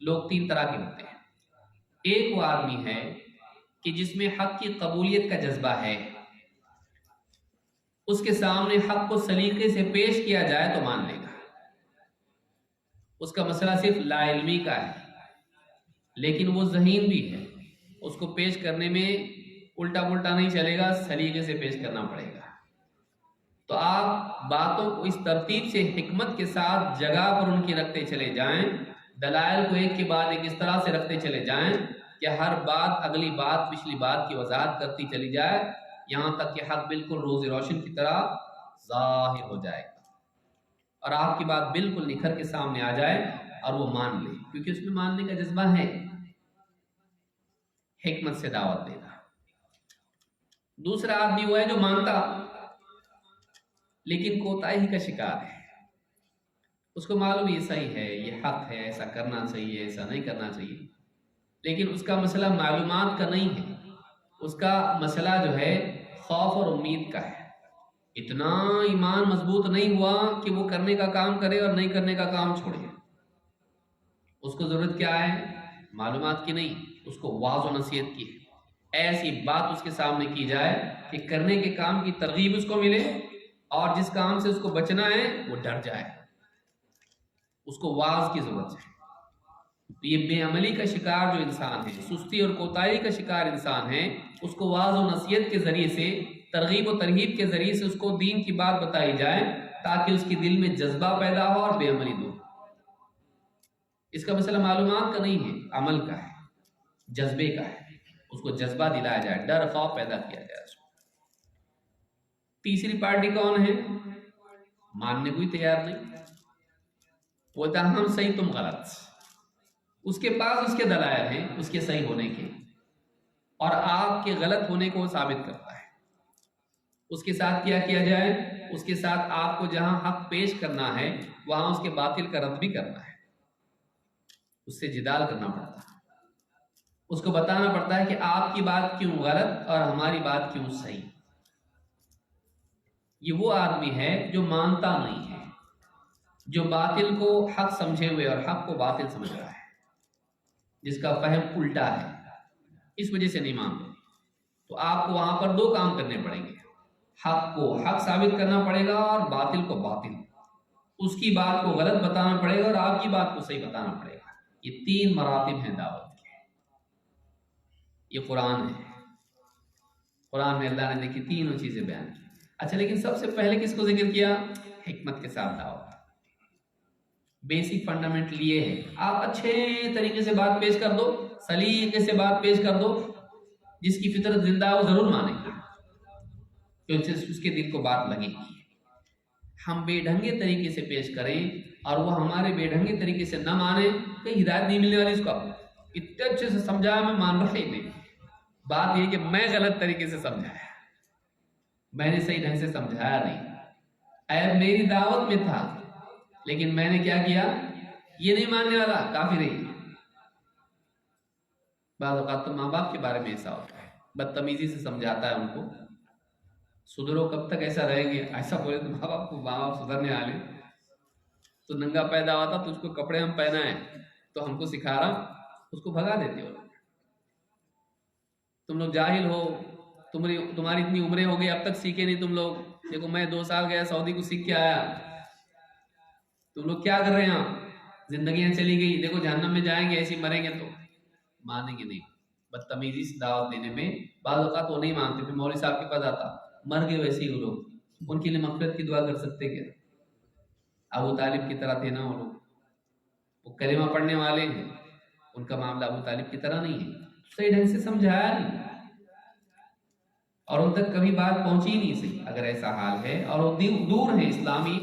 لوگ تین طرح کے ہوتے ہیں۔ ایک وہ آدمی ہے کہ جس میں حق کی قبولیت کا جذبہ ہے، اس کے سامنے حق کو سلیقے سے پیش کیا جائے تو مان لے گا، اس کا مسئلہ صرف لا علمی کا ہے، لیکن وہ ذہین بھی ہے، اس کو پیش کرنے میں الٹا پلٹا نہیں چلے گا، سلیقے سے پیش کرنا پڑے گا۔ تو آپ باتوں کو اس ترتیب سے حکمت کے ساتھ جگہ پر ان کی رکھتے چلے جائیں، دلائل کو ایک کے بعد ایک اس طرح سے رکھتے چلے جائیں کہ ہر بات اگلی بات پچھلی بات کی وضاحت کرتی چلی جائے، یہاں تک کہ حق بالکل روز روشن کی طرح ظاہر ہو جائے گا، اور آپ کی بات بالکل نکھر کے سامنے آ جائے اور وہ مان لے، کیونکہ اس میں ماننے کا جذبہ ہے۔ حکمت سے دعوت دینا۔ دوسرا آدمی وہ ہے جو مانتا لیکن کوتاہی کا شکار ہے، اس کو معلوم یہ صحیح ہے، یہ حق ہے، ایسا کرنا چاہیے، ایسا نہیں کرنا چاہیے، لیکن اس کا مسئلہ معلومات کا نہیں ہے، اس کا مسئلہ جو ہے خوف اور امید کا ہے۔ اتنا ایمان مضبوط نہیں ہوا کہ وہ کرنے کا کام کرے اور نہیں کرنے کا کام چھوڑے۔ اس کو ضرورت کیا ہے؟ معلومات کی نہیں، اس کو واعظ و نصیحت کی ہے۔ ایسی بات اس کے سامنے کی جائے کہ کرنے کے کام کی ترغیب اس کو ملے، اور جس کام سے اس کو بچنا ہے وہ ڈر جائے، اس کو واعظ کی ضرورت ہے۔ تو یہ بے عملی کا شکار جو انسان ہے، سستی اور کوتاہی کا شکار انسان ہے، اس کو واعظ و نصیحت کے ذریعے سے، ترغیب و ترہیب کے ذریعے سے اس کو دین کی بات بتائی جائے تاکہ اس کے دل میں جذبہ پیدا ہو اور بے عملی دور۔ اس کا مسئلہ معلومات کا نہیں ہے، عمل کا ہے، جذبے کا ہے۔ اس کو جذبہ دلایا جائے، ڈر خوف پیدا کیا جائے اس کو۔ تیسری پارٹی کون ہے؟ ماننے کو ہی تیار نہیں، بولتا ہم صحیح تم غلط۔ اس کے پاس اس کے دلائل ہیں اس کے صحیح ہونے کے، اور آپ کے غلط ہونے کو ثابت کرتا ہے۔ اس کے ساتھ کیا کیا جائے؟ اس کے ساتھ آپ کو جہاں حق پیش کرنا ہے وہاں اس کے باطل کا رد بھی کرنا ہے، اس سے جدال کرنا پڑتا ہے، اس کو بتانا پڑتا ہے کہ آپ کی بات کیوں غلط اور ہماری بات کیوں صحیح۔ یہ وہ آدمی ہے جو مانتا نہیں ہے، جو باطل کو حق سمجھے ہوئے اور حق کو باطل سمجھ رہا ہے، جس کا فہم الٹا ہے، اس وجہ سے نہیں مانتے۔ تو آپ کو وہاں پر دو کام کرنے پڑیں گے، حق کو حق ثابت کرنا پڑے گا اور باطل کو باطل۔ اس کی بات کو غلط بتانا پڑے گا اور آپ کی بات کو صحیح بتانا پڑے گا۔ یہ تین مراتب ہیں دعوت کے۔ یہ قرآن ہے، قرآن میں اللہ نے دیکھی تینوں چیزیں بیان کی۔ اچھا، لیکن سب سے پہلے کس کو ذکر کیا؟ حکمت کے ساتھ دعوت۔ بیسک فنڈامنٹل یہ ہے، آپ اچھے طریقے سے بات پیش کر دو، سلیقے سے بات پیش کر دو، جس کی فطرت زندہ ہے وہ ضرور مانے گا، کیونکہ اس کے دل کو بات لگے گی۔ ہم بے ڈھنگے طریقے سے پیش کریں اور وہ ہمارے بے ڈھنگے طریقے سے نہ مانے، کہیں ہدایت نہیں ملنے والی اس کو۔ اتنے اچھے سے سمجھایا میں مان رہا ہی نہیں، بات یہ کہ میں غلط طریقے سے سمجھایا، میں نے صحیح ڈھنگ سے سمجھایا نہیں، عیب میری دعوت میں تھا، لیکن میں نے کیا کیا؟ یہ نہیں ماننے والا کافر ہے۔ بعض اوقات تو ماں باپ کے بارے میں ایسا ہوتا ہے، بدتمیزی سے سمجھاتا ہے ان کو، سدھرو کب تک ایسا رہیں گے، ایسا بولے تو ماں باپ سدھرنے والے، تو ننگا پیدا ہوا تھا تو اس کو کپڑے ہم پہنائیں تو ہم کو سکھا رہا، اس کو بھگا دیتے ہو۔ تم لوگ جاہل ہو، تمہاری اتنی عمریں ہو گئی اب تک سیکھے نہیں تم لوگ، دیکھو میں 2 سال گیا سعودی کو سیکھ کے آیا، تم لوگ کیا کر رہے ہیں؟ زندگیاں چلی گئی، دیکھو جہنم میں جائیں گے، ایسے مریں گے۔ تو مانیں گے نہیں، بدتمیزی سے دعوت دینے میں بعض اوقات وہ نہیں مانتے، پھر مولوی صاحب کے پاس آتا، مر گئے ویسے ہی وہ لوگ، ان کے لیے مغفرت کی دعا کر سکتے کیا؟ ابو طالب کی طرح تھے نا وہ لوگ، وہ کلمہ پڑھنے والے ہیں، ان کا معاملہ ابو طالب کی طرح نہیں ہے، صحیح ڈھنگ سے سمجھایا نہیں اور ان تک کبھی بات پہنچی نہیں صحیح۔ اگر ایسا حال ہے اور وہ دور ہے اسلامی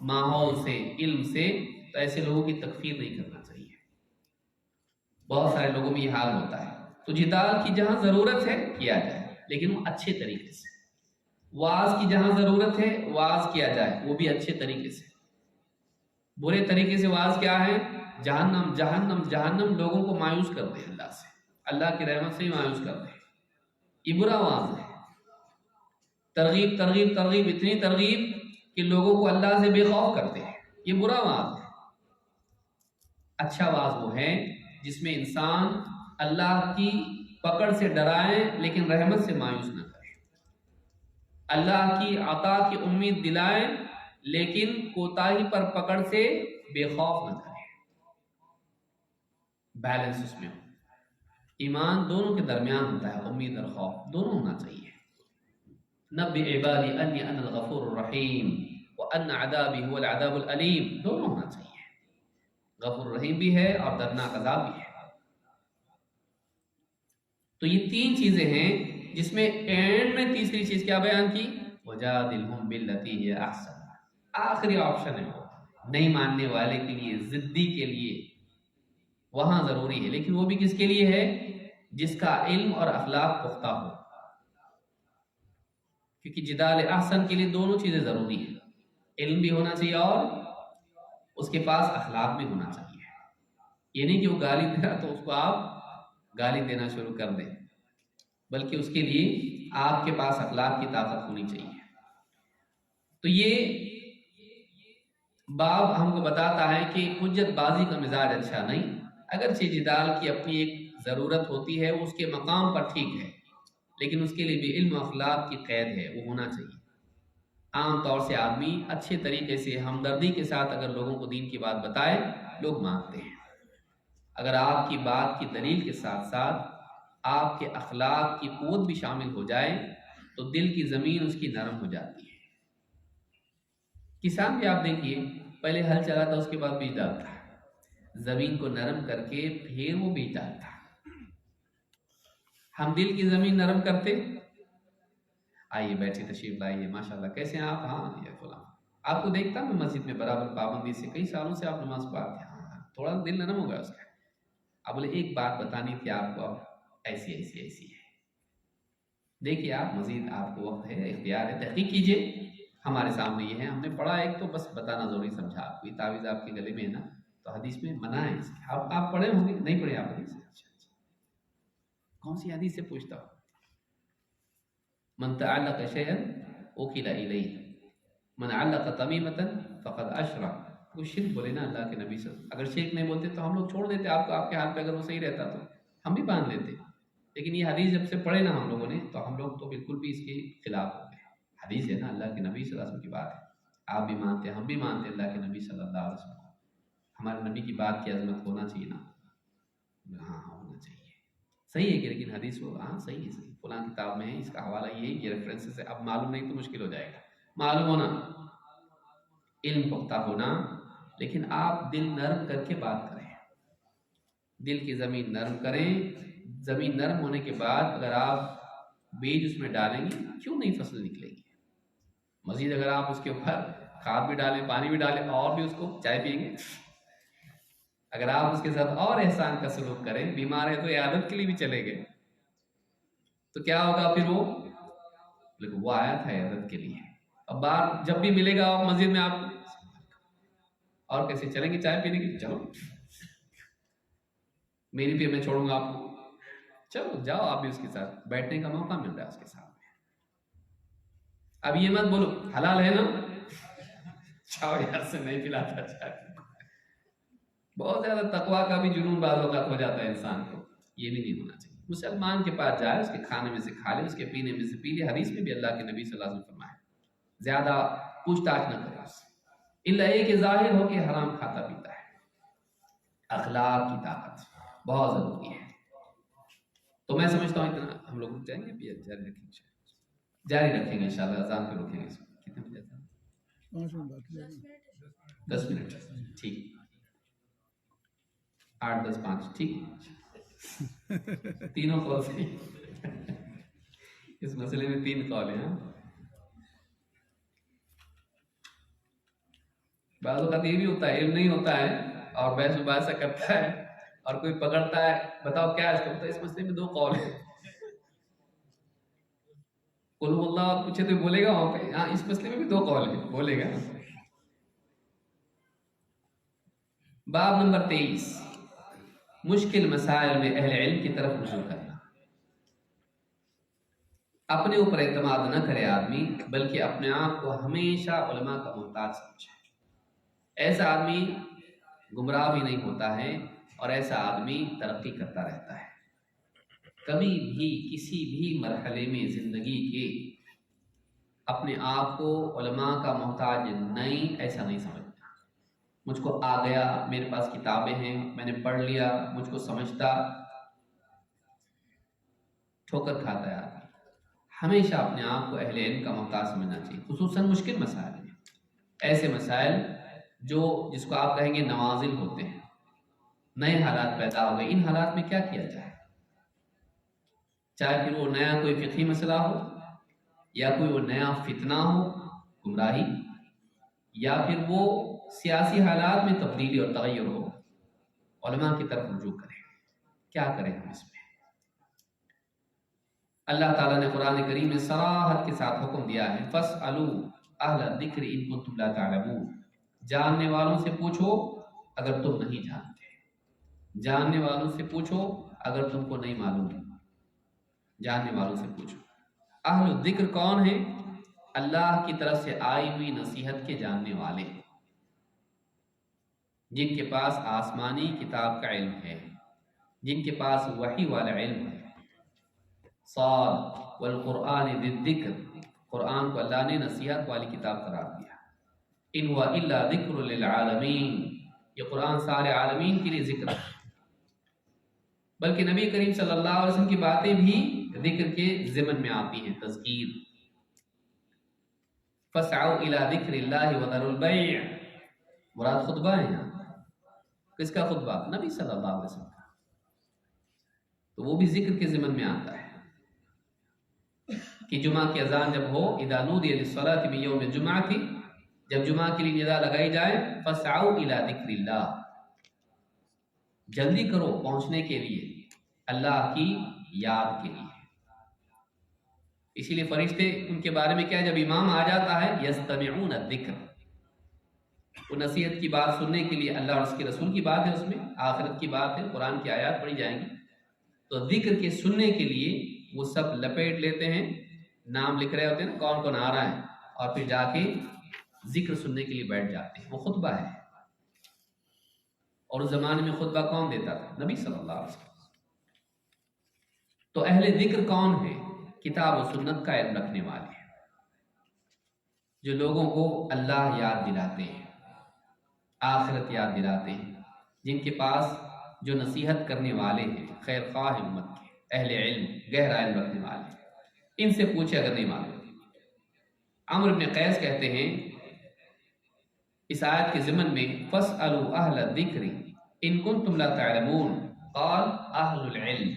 ماحول سے، علم سے، تو ایسے لوگوں کی تکفیر نہیں کرنا چاہیے۔ بہت سارے لوگوں میں یہ حال ہوتا ہے۔ تو جدال کی جہاں ضرورت ہے کیا جائے، لیکن وہ اچھے طریقے سے۔ واعظ کی جہاں ضرورت ہے واعظ کیا جائے، وہ بھی اچھے طریقے سے۔ برے طریقے سے واعظ کیا ہے؟ جہنم جہنم جہنم، لوگوں کو مایوس کر دے اللہ سے، اللہ کی رحمت سے ہی مایوس کر دے، یہ برا واعظ ہے۔ ترغیب ترغیب ترغیب، اتنی ترغیب کہ لوگوں کو اللہ سے بے خوف کرتے ہیں، یہ برا واعظ ہے۔ اچھا واعظ وہ ہے جس میں انسان اللہ کی پکڑ سے ڈرائے لیکن رحمت سے مایوس نہ کرے، اللہ کی عطا کی امید دلائے لیکن کوتاہی پر پکڑ سے بے خوف نہ کرے، بیلنس اس میں ہو۔ ایمان دونوں کے درمیان ہوتا ہے، امید اور خوف دونوں ہونا چاہیے۔ نبئ عبادی انی انا الغفور الرحیم وان عذابی هو العذاب العلیم، دونوں ہونا چاہیے، غفور رحیم بھی ہے اور دردناک عذاب بھی ہے۔ تو یہ 3 چیزیں ہیں جس میں اینڈ میں تیسری چیز کیا بیان کی؟ وجادلہم باللتی ہی احسن، آخری آپشن ہے وہ نہیں ماننے والے کے لیے، ضدی کے لیے وہاں ضروری ہے، لیکن وہ بھی کس کے لیے ہے؟ جس کا علم اور اخلاق پختہ ہو، کیونکہ جدال احسن کے لیے دونوں چیزیں ضروری ہیں، علم بھی ہونا چاہیے اور اس کے پاس اخلاق بھی ہونا چاہیے۔ یہ نہیں کہ وہ گالی دے رہا تو اس کو آپ گالی دینا شروع کر دیں، بلکہ اس کے لیے آپ کے پاس اخلاق کی طاقت ہونی چاہیے۔ تو یہ باب ہم کو بتاتا ہے کہ حجت بازی کا مزاج اچھا نہیں، اگرچہ جدال کی اپنی ایک ضرورت ہوتی ہے، وہ اس کے مقام پر ٹھیک ہے، لیکن اس کے لیے بھی علم و اخلاق کی قید ہے، وہ ہونا چاہیے۔ عام طور سے آدمی اچھے طریقے سے ہمدردی کے ساتھ اگر لوگوں کو دین کی بات بتائے لوگ مانتے ہیں. اگر آپ کی بات کی دلیل کے ساتھ ساتھ آپ کے اخلاق کی قوت بھی شامل ہو جائے تو دل کی زمین اس کی نرم ہو جاتی ہے. کسان بھی آپ دیکھیے پہلے ہل چلاتا اس کے بعد بیج ڈالتا ہے، زمین کو نرم کر کے پھر وہ بیج ڈالتا ہے. ہم دل کی زمین نرم کرتے، آئیے بیٹھے تشریف لائیے، ماشاءاللہ کیسے ہیں آپ؟ ہاں یہ فلاں، آپ کو دیکھتا میں مسجد میں برابر پابندی سے کئی سالوں سے آپ نماز پڑھتے ہیں، ہاں تھوڑا دل نرم ہو گیا اس کا. اب بولے ایک بات بتانی تھی آپ کو، اب ایسی ایسی ایسی ہے. دیکھیے آپ مزید آپ کو وقت ہے، اختیار ہے، تحقیق کیجئے. ہمارے سامنے یہ ہے، ہم نے پڑھا، ایک تو بس بتانا ضروری سمجھا. آپ کوئی تعویذ آپ کے گلے میں ہے نا تو حدیث میں منع ہے. آپ پڑھے ہوں گے، نہیں پڑھے آپ حدیث؟ اچھا کون سی حدیث سے پوچھتا ہوں؟ من تعلق شيئا وكل الیہ من علق تمیمۃ فقد اشرک. وہ شرک بولے نا اللہ کے نبی صلی اللہ علیہ وسلم. اگر شرک نہیں بولتے تو ہم لوگ چھوڑ دیتے آپ کو، آپ کے حال پہ اگر وہ صحیح رہتا تو ہم بھی باندھ لیتے. لیکن یہ حدیث جب سے پڑھے نا ہم لوگوں نے تو ہم لوگ تو بالکل بھی اس کے خلاف ہو گئے. حدیث ہے نا اللہ کے نبی صلی اللہ علیہ وسلم کی بات ہے، آپ بھی مانتے ہیں، ہم بھی مانتے ہیں اللہ کے نبی صلی اللہ علیہ وسلم کو. ہمارے نبی کی بات کی عظمت ہونا چاہیے نا. ہاں ہونا چاہیے. صحیح ہے کہ لیکن حدیث وہ ہاں صحیح ہے، صحیح فلاں کتاب میں ہے، اس کا حوالہ یہ ریفرنسز ہے. اب معلوم نہیں تو مشکل ہو جائے گا. معلوم ہونا، علم پختہ ہونا، لیکن آپ دل نرم کر کے بات کریں، دل کی زمین نرم کریں. زمین نرم ہونے کے بعد اگر آپ بیج اس میں ڈالیں گے کیوں نہیں فصل نکلے گی. مزید اگر آپ اس کے اوپر کھاد بھی ڈالیں، پانی بھی ڈالیں، اور بھی اس کو چائے پئیں گے. اگر آپ اس کے ساتھ اور احسان کا سلوک کریں، بیمار ہے تو عیادت کے لیے بھی چلے گئے تو کیا ہوگا پھر وہ آیا تھا عیادت کے لیے. اب بار جب بھی ملے گا مسجد میں آپ اور کیسے چلیں گے چائے پینے کے لیے؟ چلو میری بھی میں چھوڑوں گا آپ کو، چلو جاؤ آپ بھی اس کے ساتھ. بیٹھنے کا موقع مل رہا ہے اس کے ساتھ. اب یہ مت بولو حلال ہے نا چاؤ یہاں سے نہیں پلاتا چائے. بہت زیادہ تقویٰ کا بھی جنون بعض اوقات ہو جاتا ہے انسان کو، یہ بھی نہیں ہونا چاہیے. مسلمان کے پاس جائے، اس کے کھانے میں سے کھا لے، اس کے پینے میں سے پی لے. حدیث میں بھی اللہ کے نبی صلی اللہ علیہ وسلم فرمائے زیادہ پوچھ تاچھ نہ کرے اس سے، الا یہ کہ ظاہر ہو کہ حرام کھاتا پیتا ہے. اخلاق کی طاقت بہت ضروری ہے. تو میں سمجھتا ہوں اتنا ہم لوگ رک جائیں گے، جاری رکھیں گے انشاءاللہ. اذان پہ رکھیں گے. کتنے بجے تھا؟ 10 منٹ. ٹھیک 8 10 5 ٹھیک. تینوں کال سے اس مسئلے میں 3 کال ہیں. بعض اوقات یہ بھی ہوتا ہے علم نہیں ہوتا ہے اور بحث مباحثہ کرتا ہے اور کوئی پکڑتا ہے بتاؤ کیا ہے اس کا، بتا اس مسئلے میں 2 کال ہیں. قل هو اللہ پوچھے تو بولے گا وہاں پہ ہاں اس مسئلے میں بھی 2 کال ہیں، بولے گا. باب نمبر 23، مشکل مسائل میں اہل علم کی طرف رجوع کرنا. اپنے اوپر اعتماد نہ کرے آدمی، بلکہ اپنے آپ کو ہمیشہ علماء کا محتاج سمجھے. ایسا آدمی گمراہ بھی نہیں ہوتا ہے اور ایسا آدمی ترقی کرتا رہتا ہے. کبھی بھی کسی بھی مرحلے میں زندگی کے اپنے آپ کو علماء کا محتاج نہیں ایسا نہیں سمجھنا. مجھ کو آ گیا، میرے پاس کتابیں ہیں، میں نے پڑھ لیا، مجھ کو سمجھتا. ٹھوکر کھاتا ہے آدمی. ہمیشہ اپنے آپ کو اہل علم کا محتاج سمجھنا چاہیے، خصوصاً مشکل مسائل میں. ایسے مسائل جس کو آپ کہیں گے نوازل ہوتے ہیں، نئے حالات پیدا ہو گئے، ان حالات میں کیا کیا جائے. چاہے پھر وہ نیا کوئی فقہی مسئلہ ہو، یا کوئی وہ نیا فتنہ ہو، گمراہی، یا پھر وہ سیاسی حالات میں تبدیلی اور تغیر ہو، علماء کی طرف رجوع کریں. کیا کریں ہم اس میں؟ اللہ تعالیٰ نے قرآن کریم میں صراحت کے ساتھ حکم دیا ہے فَاسْأَلُوا أَهْلَ الذِّكْرِ إِن كُنتُمْ لَا تَعْلَمُونَ. جاننے والوں سے پوچھو اگر تم نہیں جانتے، جاننے والوں سے پوچھو اگر تم کو نہیں معلوم. جاننے والوں سے پوچھو. اہل الذکر کون ہیں؟ اللہ کی طرف سے آئی ہوئی نصیحت کے جاننے والے، جن کے پاس آسمانی کتاب کا علم ہے، جن کے پاس وحی والا علم ہے. صاد والقرآن ذی الذکر قرآن کو اللہ نے نصیحت والی کتاب قرار دیا. ان هو الا ذکر للعالمین، یہ قرآن سارے عالمین کے لیے ذکر ہے. بلکہ نبی کریم صلی اللہ علیہ وسلم کی باتیں بھی ذکر کے ضمن میں آتی ہیں، تذکیر. فَاسْعَوْا إِلَىٰ ذِكْرِ اللَّهِ وَذَرُوا الْبَيْعَ، مراد خطبہ ہے یہاں. کس کا خطبہ؟ نبی صلی اللہ علیہ وسلم کا. تو وہ بھی ذکر کے ضمن میں آتا ہے کہ جمعہ کی اذان جب ہو، اذا نودی للصلاۃ من یوم الجمعہ، جب جمعہ کے لیے ندا لگائی جائے، فَاسْعَوْا إِلَىٰ ذِكْرِ اللَّهِ، جلدی کرو پہنچنے کے لیے اللہ کی یاد کے لیے. اسی لیے فرشتے ان کے بارے میں کیا ہے، جب امام آ جاتا ہے یستمعون الذکر، وہ نصیحت کی بات سننے کے لیے، اللہ اور اس کے رسول کی بات ہے، اس میں آخرت کی بات ہے، قرآن کی آیات پڑھی جائیں گی، تو ذکر کے سننے کے لیے وہ سب لپیٹ لیتے ہیں، نام لکھ رہے ہوتے ہیں نا کون کون آ رہا ہے، اور پھر جا کے ذکر سننے کے لیے بیٹھ جاتے ہیں. وہ خطبہ ہے. اور اس زمانے میں خطبہ کون دیتا تھا؟ نبی صلی اللہ علیہ وسلم. تو اہل ذکر کون ہے؟ کتاب و سنت کا علم رکھنے والے ہیں، جو لوگوں کو اللہ یاد دلاتے ہیں، آخرت یاد دلاتے ہیں، جن کے پاس جو نصیحت کرنے والے ہیں، خیر خواہ امت کے، اہل علم، گہرا علم رکھنے والے ہیں. ان سے پوچھے اگر نہیں معلوم. عمرو بن قیس کہتے ہیں اس آیت کے ضمن میں فَاسْأَلُوا أَهْلَ الذِّكْرِ إِن كُنتُمْ لَا تَعْلَمُونَ قال اہل العلم.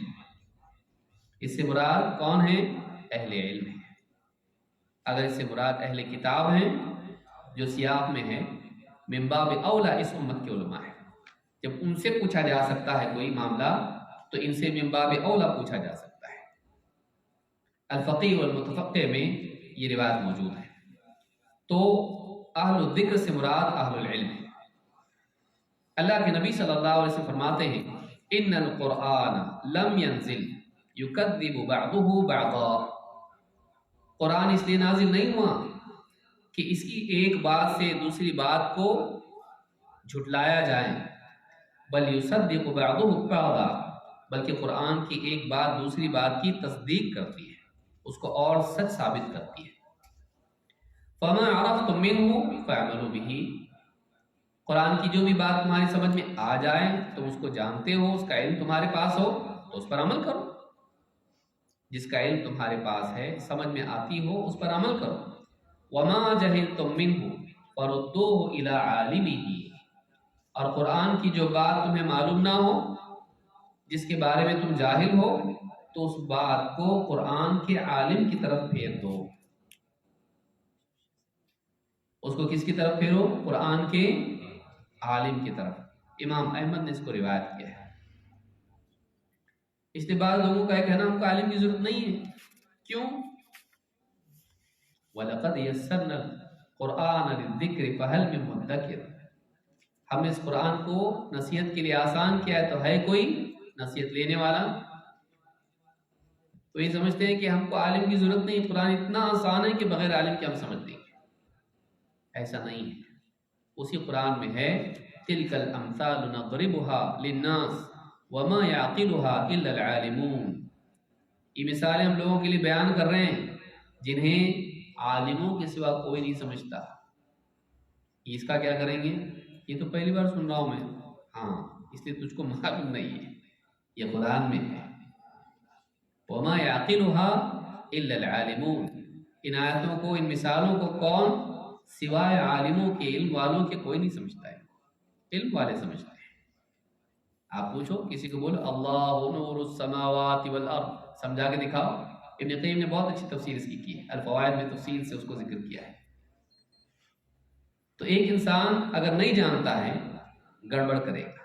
اس سے مراد کون ہے؟ اہل علم ہے. اگر اس سے مراد اہل کتاب ہیں جو سیاق میں ہے، من باب اولا اس امت کے علماء ہیں. جب ان سے پوچھا جا سکتا ہے کوئی معاملہ تو ان سے من باب اولا پوچھا جا سکتا ہے. الفقیہ والمتفقہ میں یہ روایت موجود ہے. تو اہل الذکر سے مراد اہل العلم ہے. اللہ کے نبی صلی اللہ علیہ وسلم فرماتے ہیں ان القرآن لم ينزل یکذب بعضہ بعضا، قرآن اس لیے نازل نہیں ہوا کہ اس کی ایک بات سے دوسری بات کو جھٹلایا جائے، بل یصدق بعضہ بعضا، بلکہ قرآن کی ایک بات دوسری بات کی تصدیق کرتی ہے، اس کو اور سچ ثابت کرتی ہے. فما عرفتم منہ فاعملوا بہ، قرآن کی جو بھی بات تمہاری سمجھ میں آ جائے، تم اس کو جانتے ہو، اس کا علم تمہارے پاس ہو تو اس پر عمل کرو. جس کا علم تمہارے پاس ہے، سمجھ میں آتی ہو، اس پر عمل کرو. وما جہلتم منہ فردوہ الی عالمہ، اور قرآن کی جو بات تمہیں معلوم نہ ہو، جس کے بارے میں تم جاہل ہو، تو اس بات کو قرآن کے عالم کی طرف پھیر دو. اس کو کس کی طرف پھیرو؟ قرآن کے عالم کی طرف. امام احمد نے اس کو روایت کیا ہے. اس لیے بعض لوگوں کا کہنا ہم کو عالم کی ضرورت نہیں ہے. کیوں؟ وَلَقَدْ يَسَّرْنَا الْقُرْآنَ لِلذِّكْرِ فَهَلْ مِن مُدَّكِرٍ، ہم نے اس قرآن کو نصیحت کے لیے آسان کیا ہے، تو ہے کوئی نصیحت لینے والا؟ تو یہ سمجھتے ہیں کہ ہم کو عالم کی ضرورت نہیں، قرآن اتنا آسان ہے کہ بغیر عالم کے ہم سمجھ لیں گے. ایسا نہیں ہے. اسی قرآن میں ہے تِلْكَ الْأَمْثَالُ نَضْرِبُهَا لِلنَّاسِ وَمَا يَعْقِلُهَا إِلَّا الْعَالِمُونَ، یہ مثالیں ہم لوگوں کے لیے بیان کر رہے ہیں جنہیں عالموں کے سوا کوئی نہیں سمجھتا. اس کا کیا کریں گے؟ یہ تو پہلی بار سن رہا ہوں میں. ہاں، اس لیے تجھ کو معلوم نہیں ہے، یہ قرآن میں ہے. وَمَا يَعْقِلُهَا إِلَّا الْعَالِمُونَ، ان آیتوں کو، ان مثالوں کو کون سوائے عالموں کے، علم والوں کے کوئی نہیں سمجھتا ہے. علم والے سمجھتے ہیں. آپ پوچھو کسی کو، بولو اللہ نور السماوات والارض، سمجھا کے دکھاؤ. ابن قیم نے بہت اچھی تفسیر اس کی ہے، الفوائد میں تفصیل سے اس کو ذکر کیا ہے. تو ایک انسان اگر نہیں جانتا ہے گڑبڑ کرے گا.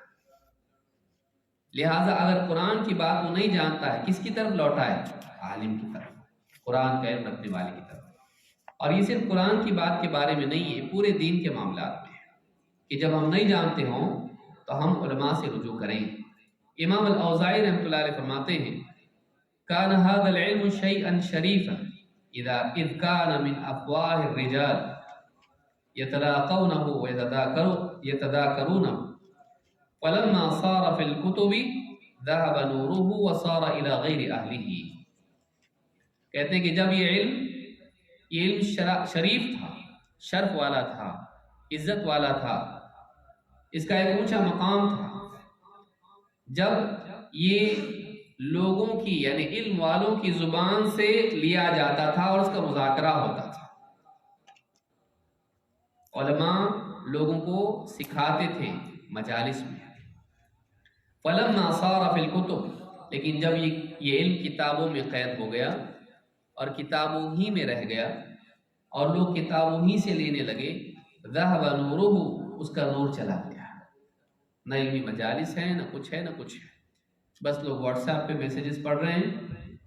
لہٰذا اگر قرآن کی بات وہ نہیں جانتا ہے، کس کی طرف لوٹا ہے؟ عالم کی طرف، قرآن کا علم رکھنے والے کی طرف. اور یہ صرف قرآن کی بات کے بارے میں نہیں ہے، پورے دین کے معاملات میں ہے کہ جب ہم نہیں جانتے ہوں تو ہم علماء سے رجوع کریں. امام الاوزاعی رحمۃ اللہ علیہ فرماتے ہیں کان هذا العلم شيئا شريفا اذ كان من افواه الرجال يتلاقونه ويتذاكرونه فلما صار في الكتب ذهب نوره وصار الى غير اهله. کہتے ہیں کہ جب یہ علم یہ علم شریف تھا، شرف والا تھا، عزت والا تھا، اس کا ایک اونچا مقام تھا۔ جب یہ لوگوں کی یعنی علم والوں کی زبان سے لیا جاتا تھا اور اس کا مذاکرہ ہوتا تھا، علماء لوگوں کو سکھاتے تھے مجالس میں۔ فلما صار فی الکتب، لیکن جب یہ علم کتابوں میں قید ہو گیا اور کتابوں ہی میں رہ گیا اور لوگ کتابوں ہی سے لینے لگے، ذہب نورہ، اس کا نور چلا گیا، نہ علمی مجالس ہیں، نہ کچھ ہے، نہ کچھ ہے، بس لوگ واٹس ایپ پہ میسیجز پڑھ رہے ہیں،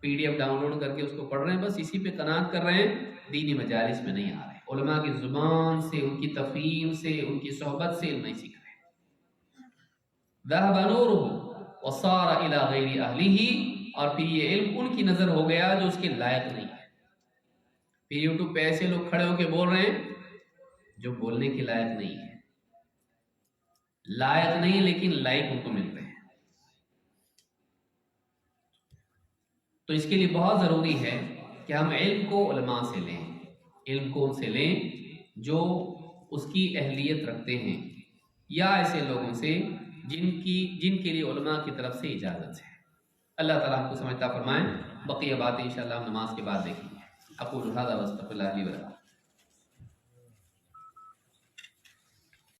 P D F download کر کے اس کو پڑھ رہے ہیں، بس اسی پہ قناعت کر رہے ہیں، دینی مجالس میں نہیں آ رہے، علماء کی زبان سے، ان کی تفہیم سے، ان کی صحبت سے علم نہیں سیکھ رہے۔ ذهب نورہ وصار الى غیر اہلہ، اور پھر یہ علم ان کی نظر ہو گیا جو اس کے لائق نہیں ہے۔ پھر یوٹیوب پہ ایسے لوگ کھڑے ہو کے بول رہے ہیں جو بولنے کے لائق نہیں ہے، لائق نہیں لیکن لائق ان کو مل رہے ہیں۔ تو اس کے لیے بہت ضروری ہے کہ ہم علم کو علماء سے لیں، علم کو ان سے لیں جو اس کی اہلیت رکھتے ہیں، یا ایسے لوگوں سے جن کے لیے علماء کی طرف سے اجازت ہے۔ اللہ تعالیٰ ہم کو سمجھتا فرمائیں۔ بقیہ باتیں انشاءاللہ ہم نماز کے بعد دیکھیں گے۔ اقول ھذا واستغفر اللہ لی ولکم۔